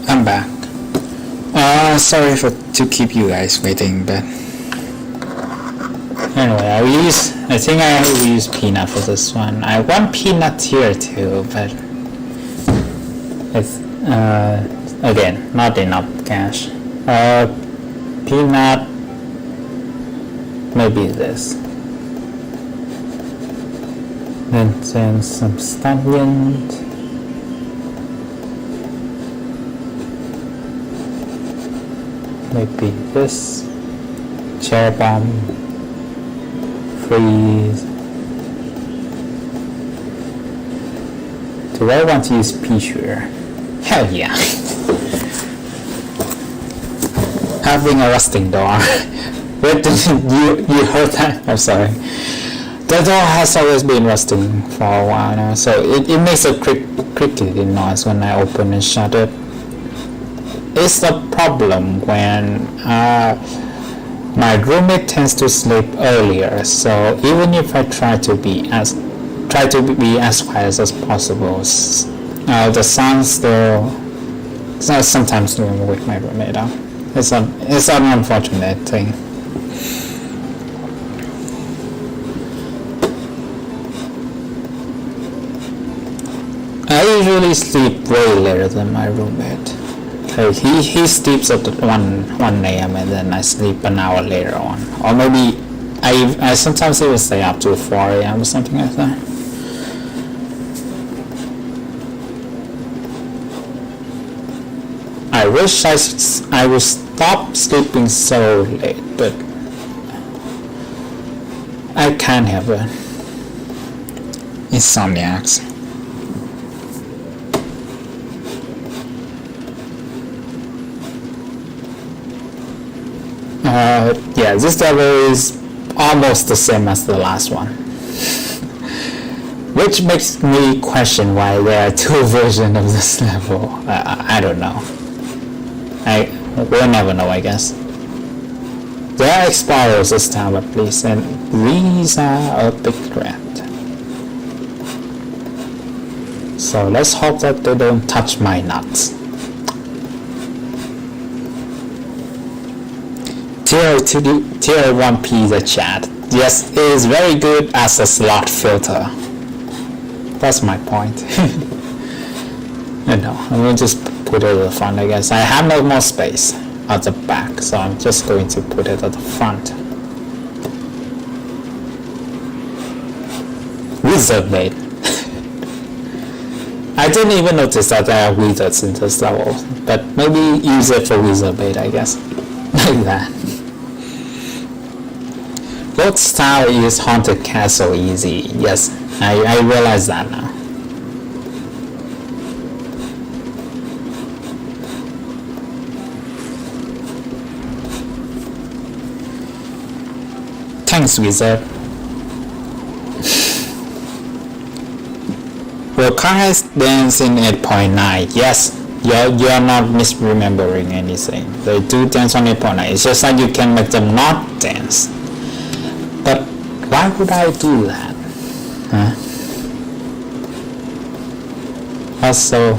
I'm back. Sorry to keep you guys waiting, but anyway, I think I will use Peanut for this one. I want Peanut here too, but it's again not enough cash. Peanut, maybe this. Then some stallion. Maybe this. Chair bomb. Freeze. Do I want to use P-Shooter? Hell yeah. Having a rusting door. Wait, you heard that? I'm sorry. The door has always been rusting for a while now, so it makes a crickety noise when I open and shut it. It's a problem when my roommate tends to sleep earlier, so even if I try to be as quiet as possible, the sound still So I sometimes do with my roommate. It's an unfortunate thing. I usually sleep way later than my roommate. Like he sleeps at 1 a.m. and then I sleep an hour later on. Or maybe I sometimes even stay up to 4 a.m. or something like that. I wish I would stop sleeping so late, but I can't have it. Insomniacs. Yeah, this level is almost the same as the last one. Which makes me question why there are two versions of this level. I don't know. We'll never know, I guess. There are explorers this time at least, and these are a big threat. So let's hope that they don't touch my nuts. Tier 1 PvZ chat. Yes, it is very good as a slot filter. That's my point. No, I'm going to just put it at the front, I guess. I have no more space at the back, so I'm just going to put it at the front. Wizard mate. I didn't even notice that there are wizards in this level, but maybe use it for wizard bait, I guess. Like that. Both style is Haunted Castle easy. Yes, I realize that now. Thanks, wizard. Well, Kai's dancing 8.9. Yes, you're not misremembering anything. They do dance on 8.9. It's just that you can make them not dance. But why would I do that? Huh? Also,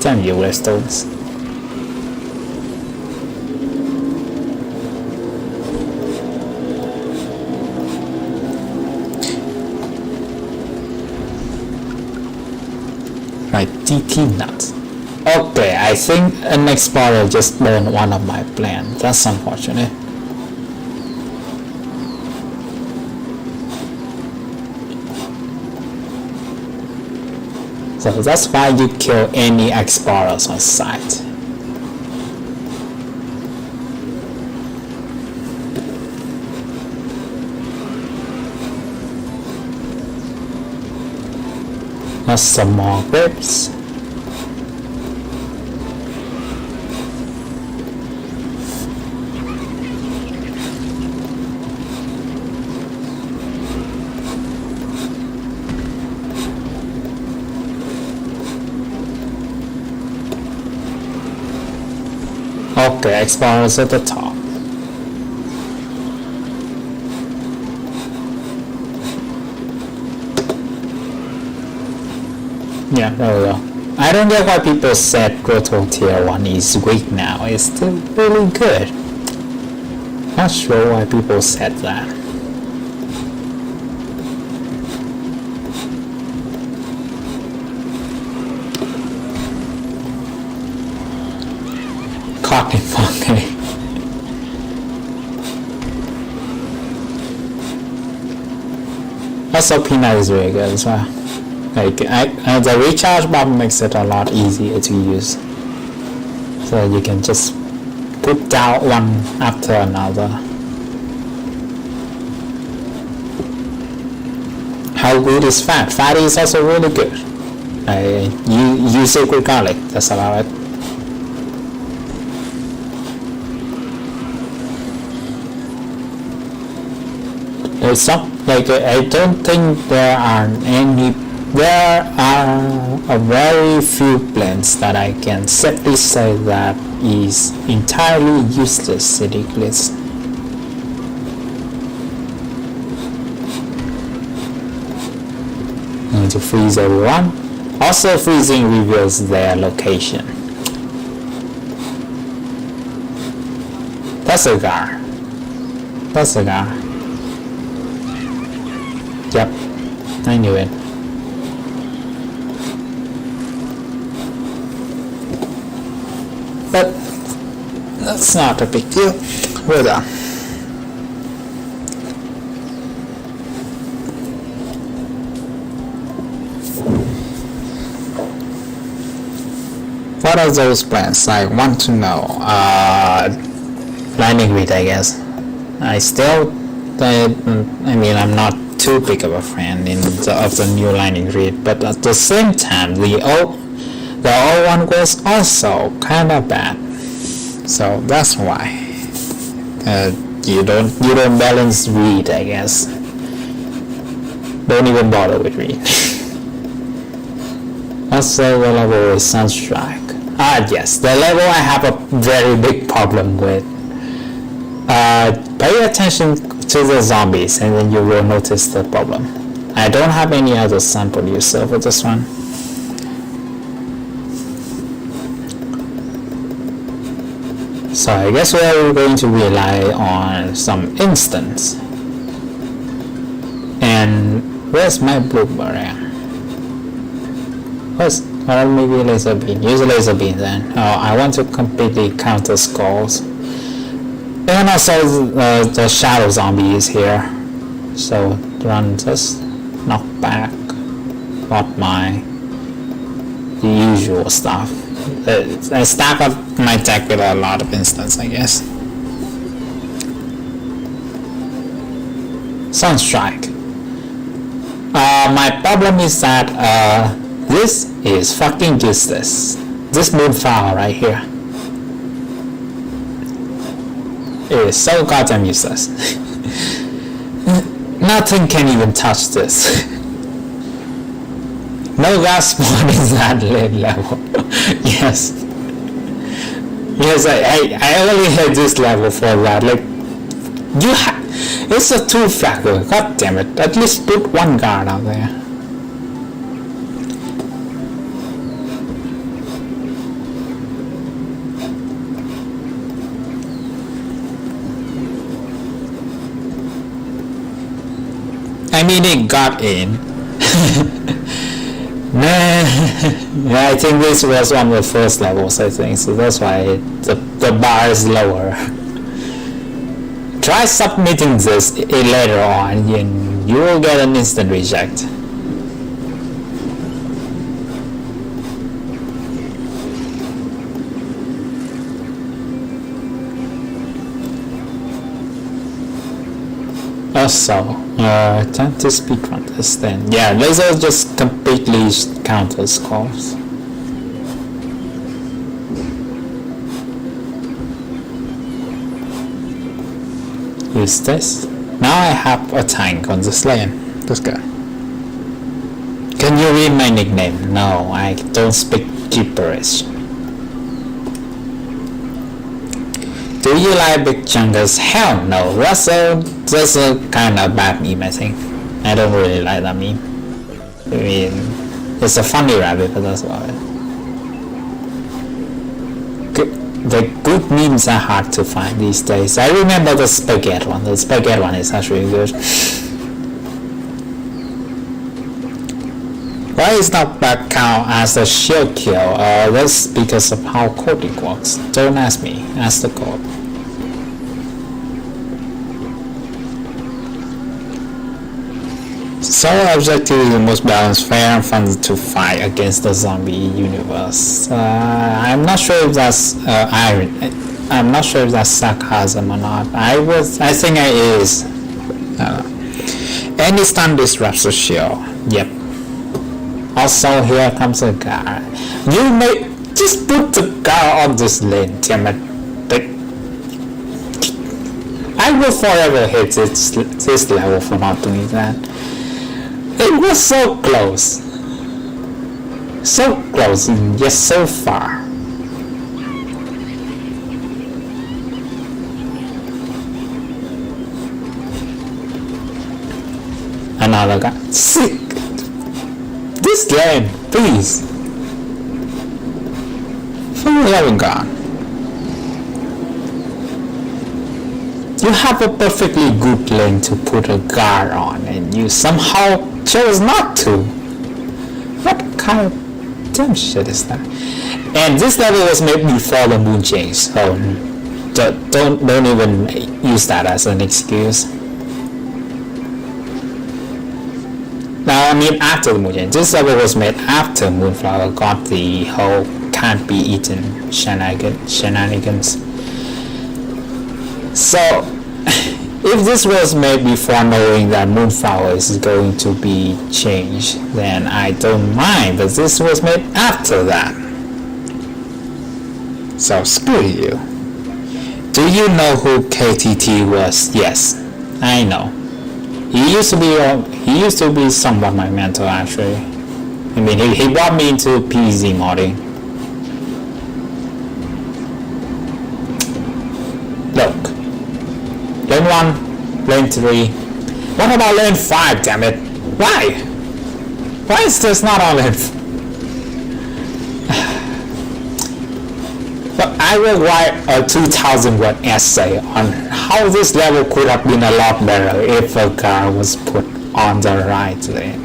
damn you, Westons. My DT nuts. Okay, I think an explorer just burned one of my plans. That's unfortunate. So that's why you kill any explorers on sight. That's some more grips. Okay, explorers at the top. Yeah, there we go. I don't get why people said Grotto Tier 1 is weak now. It's still really good. Not sure why people said that. Cotton funky. Also, peanut is really good as well. Like, the recharge button makes it a lot easier to use. So you can just put down one after another. How good is fat? Fat is also really good. You use it with garlic, that's about it. It's not like I don't think there are a very few plants that I can safely say that is entirely useless in ECLISE. Going to freeze everyone. Also, freezing reveals their location. That's a guy. That's a guy. Yep, I knew it. But that's not a big deal. We're done. What are those plans? I want to know. Landing grid, I guess. I still, I mean, I'm not too big of a fan of the new landing grid, but at the same time, the old one was also kind of bad. So that's why you don't balance read, I guess. Don't even bother with read. Also, the level is Sunstrike. Yes, the level I have a very big problem with. Pay attention to the zombies and then you will notice the problem. I don't have any other sample user for this one. So I guess we're going to rely on some instance. And where's my blueberry? Or maybe laser beam. Use a laser beam then. I want to completely counter skulls. And also the shadow zombie is here. So run just knock back. Not the usual stuff. I stack up my deck with a lot of instance, I guess. Sunstrike. My problem is that this is fucking useless. This moonfire right here is so goddamn useless. Nothing can even touch this. No gas spawn is that level. Yes. Yes, I only had this level for that. Like, it's a 2-factor. God damn it. At least put one guard out there. I mean, it got in. Yeah, I think this was one of the first levels, I think, so that's why the bar is lower. Try submitting this later on and you will get an instant reject. Also, time to speedrun this then. Yeah, laser just completely counters calls. Use this. Now I have a tank on this lane. Let's go. Can you read my nickname? No, I don't speak gibberish. Do you like big chunkers? Hell no. That's a kind of bad meme, I think. I don't really like that meme. I mean, it's a funny rabbit, but that's about it. The good memes are hard to find these days. I remember the spaghetti one. The spaghetti one is actually good. Why is not back count as a shield kill? That's because of how coding works. Don't ask me. Ask the code. Solo objective is the most balanced, fair, and fun to fight against the zombie universe. I'm not sure if that's I'm not sure if that's sarcasm or not. I think it is. Any stun disrupts the shield. Yep. Also, here comes a guy. You may just put the guy on this lane, damn it. I will forever hate this level for not doing that. It was so close. So close, and yet so far. Another guy. Sick. This lane, please. For the love of God. You have a perfectly good lane to put a guard on, and you somehow chose not to. What kind of dumb shit is that? And this level was made before the moon change, so don't even use that as an excuse. Now I mean after the moon change. This level was made after Moonflower got the whole can't be eaten shenanigans. So, if this was made before knowing that Moonflower is going to be changed, then I don't mind, but this was made after that. So, screw you. Do you know who KTT was? Yes, I know. He used to be somewhat my mentor, actually. I mean, he brought me into PvZ modding. Look. Lane 1, lane 3. What about lane 5, damn it? Why? Why is this not on lane 4? But I will write a 2000 word essay on how this level could have been a lot better if a car was put on the right lane.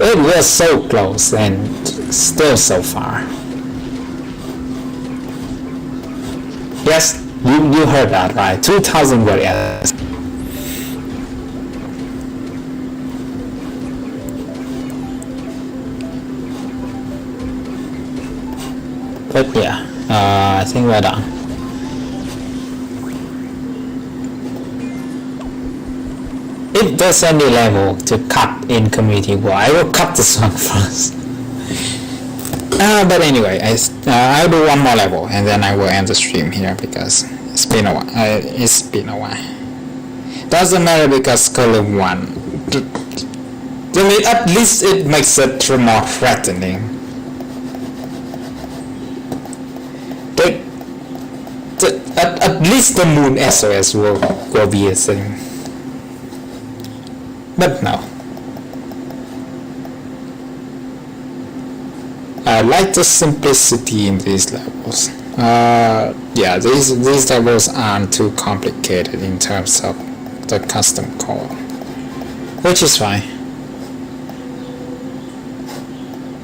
It was so close and still so far. Yes, you heard that right. 2000 word essay. But yeah, I think we're done. If there's any level to cut in community war, I will cut this one first. But anyway, I'll do one more level and then I will end the stream here because it's been a while. Doesn't matter because column 1. I mean, at least it makes it more threatening. At least the moon SOS will be a thing. But no. I like the simplicity in these levels. Yeah, these levels aren't too complicated in terms of the custom code, which is fine.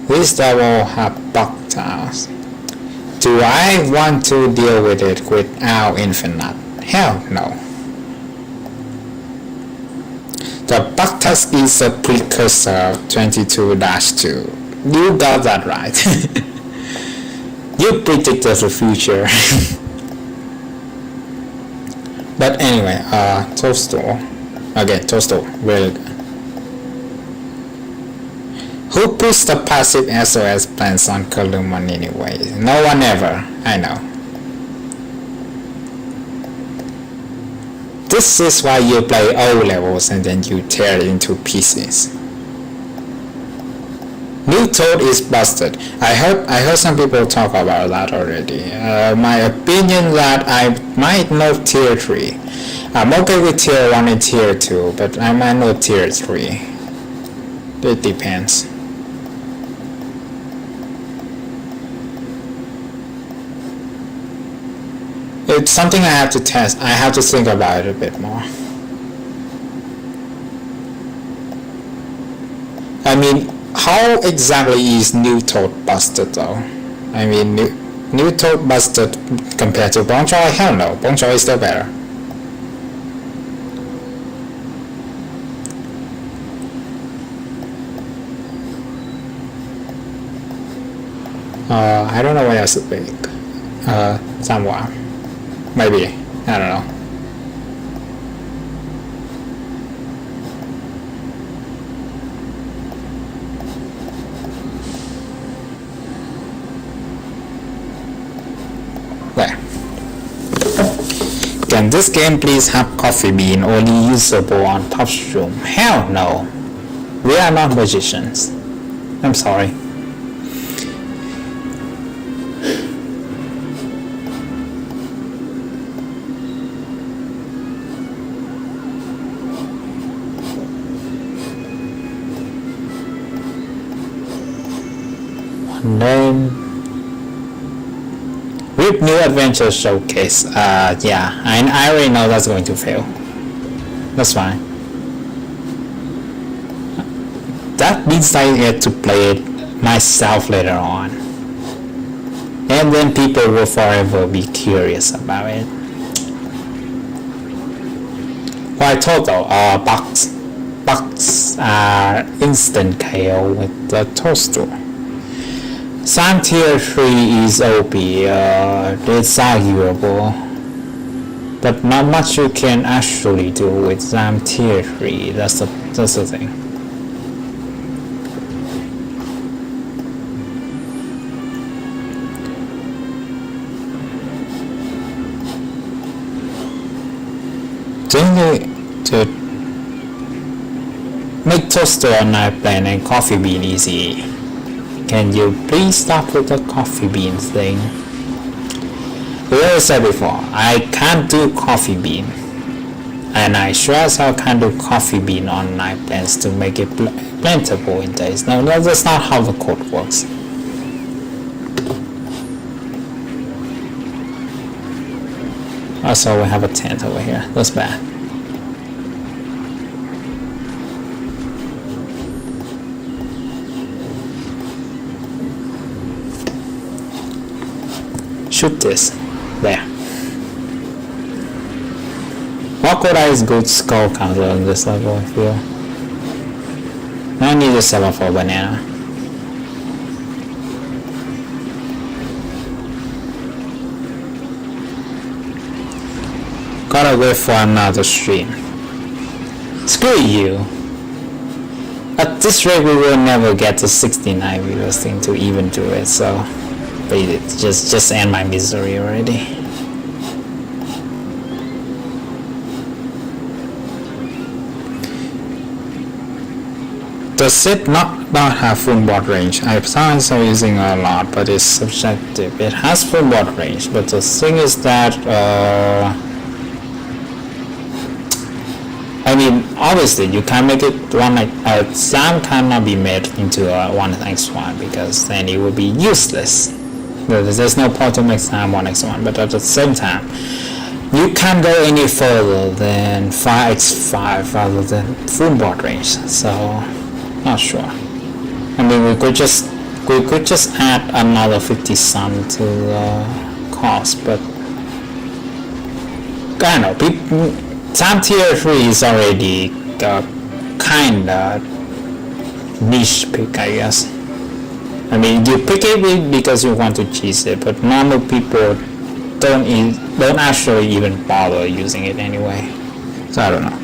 These levels have bug tiles. Do I want to deal with it without infinite? Hell no. The bug test is a precursor of 22-2. You got that right. You predicted the future. But anyway, Toadstool. Okay, Toadstool, really good. Who puts the passive SOS plans on column 1 anyway? No one ever, I know. This is why you play old levels and then you tear it into pieces. New Toad is busted. I heard some people talk about that already. My opinion that I might know tier 3. I'm okay with tier 1 and tier 2, but I might know tier 3. It depends. It's something I have to test. I have to think about it a bit more. I mean, how exactly is New Toad busted though? I mean, New Toad busted compared to Bonjour? Hell no, Bonjour is still better. I don't know what else to pick. Somewhere. Maybe. I don't know. There. Can this game please have Coffee Bean only usable on Puffstroom? Hell no. We are not magicians. I'm sorry. And then with new adventure showcase. Yeah, I already know that's going to fail. That's fine. That means I get to play it myself later on. And then people will forever be curious about it. Why total? Bugs are instant KO with the toaster. Some tier 3 is OP, it's arguable, but not much you can actually do with some tier 3, that's the thing. To make toaster on night plan and coffee bean easy. Can you please stop with the coffee bean thing? We already said before, I can't do coffee bean. And I sure as hell can't do coffee bean on night plans to make it plantable in days. No, that's not how the code works. Also, we have a tent over here. That's bad. Shoot this. There. Crocodile is good skull counter on this level, I feel. I need to sell for banana. Gotta wait for another stream. Screw you. At this rate we will never get to 69 viewers thing to even do it, so just end my misery already. Does it not have full board range? I sometimes I'm using a lot, but it's subjective. It has full board range, but the thing is that I mean, obviously you can't make it SAM cannot be made into a 1x1 because then it would be useless. There's no point to make SAM 1x1, but at the same time, you can't go any further than 5x5 rather than full board range. So, not sure. I mean, we could just add another 50 some to the cost, but I don't know. SAM tier 3 is already kinda niche pick, I guess. I mean, you pick it because you want to cheese it, but normal people don't actually even bother using it anyway. So I don't know.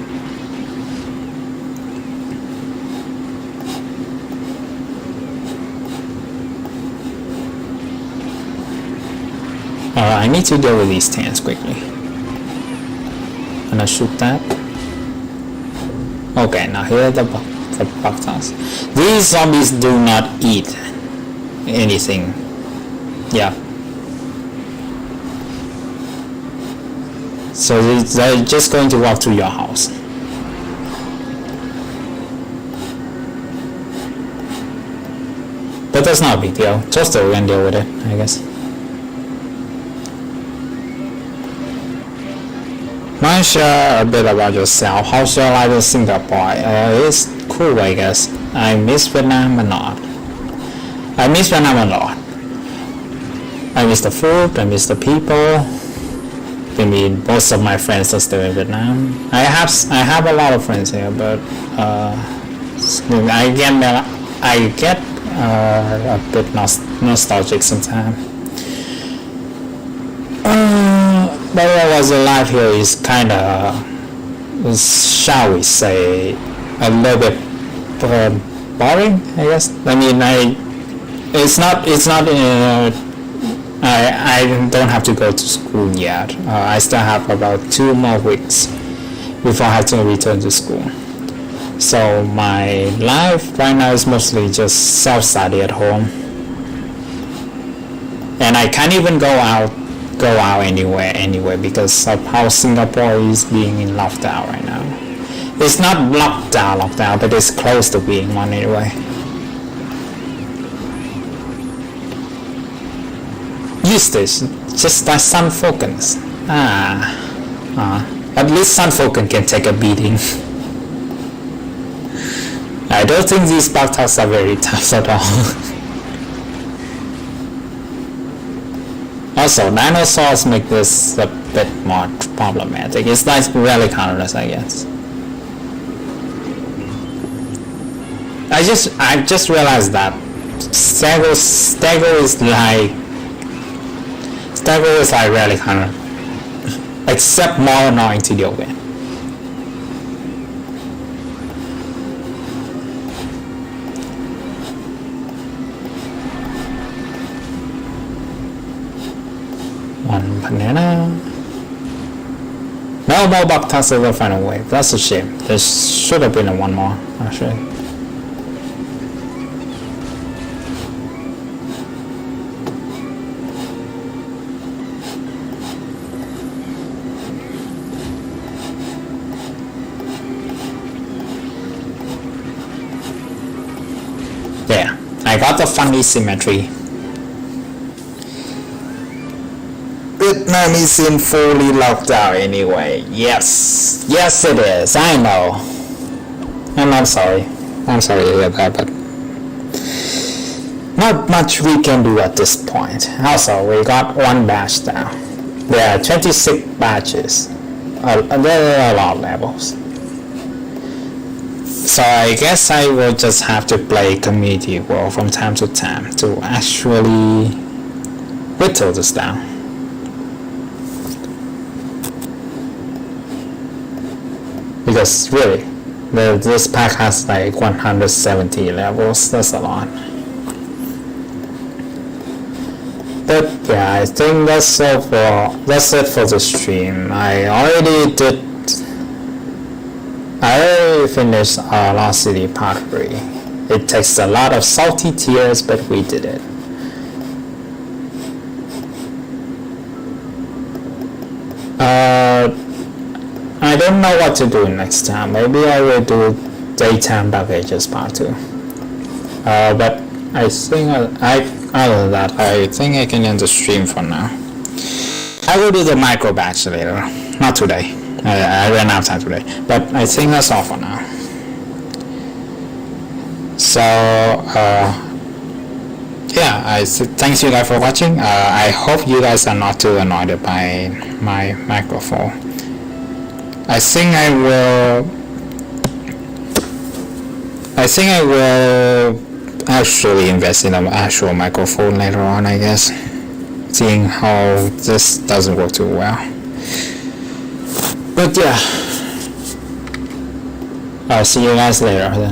I need to deal with these tents quickly. Gonna shoot that. Okay, now here are the bugs. These zombies do not eat anything. Yeah. So they're just going to walk through your house. But that's not a big deal. Just we can deal with it, I guess. Mind share a bit about yourself. How's your life in Singapore? It's cool, I guess. I miss Vietnam a lot. I miss Vietnam a lot. I miss the food, I miss the people. I mean, most of my friends are still in Vietnam. I have a lot of friends here, but I get a bit nostalgic sometimes. But what was alive here is kinda, shall we say, a little bit boring, I guess. I mean, it's not. I don't have to go to school yet. I still have about 2 more weeks before I have to return to school. So my life right now is mostly just self-study at home, and I can't even go out anywhere anyway because of how Singapore is being in lockdown right now. It's not lockdown, but it's close to being one anyway. use this, just like Sun Falcons. At least Sun Falcon can take a beating. I don't think these Bugtails are very tough at all. Also, dinosaurs make this a bit more problematic. It's like rally colorless, I guess. I just realized that Stego is like rally color, except more annoying to deal with. One banana. No more Bugtails in the final wave. That's a shame. There should have been one more, actually. Yeah, I got the funny symmetry. Vietnamese in fully locked out anyway. Yes it is, I know. And I'm sorry to hear that, but not much we can do at this point. Also, we got one batch now. There are 26 batches. There are a lot of levels. So I guess I will just have to play Community World from time to time to actually whittle this down. Because really, this pack has like 170 levels, that's a lot. But yeah, I think that's it for the stream. I already finished Lost City Part 3. It takes a lot of salty tears, but we did it. I don't know what to do next time. Maybe I will do daytime packages part 2. But I think other than that, I think I can end the stream for now. I will do the micro batch later, not today. I ran out of time today, but I think that's all for now. So yeah, thanks you guys for watching. I hope you guys are not too annoyed by my microphone. I think I will actually invest in an actual microphone later on, I guess, seeing how this doesn't work too well. But yeah, I'll see you guys later then.